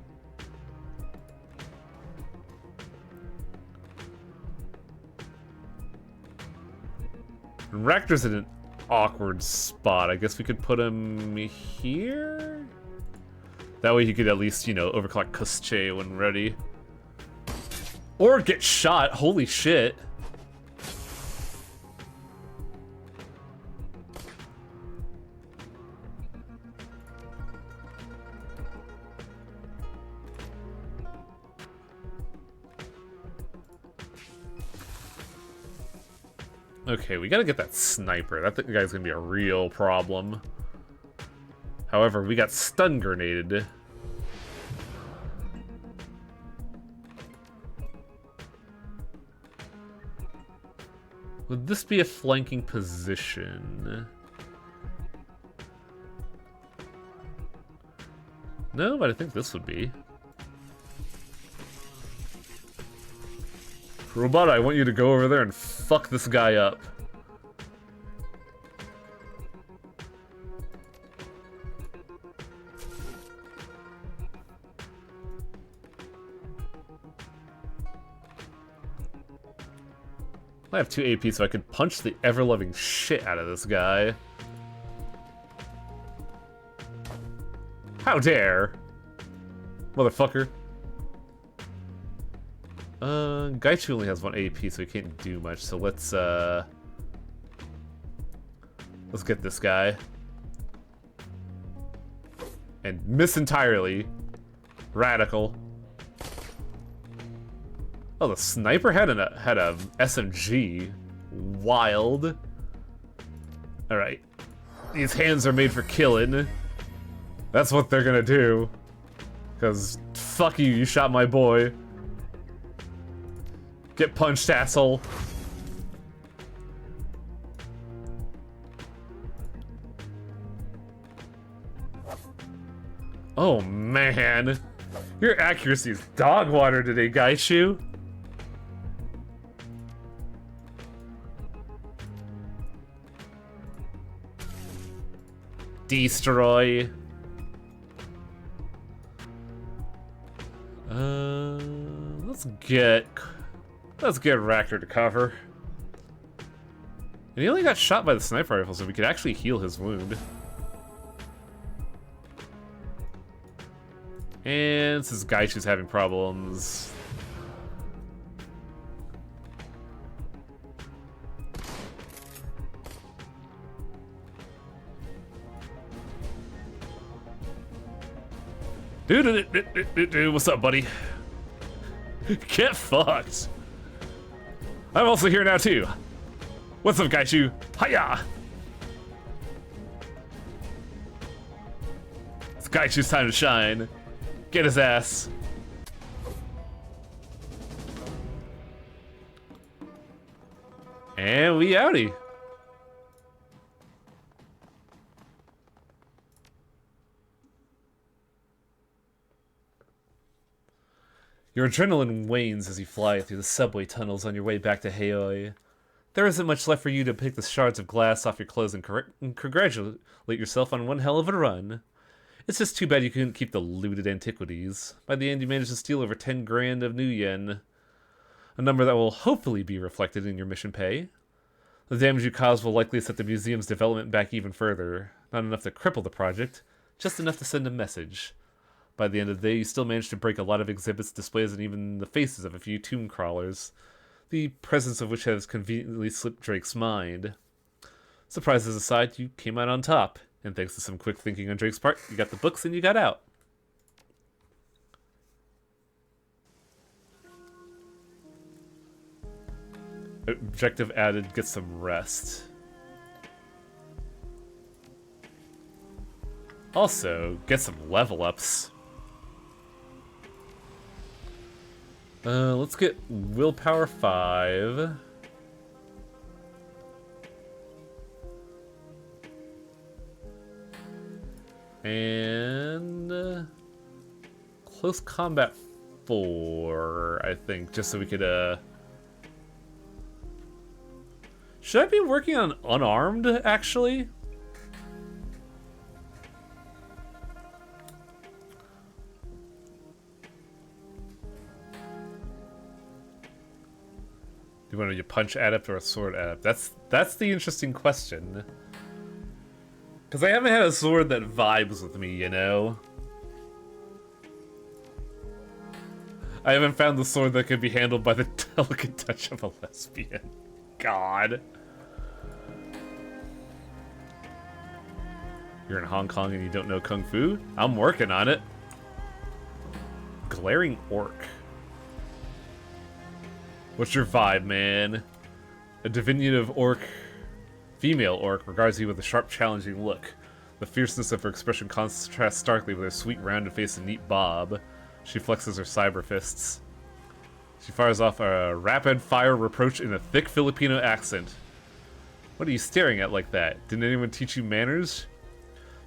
Raptor's in an awkward spot. I guess we could put him here? That way he could at least, you know, overclock Kusche when ready. Or get shot. Holy shit. Okay, we gotta get that sniper. That guy's gonna be a real problem. However, we got stun grenaded. Would this be a flanking position? No, but I think this would be. Robot, I want you to go over there and fuck this guy up. I have 2 AP, so I could punch the ever-loving shit out of this guy. How dare! Motherfucker. Gaichu only has 1 AP, so he can't do much, so let's get this guy. And miss entirely. Radical. Oh, the sniper had a SMG. Wild. Alright. These hands are made for killing. That's what they're gonna do. Cause fuck you, you shot my boy. Get punched, asshole. Oh man. Your accuracy is dog water today, Gaichu. Destroy. Let's get Raptor to cover. And he only got shot by the sniper rifle, so we could actually heal his wound. And since Gaichu's having problems. Dude, what's up, buddy? Get fucked. I'm also here now, too. What's up, Gaichu? Hiya! It's Gaichu's time to shine. Get his ass. And we outie. Your adrenaline wanes as you fly through the subway tunnels on your way back to Haoi. There isn't much left for you to pick the shards of glass off your clothes and congratulate yourself on one hell of a run. It's just too bad you couldn't keep the looted antiquities. By the end, you managed to steal over 10 grand of new yen, a number that will hopefully be reflected in your mission pay. The damage you caused will likely set the museum's development back even further. Not enough to cripple the project, just enough to send a message. By the end of the day, you still managed to break a lot of exhibits, displays, and even the faces of a few tomb crawlers, the presence of which has conveniently slipped Drake's mind. Surprises aside, you came out on top, and thanks to some quick thinking on Drake's part, you got the books and you got out. Objective added, get some rest. Also, get some level ups. Let's get willpower 5. And close combat 4, I think, just so we could should I be working on unarmed, actually? Do you want to be a punch adept or a sword adept? That's the interesting question. Because I haven't had a sword that vibes with me, you know? I haven't found the sword that can be handled by the delicate touch of a lesbian. God. You're in Hong Kong and you don't know Kung Fu? I'm working on it. Glaring Orc. What's your vibe, man? A diminutive orc, female orc, regards you with a sharp, challenging look. The fierceness of her expression contrasts starkly with her sweet, rounded face and neat bob. She flexes her cyber fists. She fires off a rapid-fire reproach in a thick Filipino accent. What are you staring at like that? Didn't anyone teach you manners?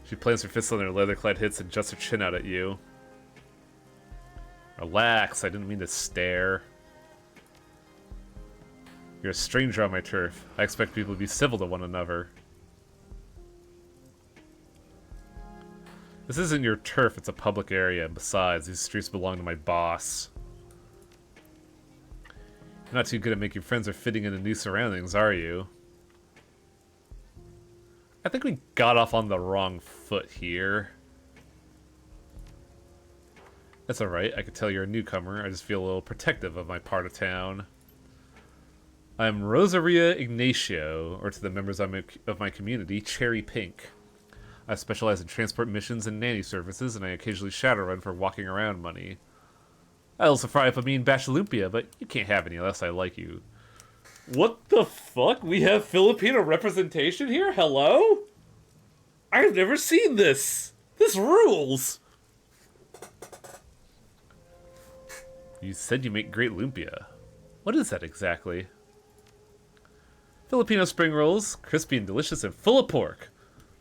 She plants her fists on her leather-clad hips and juts her chin out at you. Relax, I didn't mean to stare. You're a stranger on my turf. I expect people to be civil to one another. This isn't your turf, it's a public area. Besides, these streets belong to my boss. You're not too good at making friends or fitting into new surroundings, are you? I think we got off on the wrong foot here. That's alright, I could tell you're a newcomer. I just feel a little protective of my part of town. I'm Rosaria Ignacio, or to the members of my community, Cherry Pink. I specialize in transport missions and nanny services, and I occasionally Shadowrun for walking around money. I also fry up a mean batch of lumpia, but you can't have any unless I like you. What the fuck? We have Filipino representation here? Hello? I've never seen this! This rules! You said you make great lumpia. What is that exactly? Filipino spring rolls, crispy and delicious and full of pork.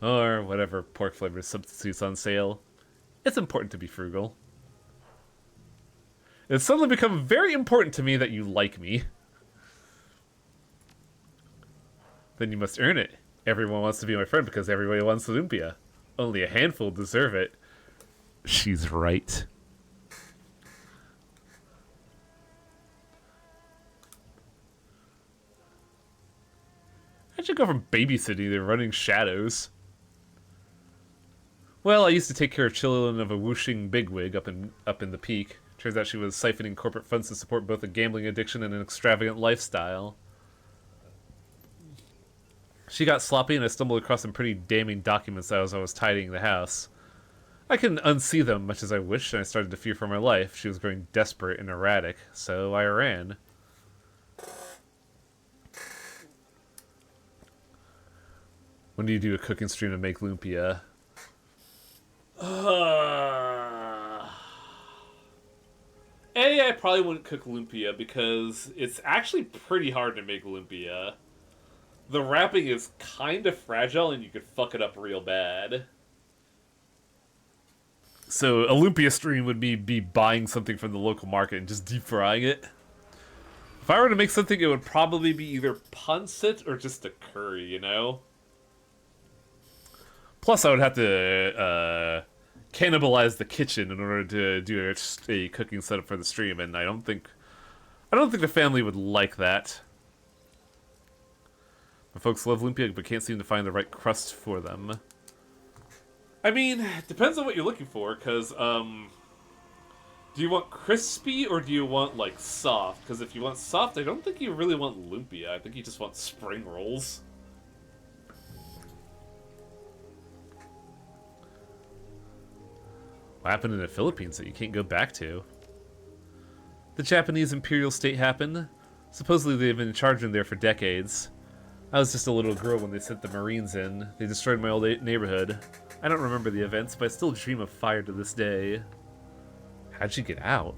Or whatever pork flavored substitutes on sale. It's important to be frugal. It's suddenly become very important to me that you like me. Then you must earn it. Everyone wants to be my friend because everybody wants lumpia. Only a handful deserve it. She's right. How'd you go from babysitting to running shadows? Well, I used to take care of children of a whooshing bigwig up in the peak. Turns out she was siphoning corporate funds to support both a gambling addiction and an extravagant lifestyle. She got sloppy and I stumbled across some pretty damning documents as I was tidying the house. I couldn't unsee them much as I wished, and I started to fear for my life. She was growing desperate and erratic, so I ran. When do you do a cooking stream to make lumpia? A, I probably wouldn't cook lumpia because it's actually pretty hard to make lumpia. The wrapping is kind of fragile and you could fuck it up real bad. So a lumpia stream would be buying something from the local market and just deep frying it. If I were to make something, it would probably be either pancit or just a curry, you know? Plus, I would have to cannibalize the kitchen in order to do a cooking setup for the stream, and I don't think the family would like that. My folks love lumpia, but can't seem to find the right crust for them. I mean, it depends on what you're looking for, because, do you want crispy or do you want, like, soft? Because if you want soft, I don't think you really want lumpia. I think you just want spring rolls. What happened in the Philippines that you can't go back to? The Japanese imperial state happened. Supposedly they've been in charge in there for decades. I was just a little girl when they sent the Marines in. They destroyed my old neighborhood. I don't remember the events, but I still dream of fire to this day. How'd you get out?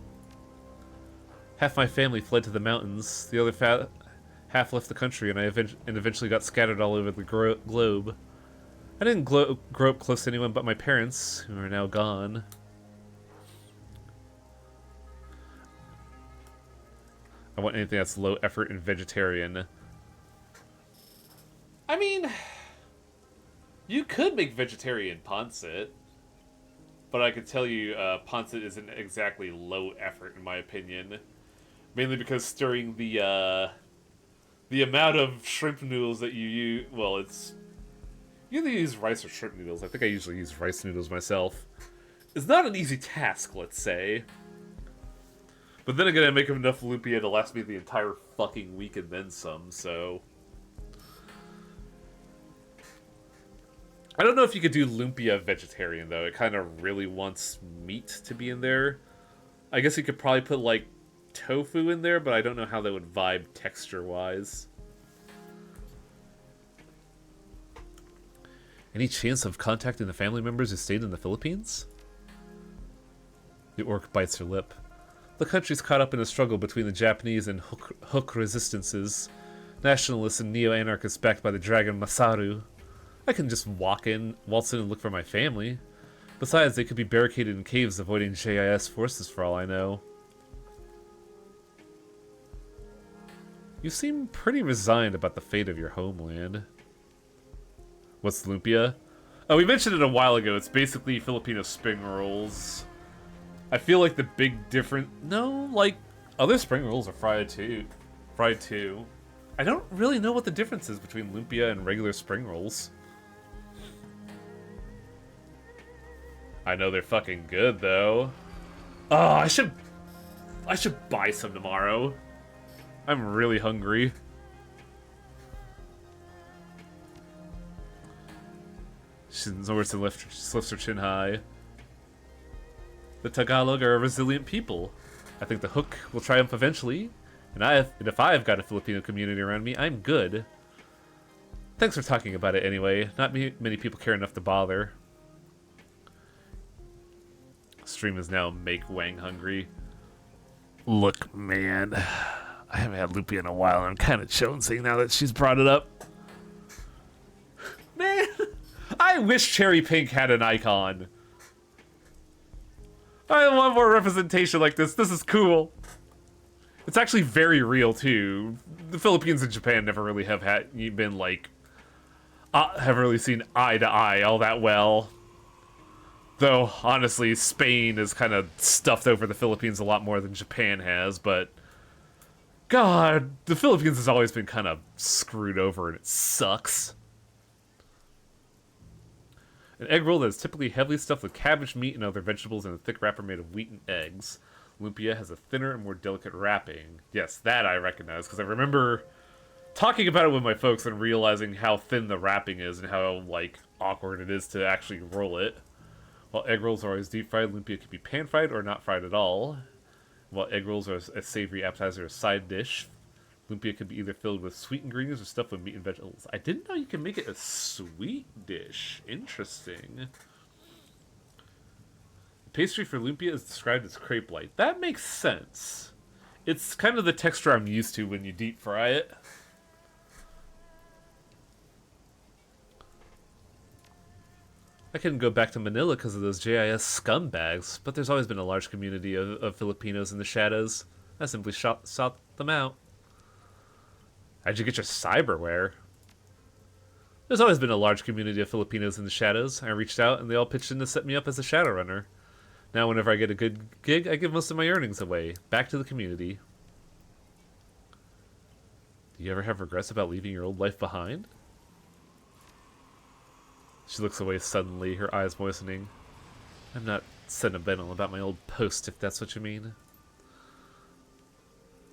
Half my family fled to the mountains. The other half left the country, and I eventually got scattered all over the globe. I didn't grow up close to anyone but my parents, who are now gone. I want anything that's low effort and vegetarian. I mean, you could make vegetarian pancit, but I could tell you pancit isn't exactly low effort in my opinion. Mainly because stirring the amount of shrimp noodles that you use, well, it's... You either use rice or shrimp noodles. I think I usually use rice noodles myself. It's not an easy task, let's say. But then again, I make enough lumpia to last me the entire fucking week and then some, so... I don't know if you could do lumpia vegetarian, though. It kind of really wants meat to be in there. I guess you could probably put, like, tofu in there, but I don't know how that would vibe texture-wise. Any chance of contacting the family members who stayed in the Philippines? The orc bites her lip. The country's caught up in a struggle between the Japanese and Hook resistances. Nationalists and neo-anarchists backed by the dragon Masaru. I can just waltz in and look for my family. Besides, they could be barricaded in caves avoiding JIS forces for all I know. You seem pretty resigned about the fate of your homeland. What's lumpia? Oh, we mentioned it a while ago. It's basically Filipino spring rolls. I feel like the big difference... No, like, other spring rolls are fried too. I don't really know what the difference is between lumpia and regular spring rolls. I know they're fucking good, though. Oh, I should buy some tomorrow. I'm really hungry. Norton lifts her chin high. The Tagalog are a resilient people. I think the Hook will triumph eventually, and if I've got a Filipino community around me, I'm good. Thanks for talking about it anyway. Not many people care enough to bother. Stream is now make Wang hungry. Look, man, I haven't had lumpia in a while. I'm kind of jonesing now that she's brought it up. Man, I wish Cherry Pink had an icon. I want more representation like this. This is cool. It's actually very real too. The Philippines and Japan never really have been like have really seen eye to eye all that well. Though, honestly, Spain has kind of stuffed over the Philippines a lot more than Japan has, but... God, the Philippines has always been kind of screwed over, and it sucks. An egg roll that is typically heavily stuffed with cabbage, meat, and other vegetables in a thick wrapper made of wheat and eggs. Lumpia has a thinner and more delicate wrapping. Yes, that I recognize, because I remember talking about it with my folks and realizing how thin the wrapping is and how, like, awkward it is to actually roll it. While egg rolls are always deep-fried, lumpia can be pan-fried or not fried at all. While egg rolls are a savory appetizer or side dish, lumpia can be either filled with sweet ingredients or stuffed with meat and vegetables. I didn't know you can make it a sweet dish. Interesting. The pastry for lumpia is described as crepe-like. That makes sense. It's kind of the texture I'm used to when you deep fry it. I couldn't go back to Manila because of those JIS scumbags, but there's always been a large community of Filipinos in the shadows. I simply sought them out. How'd you get your cyberware? There's always been a large community of Filipinos in the shadows. I reached out and they all pitched in to set me up as a Shadowrunner. Now whenever I get a good gig, I give most of my earnings away, back to the community. Do you ever have regrets about leaving your old life behind? She looks away suddenly, her eyes moistening. I'm not sentimental about my old post, if that's what you mean.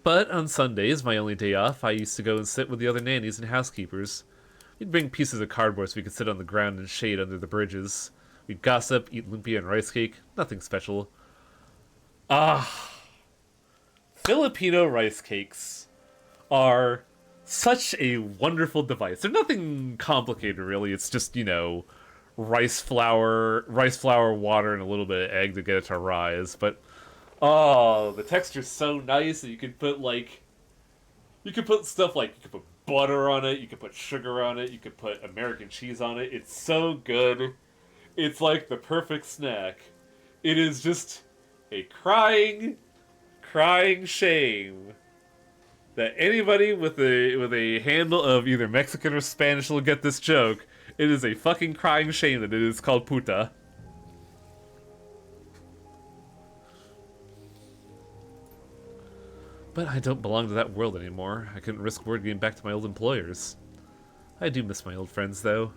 But on Sundays, my only day off, I used to go and sit with the other nannies and housekeepers. We'd bring pieces of cardboard so we could sit on the ground in shade under the bridges. We'd gossip, eat lumpia and rice cake. Nothing special. Ah, Filipino rice cakes are such a wonderful device. They're nothing complicated, really. It's just, you know, rice flour, water, and a little bit of egg to get it to rise. But oh, the texture's so nice that you can put stuff like, you can put butter on it, you can put sugar on it, you can put American cheese on it. It's so good. It's like the perfect snack. It is just a crying shame that anybody with a handle of either Mexican or Spanish will get this joke. It is a fucking crying shame that it is called puta. But I don't belong to that world anymore. I couldn't risk word getting back to my old employers. I do miss my old friends, though.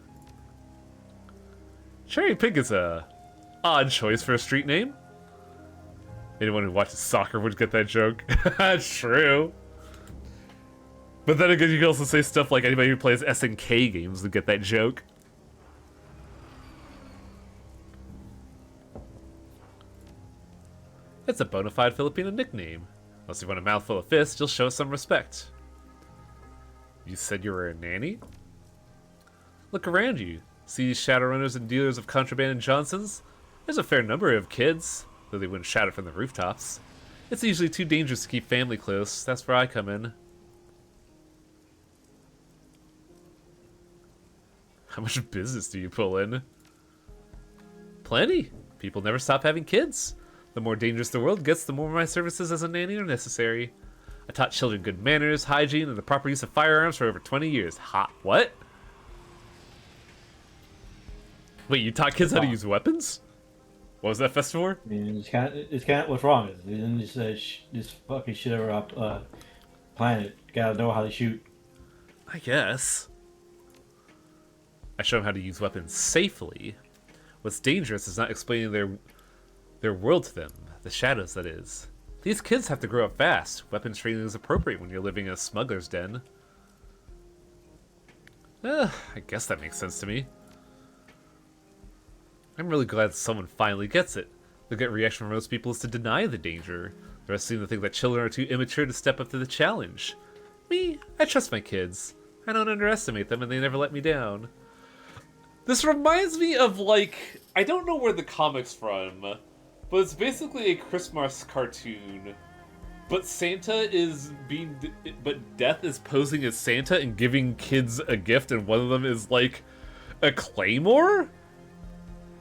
Cherry Pink is a odd choice for a street name. Anyone who watches soccer would get that joke. True. But then again, you can also say stuff like anybody who plays SNK games would get that joke. It's a bona fide Filipino nickname. Unless you want a mouthful of fists, you'll show some respect. You said you were a nanny? Look around you. See these Shadowrunners and dealers of contraband and Johnsons? There's a fair number of kids, though they wouldn't shout it from the rooftops. It's usually too dangerous to keep family close. That's where I come in. How much business do you pull in? Plenty. People never stop having kids. The more dangerous the world gets, the more my services as a nanny are necessary. I taught children good manners, hygiene, and the proper use of firearms for over 20 years. What? Wait, you taught kids how to use weapons? What was that festival for? I mean, it's kind of what's wrong. In this fucking shit ever up planet, gotta know how to shoot. I guess. I show them how to use weapons safely. What's dangerous is not explaining their world to them. The shadows, that is. These kids have to grow up fast. Weapons training is appropriate when you're living in a smuggler's den. I guess that makes sense to me. I'm really glad someone finally gets it. The gut reaction from most people is to deny the danger. The rest seem to think that children are too immature to step up to the challenge. Me, I trust my kids. I don't underestimate them, and they never let me down. This reminds me of, like, I don't know where the comic's from, but it's basically a Christmas cartoon. But Death is posing as Santa and giving kids a gift, and one of them is, like, a claymore?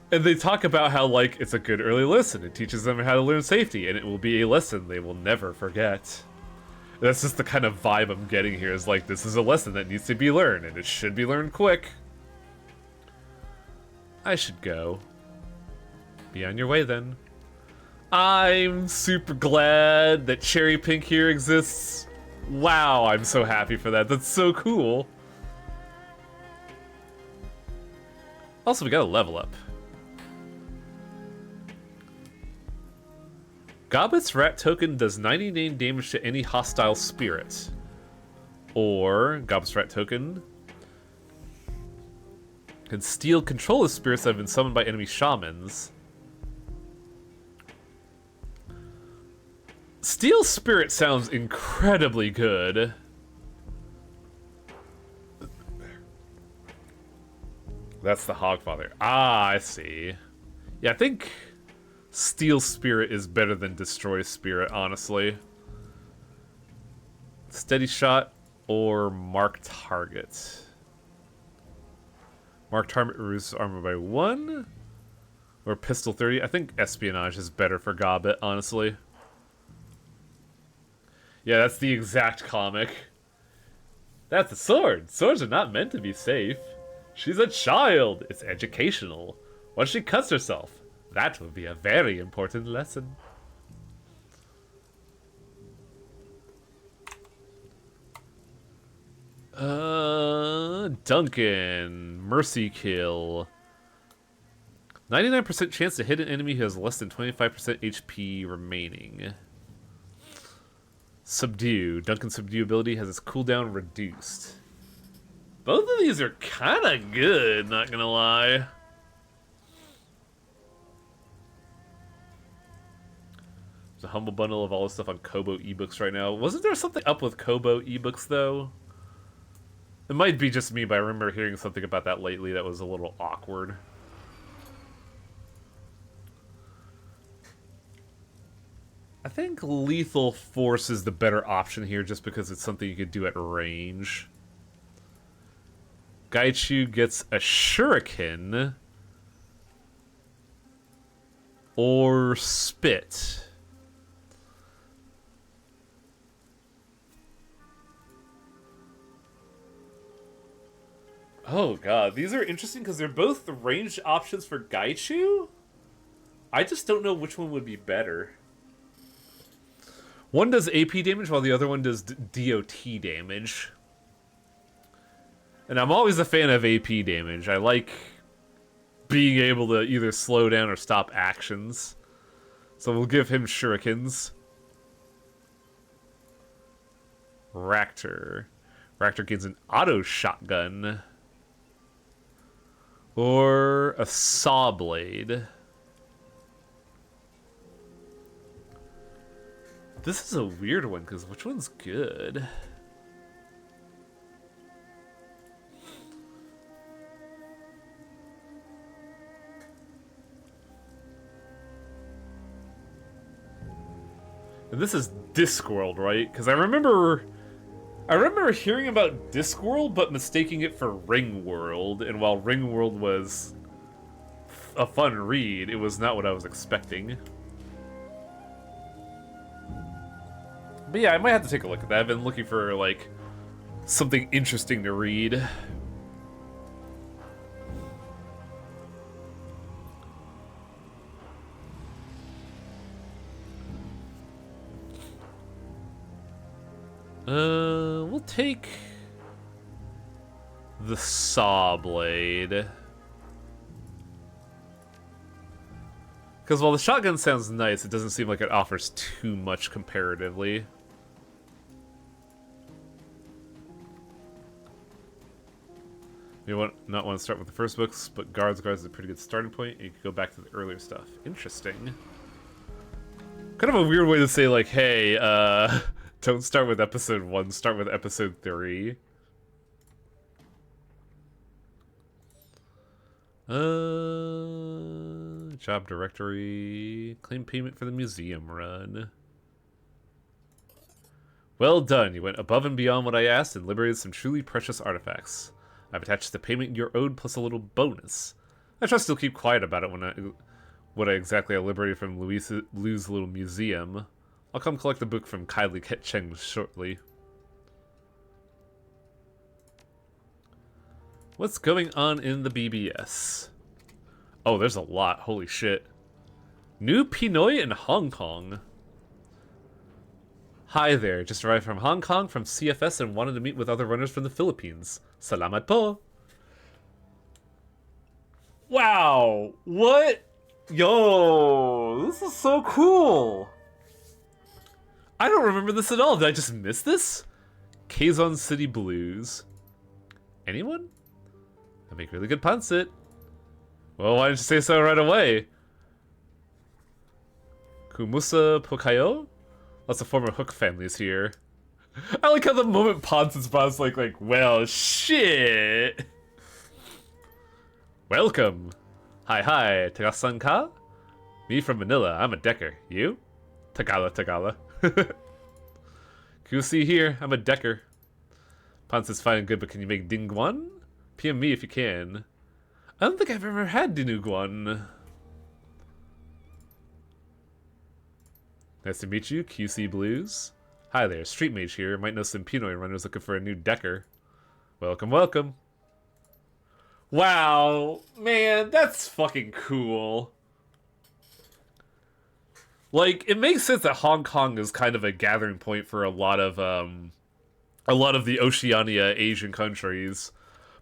And they talk about how, like, it's a good early lesson. It teaches them how to learn safety, and it will be a lesson they will never forget. That's just the kind of vibe I'm getting here, is like, this is a lesson that needs to be learned, and it should be learned quick. I should go. Be on your way, then. I'm super glad that Cherry Pink here exists. Wow, I'm so happy for that. That's so cool. Also, we got a level up. Gobbet's Rat Token does 99 damage to any hostile spirit. Or, Gobbet's Rat Token can steal control of spirits that have been summoned by enemy shamans. Steal Spirit sounds incredibly good. That's the Hogfather. Ah, I see. Yeah, I think Steal Spirit is better than Destroy Spirit, honestly. Steady Shot or Mark Target. Mark target reduces armor by 1. Or pistol 30. I think espionage is better for Gobbet, honestly. Yeah, that's the exact comic. That's a sword. Swords are not meant to be safe. She's a child. It's educational. Once she cuts herself, that will be a very important lesson. Duncan. Mercy kill. 99% chance to hit an enemy who has less than 25% HP remaining. Subdue. Duncan's subdue ability has its cooldown reduced. Both of these are kind of good, not gonna lie. There's a humble bundle of all this stuff on Kobo ebooks right now. Wasn't there something up with Kobo ebooks, though? It might be just me, but I remember hearing something about that lately that was a little awkward. I think Lethal Force is the better option here just because it's something you could do at range. Gaichu gets a Shuriken or Spit. Oh god, these are interesting because they're both the ranged options for Gaichu. I just don't know which one would be better. One does AP damage while the other one does DOT damage. And I'm always a fan of AP damage. I like being able to either slow down or stop actions. So we'll give him shurikens. Raktor. Raktor gains an auto shotgun. Or a saw blade. This is a weird one, because which one's good? And this is Discworld, right? Because I remember hearing about Discworld, but mistaking it for Ringworld. And while Ringworld was a fun read, it was not what I was expecting. But yeah, I might have to take a look at that. I've been looking for, like, something interesting to read. We'll take the saw blade. Because while the shotgun sounds nice, it doesn't seem like it offers too much comparatively. You not want to start with the first books, but Guards is a pretty good starting point, and you can go back to the earlier stuff. Interesting. Kind of a weird way to say, like, hey, don't start with episode 1, start with episode 3. Job directory. Claim payment for the museum run. Well done, you went above and beyond what I asked and liberated some truly precious artifacts. I've attached the payment you're owed plus a little bonus. I trust you'll keep quiet about it when what I exactly liberated from Lou's little museum. I'll come collect the book from Kylie Cheng shortly. What's going on in the BBS? Oh, there's a lot. Holy shit. New Pinoy in Hong Kong. Hi there. Just arrived from Hong Kong from CFS and wanted to meet with other runners from the Philippines. Salamat po. Wow. What? Yo, this is so cool. I don't remember this at all. Did I just miss this? Quezon City Blues. Anyone? I make really good pancit. Well, why didn't you say so right away? Kumusa Pokayo? Lots of former Hook families here. I like how the moment pancit's boss like, well, shit. Welcome. Hi, Tagasan ka? Me from Manila, I'm a Decker. You? Tagala. Kusi here, I'm a Decker. Pancit's fine and good, but can you make Dingguan? PM me if you can. I don't think I've ever had Dinuguan. Nice to meet you, QC Blues. Hi there, Street Mage here. Might know some Pinoy runners looking for a new decker. Welcome, welcome. Wow, man, that's fucking cool. Like, it makes sense that Hong Kong is kind of a gathering point for a lot of the Oceania Asian countries.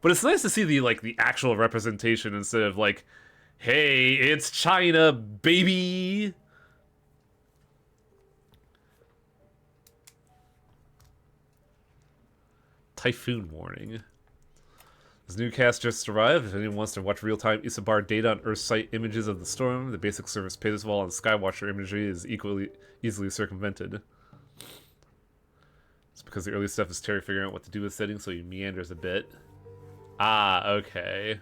But it's nice to see the actual representation instead of like, hey, it's China, baby. Typhoon warning. This new cast just arrived. If anyone wants to watch real-time Isabar data on Earth site images of the storm, the basic service Payswall and Skywatcher imagery is easily circumvented. It's because the early stuff is Terry figuring out what to do with settings, so he meanders a bit. Ah, okay.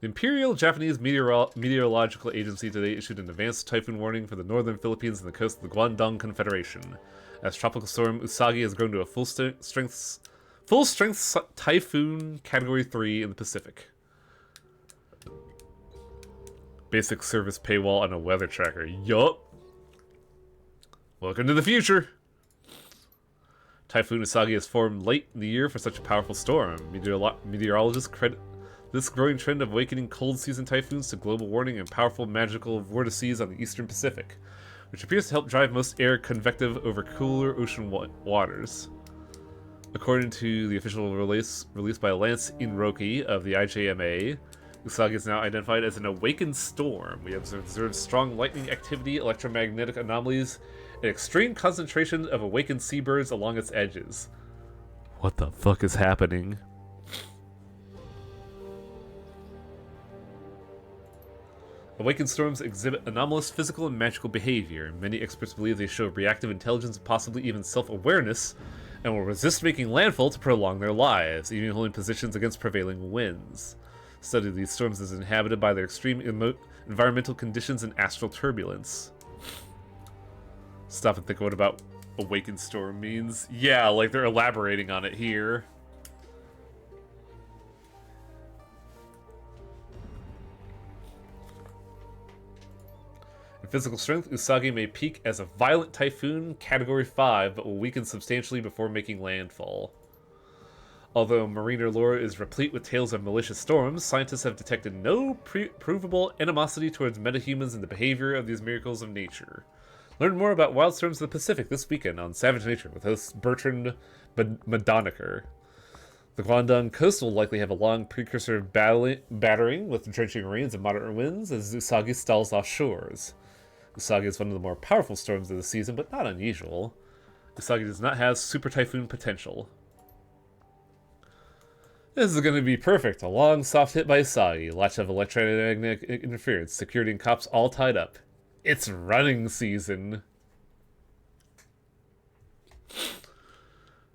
The Imperial Japanese Meteorological Agency today issued an advanced typhoon warning for the northern Philippines and the coast of the Guangdong Confederation, as tropical storm Usagi has grown to a full-strength typhoon Category 3 in the Pacific. Basic service paywall on a weather tracker. Yup. Welcome to the future. Typhoon Usagi has formed late in the year for such a powerful storm. Meteorologists credit this growing trend of awakening cold season typhoons to global warming and powerful magical vortices on the eastern Pacific, which appears to help drive most air convective over cooler ocean waters. According to the official release by Lance Inroki of the IJMA, Usagi is now identified as an awakened storm. We have observed strong lightning activity, electromagnetic anomalies, and extreme concentration of awakened seabirds along its edges. What the fuck is happening? Awakened storms exhibit anomalous physical and magical behavior. Many experts believe they show reactive intelligence and possibly even self-awareness, and will resist making landfall to prolong their lives, even holding positions against prevailing winds. Study these storms is inhabited by their extreme environmental conditions and astral turbulence. Stop and think what about awakened storm means. Yeah, like they're elaborating on it here. In physical strength, Usagi may peak as a violent typhoon, Category 5, but will weaken substantially before making landfall. Although mariner lore is replete with tales of malicious storms, scientists have detected no provable animosity towards metahumans in the behavior of these miracles of nature. Learn more about wild storms of the Pacific this weekend on Savage Nature with host Bertrand Madoniker. The Guangdong coast will likely have a long precursor of battering with drenching rains and moderate winds as Usagi stalls off shores. Usagi is one of the more powerful storms of the season, but not unusual. Usagi does not have super typhoon potential. This is going to be perfect. A long, soft hit by Usagi. Lots of electromagnetic interference. Security and cops all tied up. It's running season.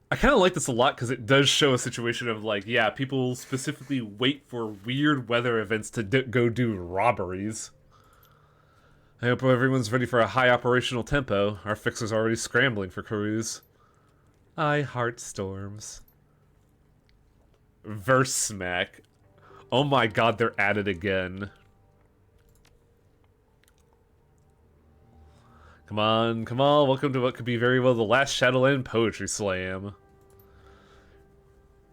I kind of like this a lot because it does show a situation of like, yeah, people specifically wait for weird weather events to go do robberies. I hope everyone's ready for a high operational tempo. Our fixer's already scrambling for crews. I heart storms. Verse smack. Oh my god, they're at it again. Come on, come on. Welcome to what could be very well the last Shadowrun Poetry Slam.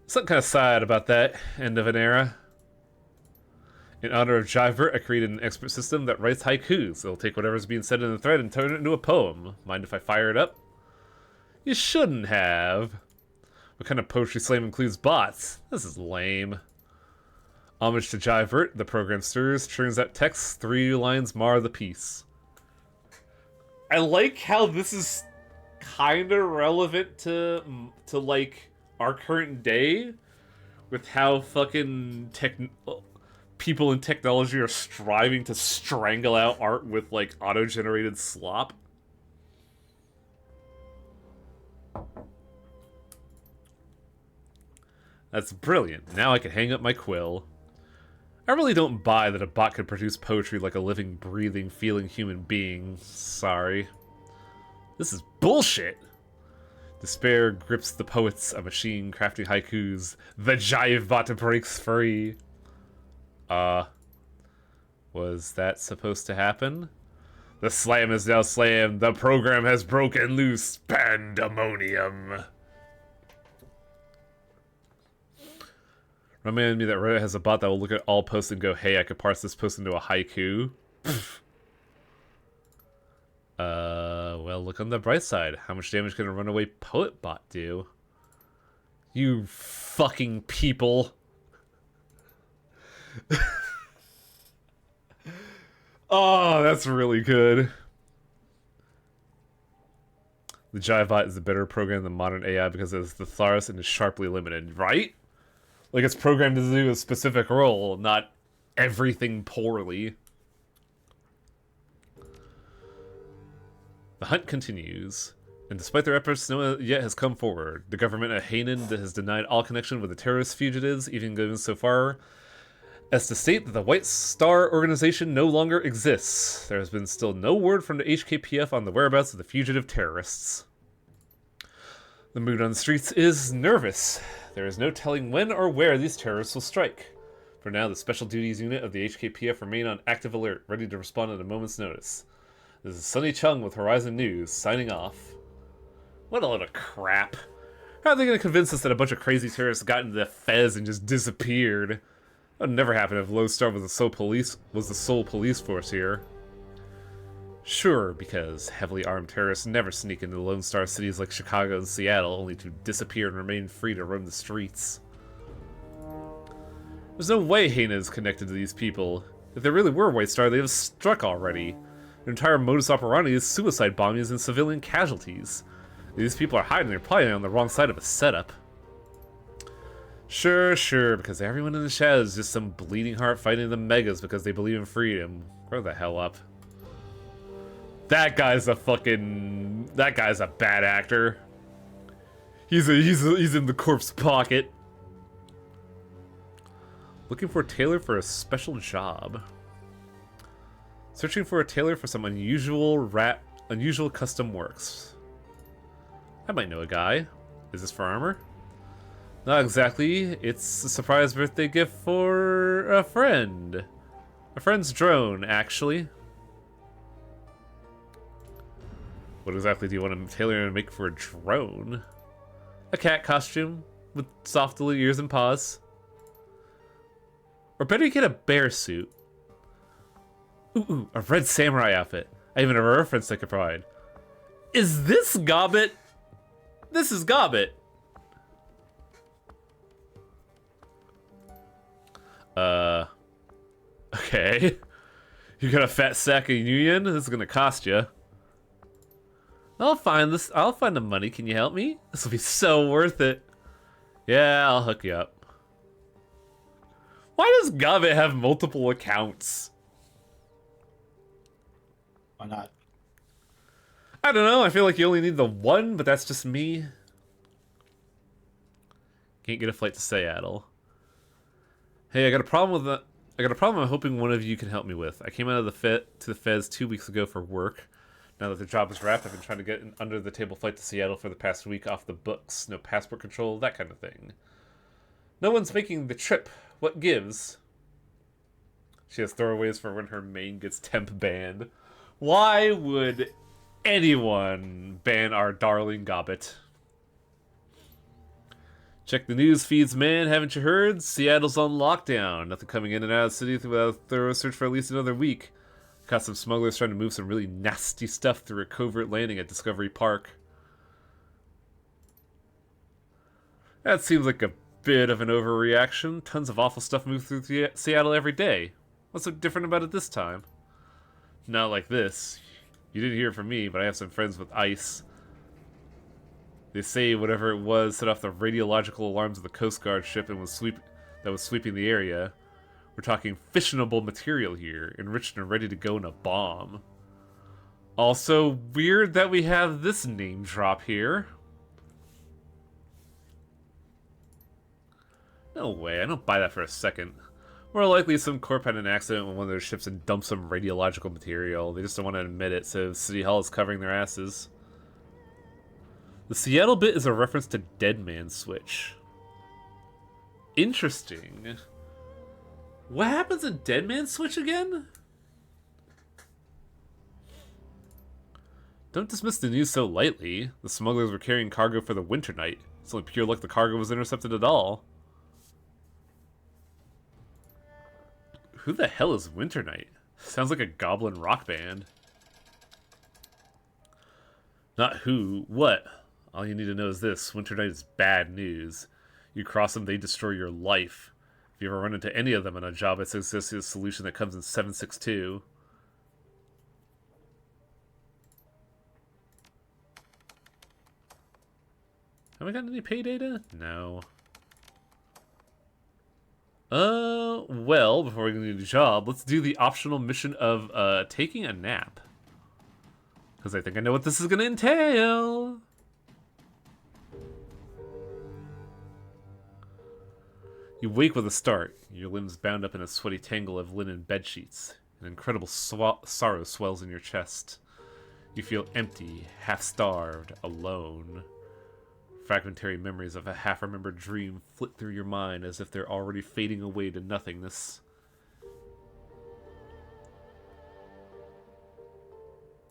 Something kind of sad about that end of an era. In honor of Jivert, I created an expert system that writes haikus. It'll take whatever's being said in the thread and turn it into a poem. Mind if I fire it up? You shouldn't have. What kind of poetry slam includes bots? This is lame. Homage to Jivert, the program stirs, churns out text, 3 lines mar the piece. I like how this is kind of relevant to like our current day, with how fucking people in technology are striving to strangle out art with like auto-generated slop. That's brilliant. Now I can hang up my quill. I really don't buy that a bot could produce poetry like a living, breathing, feeling human being. Sorry. This is bullshit! Despair grips the poets, a machine crafting haikus. The jive bot breaks free. Was that supposed to happen? The slam is now slammed. The program has broken loose. Pandemonium. Remind me that Reddit has a bot that will look at all posts and go, hey, I could parse this post into a haiku. Well, look on the bright side. How much damage can a runaway poet bot do? You fucking people. Oh, that's really good. The JiveBot is a better program than modern AI because it is the thesaurus and is sharply limited, right? Like, it's programmed to do a specific role, not everything poorly. The hunt continues, and despite their efforts, no one yet has come forward. The government at Hanan has denied all connection with the terrorist fugitives, even going so far as to state that the White Star organization no longer exists. There has been still no word from the HKPF on the whereabouts of the fugitive terrorists. The mood on the streets is nervous. There is no telling when or where these terrorists will strike. For now, the Special Duties Unit of the HKPF remain on active alert, ready to respond at a moment's notice. This is Sunny Chung with Horizon News, signing off. What a load of crap. How are they going to convince us that a bunch of crazy terrorists got into the Fez and just disappeared? That would never happen if Lone Star was the sole police force here. Sure, because heavily armed terrorists never sneak into Lone Star cities like Chicago and Seattle, only to disappear and remain free to roam the streets. There's no way Hanan is connected to these people. If they really were White Star, they have struck already. Their entire modus operandi is suicide bombings and civilian casualties. These people are hiding, they're probably on the wrong side of a setup. Sure, because everyone in the shadows is just some bleeding heart fighting the megas because they believe in freedom. Grow the hell up. That guy's a bad actor. He's in the corpse pocket. Looking for a tailor for a special job. Searching for a tailor for some unusual custom works. I might know a guy. Is this for armor? Not exactly. It's a surprise birthday gift for a friend. A friend's drone, actually. What exactly do you want a tailor to make for a drone? A cat costume with soft little ears and paws. Or better get a bear suit. Ooh, a red samurai outfit. I even have a reference I could provide. Is this Gobbit? This is Gobbit. Okay. You got a fat sack of union? This is gonna cost you. I'll find the money. Can you help me? This will be so worth it. Yeah, I'll hook you up. Why does Gobbit have multiple accounts? Why not? I don't know. I feel like you only need the one, but that's just me. Can't get a flight to Seattle. Hey, I got a problem I'm hoping one of you can help me with. I came out of the Fez 2 weeks ago for work. Now that the job is wrapped, I've been trying to get an under-the-table flight to Seattle for the past week off the books. No passport control, that kind of thing. No one's making the trip. What gives? She has throwaways for when her main gets temp banned. Why would anyone ban our darling Gobbit? Check the news feeds, man. Haven't you heard? Seattle's on lockdown. Nothing coming in and out of the city without a thorough search for at least another week. Caught some smugglers trying to move some really nasty stuff through a covert landing at Discovery Park. That seems like a bit of an overreaction. Tons of awful stuff move through Seattle every day. What's so different about it this time? Not like this. You didn't hear it from me, but I have some friends with ICE. They say whatever it was set off the radiological alarms of the Coast Guard ship and was sweeping the area. We're talking fissionable material here, enriched and ready to go in a bomb. Also, weird that we have this name drop here. No way, I don't buy that for a second. More likely some corp had an accident with one of their ships and dumped some radiological material. They just don't want to admit it, so City Hall is covering their asses. The Seattle bit is a reference to Dead Man's Switch. Interesting. What happens in Dead Man's Switch again? Don't dismiss the news so lightly. The smugglers were carrying cargo for the Winter Night. It's only pure luck the cargo was intercepted at all. Who the hell is Winter Night? Sounds like a goblin rock band. Not who, what. All you need to know is this. Winter Night is bad news. You cross them, they destroy your life. If you ever run into any of them on a job, I suggest a solution that comes in 762. Have we got any pay data? No. Well, before we do the job, let's do the optional mission of, taking a nap. Because I think I know what this is going to entail. You wake with a start, your limbs bound up in a sweaty tangle of linen bedsheets. An incredible sorrow swells in your chest. You feel empty, half-starved, alone. Fragmentary memories of a half-remembered dream flit through your mind as if they're already fading away to nothingness.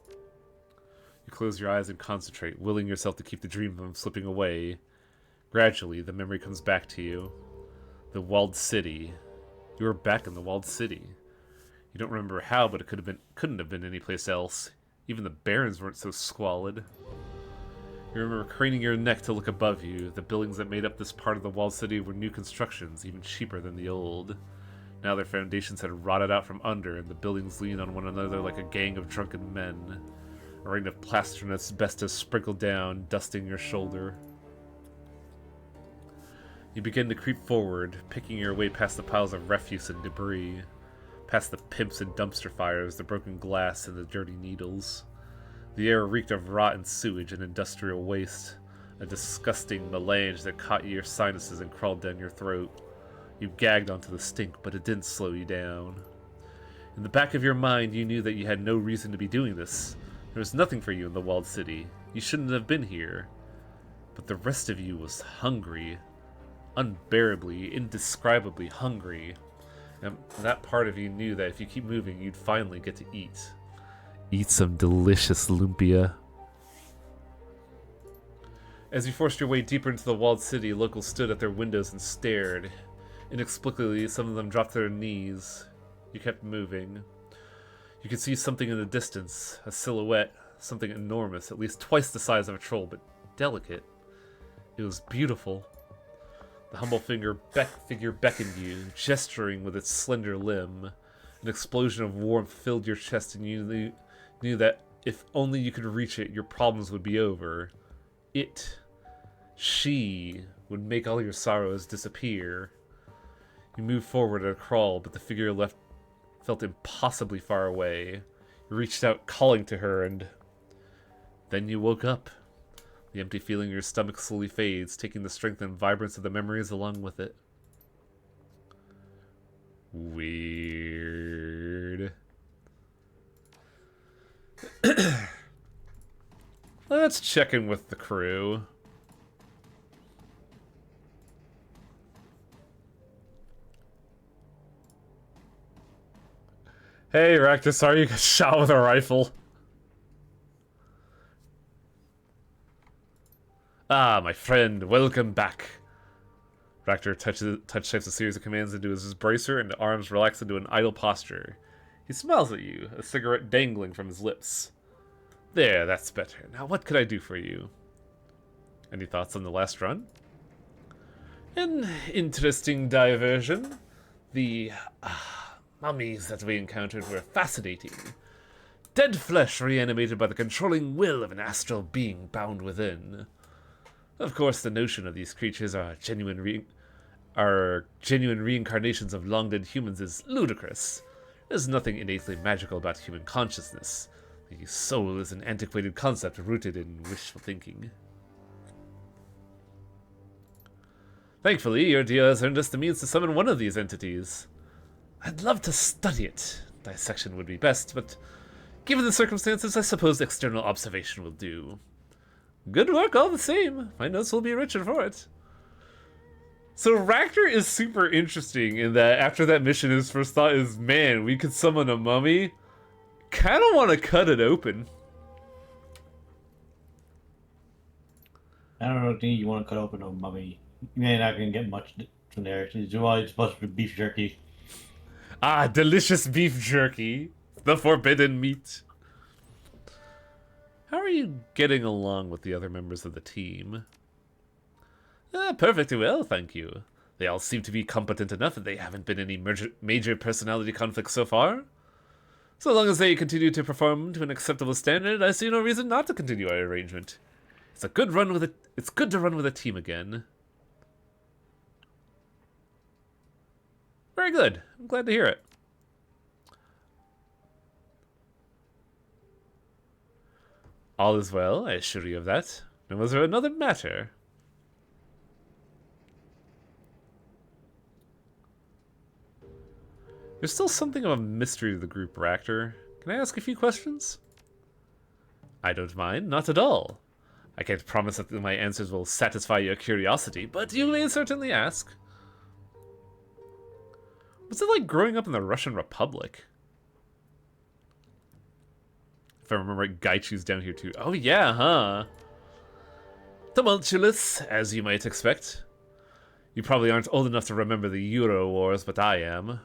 You close your eyes and concentrate, willing yourself to keep the dream from slipping away. Gradually, the memory comes back to you. The walled city. You were back in the walled city. You don't remember how, but it couldn't have been any place else. Even the barons weren't so squalid. You remember craning your neck to look above you. The buildings that made up this part of the walled city were new constructions, even cheaper than the old. Now their foundations had rotted out from under, and the buildings leaned on one another like a gang of drunken men. A rain of plaster and asbestos sprinkled down, dusting your shoulder. You begin to creep forward, picking your way past the piles of refuse and debris, past the pimps and dumpster fires, the broken glass, and the dirty needles. The air reeked of rotten sewage and industrial waste, a disgusting melange that caught your sinuses and crawled down your throat. You gagged onto the stink, but it didn't slow you down. In the back of your mind, you knew that you had no reason to be doing this. There was nothing for you in the walled city. You shouldn't have been here. But the rest of you was hungry. Unbearably, indescribably hungry. And that part of you knew that if you keep moving, you'd finally get to eat. Eat some delicious lumpia. As you forced your way deeper into the walled city, locals stood at their windows and stared. Inexplicably, some of them dropped to their knees. You kept moving. You could see something in the distance, a silhouette, something enormous, at least twice the size of a troll, but delicate. It was beautiful. The humble figure beckoned you, gesturing with its slender limb. An explosion of warmth filled your chest, and you knew that if only you could reach it, your problems would be over. She, would make all your sorrows disappear. You moved forward at a crawl, but the figure felt impossibly far away. You reached out, calling to her, and then you woke up. The empty feeling in your stomach slowly fades, taking the strength and vibrance of the memories along with it. Weird. Let's check in with the crew. Hey, Rakta, sorry you got shot with a rifle. Ah, my friend, welcome back. Rakta types a series of commands into his bracer, and the arms relax into an idle posture. He smiles at you, a cigarette dangling from his lips. There, that's better. Now what could I do for you? Any thoughts on the last run? An interesting diversion. The mummies that we encountered were fascinating. Dead flesh reanimated by the controlling will of an astral being bound within. Of course, the notion of these creatures are genuine reincarnations of long-dead humans is ludicrous. There's nothing innately magical about human consciousness. The soul is an antiquated concept rooted in wishful thinking. Thankfully, your deal has earned us the means to summon one of these entities. I'd love to study it. Dissection would be best, but given the circumstances, I suppose external observation will do. Good work all the same. My notes will be richer for it. So Ractor is super interesting in that after that mission, his first thought is, man, we could summon a mummy. Kinda want to cut it open. I don't think you want to cut open a mummy. You're not going to get much from there. It's supposed to be beef jerky. Ah, delicious beef jerky. The forbidden meat. How are you getting along with the other members of the team? Perfectly well, thank you. They all seem to be competent enough and they haven't been any major personality conflicts so far. So long as they continue to perform to an acceptable standard, I see no reason not to continue our arrangement. It's good to run with a team again. Very good. I'm glad to hear it. All is well, I assure you of that. And was there another matter? There's still something of a mystery to the group, Ractor. Can I ask a few questions? I don't mind, not at all. I can't promise that my answers will satisfy your curiosity, but you may certainly ask. What's it like growing up in the Russian Republic? If I remember right, Gaichu's down here too. Oh yeah, huh? Tumultuous, as you might expect. You probably aren't old enough to remember the Euro Wars, but I am.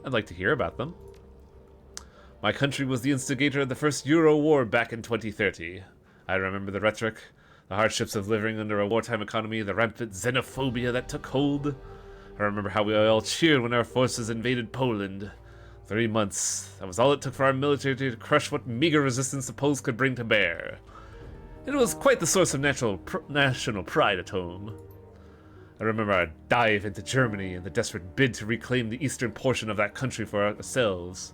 I'd like to hear about them. My country was the instigator of the first Euro War back in 2030. I remember the rhetoric, the hardships of living under a wartime economy, the rampant xenophobia that took hold. I remember how we all cheered when our forces invaded Poland. 3 months. That was all it took for our military to crush what meager resistance the Poles could bring to bear. It was quite the source of national pride at home. I remember our dive into Germany and the desperate bid to reclaim the eastern portion of that country for ourselves.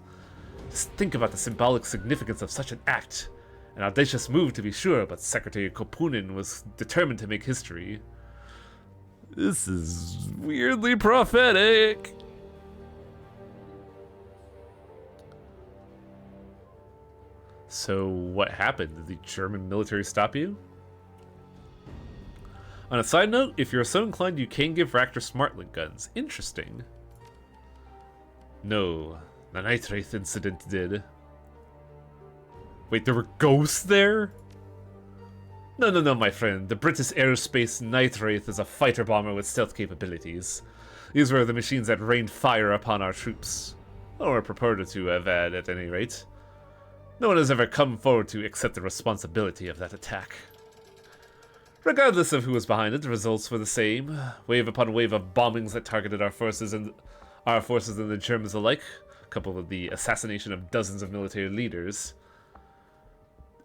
Just think about the symbolic significance of such an act. An audacious move, to be sure, but Secretary Kopunin was determined to make history. This is weirdly prophetic. So, what happened? Did the German military stop you? On a side note, if you're so inclined, you can give Ractor smartlink guns. Interesting. No, the Night Wraith incident did. Wait, there were ghosts there? No, my friend. The British Aerospace Night Wraith is a fighter bomber with stealth capabilities. These were the machines that rained fire upon our troops. Or purported to have had, at any rate. No one has ever come forward to accept the responsibility of that attack. Regardless of who was behind it, the results were the same. Wave upon wave of bombings that targeted our forces and the Germans alike, coupled with the assassination of dozens of military leaders.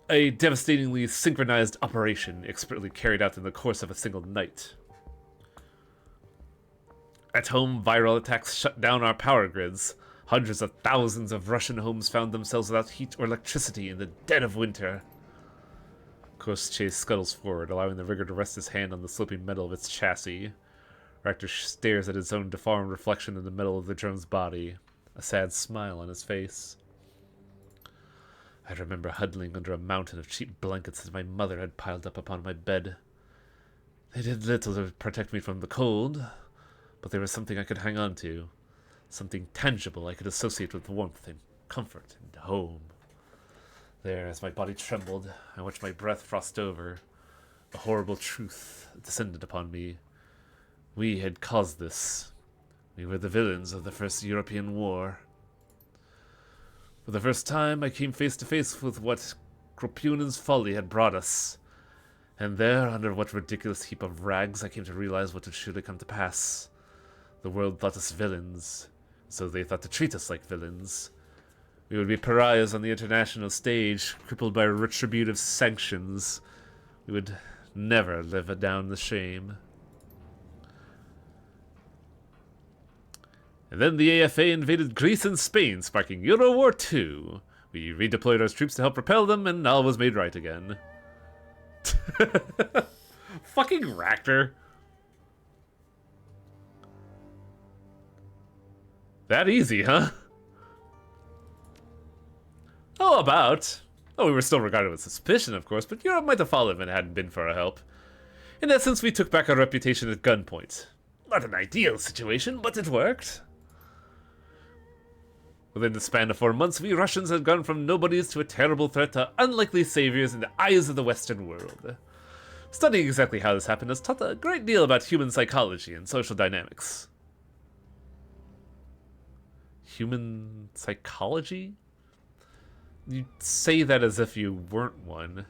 A devastatingly synchronized operation expertly carried out in the course of a single night. At home, viral attacks shut down our power grids. Hundreds of thousands of Russian homes found themselves without heat or electricity in the dead of winter. Course Chase scuttles forward, allowing the rigger to rest his hand on the sloping metal of its chassis. Ractor stares at his own deformed reflection in the metal of the drone's body, a sad smile on his face. I remember huddling under a mountain of cheap blankets that my mother had piled up upon my bed. They did little to protect me from the cold, but there was something I could hang on to, something tangible I could associate with warmth and comfort and home. There, as my body trembled, I watched my breath frost over. A horrible truth descended upon me. We had caused this. We were the villains of the First European War. For the first time, I came face to face with what Kopunin's folly had brought us. And there, under what ridiculous heap of rags, I came to realize what would surely come to pass. The world thought us villains, so they thought to treat us like villains. We would be pariahs on the international stage, crippled by retributive sanctions. We would never live down the shame. And then the AFA invaded Greece and Spain, sparking Euro War II. We redeployed our troops to help repel them, and all was made right again. Fucking Ractor. That easy, huh? Oh, about Well, we were still regarded with suspicion, of course, but Europe might have followed if it hadn't been for our help. In essence, we took back our reputation at gunpoint. Not an ideal situation, but it worked. Within the span of 4 months, we Russians had gone from nobodies to a terrible threat to unlikely saviors in the eyes of the Western world. Studying exactly how this happened has taught a great deal about human psychology and social dynamics. Human psychology? You say that as if you weren't one.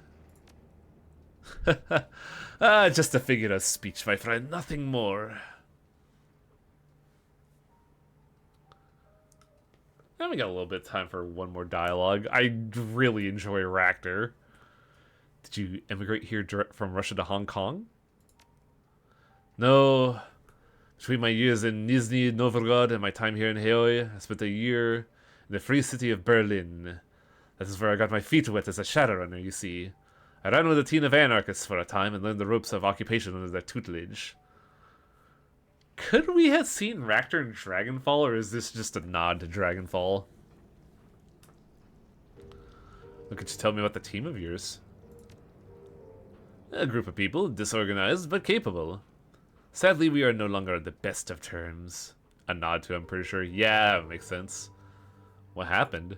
Just a figure of speech, my friend, nothing more. And we got a little bit of time for one more dialogue. I really enjoy Ractor. Did you emigrate here direct from Russia to Hong Kong? No. Between my years in Nizhny Novgorod and my time here in Heoi, I spent a year in the free city of Berlin. That is where I got my feet wet as a Shadowrunner, you see. I ran with a team of anarchists for a time and learned the ropes of occupation under their tutelage. Could we have seen Ractor in Dragonfall, or is this just a nod to Dragonfall? What could you tell me about the team of yours? A group of people, disorganized but capable. Sadly, we are no longer on the best of terms. A nod to, I'm pretty sure. Yeah, it makes sense. What happened?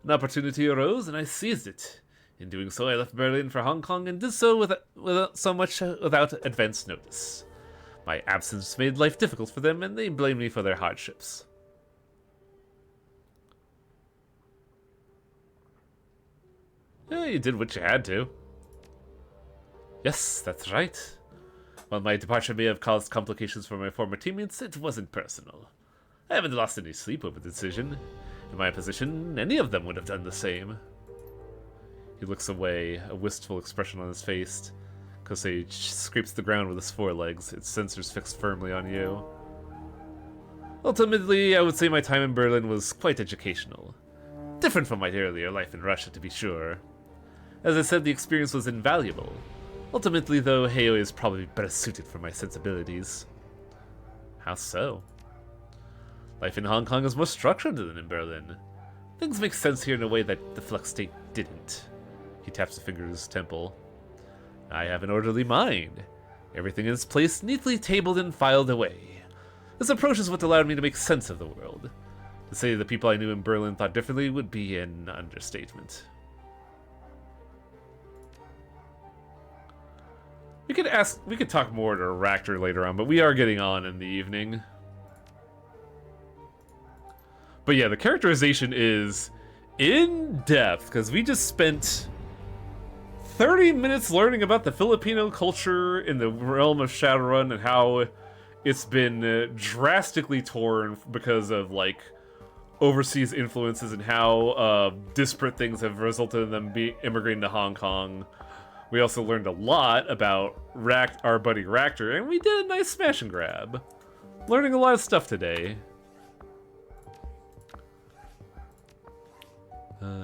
An opportunity arose, and I seized it. In doing so, I left Berlin for Hong Kong and did so without advance notice. My absence made life difficult for them, and they blamed me for their hardships. Yeah, you did what you had to. Yes, that's right. While my departure may have caused complications for my former teammates, it wasn't personal. I haven't lost any sleep over the decision. In my position, any of them would have done the same. He looks away, a wistful expression on his face. Kosei scrapes the ground with his forelegs, its sensors fixed firmly on you. Ultimately, I would say my time in Berlin was quite educational. Different from my earlier life in Russia, to be sure. As I said, the experience was invaluable. Ultimately, though, Heoi is probably better suited for my sensibilities. How so? Life in Hong Kong is more structured than in Berlin. Things make sense here in a way that the Flux State didn't. He taps a finger to his temple. I have an orderly mind. Everything in its place, neatly tabled and filed away. This approach is what allowed me to make sense of the world. To say the people I knew in Berlin thought differently would be an understatement. We could talk more to Ractor later on, but we are getting on in the evening. But yeah, the characterization is in depth, because we just spent 30 minutes learning about the Filipino culture in the realm of Shadowrun and how it's been drastically torn because of, like, overseas influences and how disparate things have resulted in them immigrating to Hong Kong. We also learned a lot about our buddy Ractor, and we did a nice smash and grab. Learning a lot of stuff today.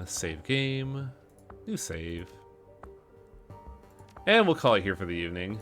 Save game. New save. And we'll call it here for the evening.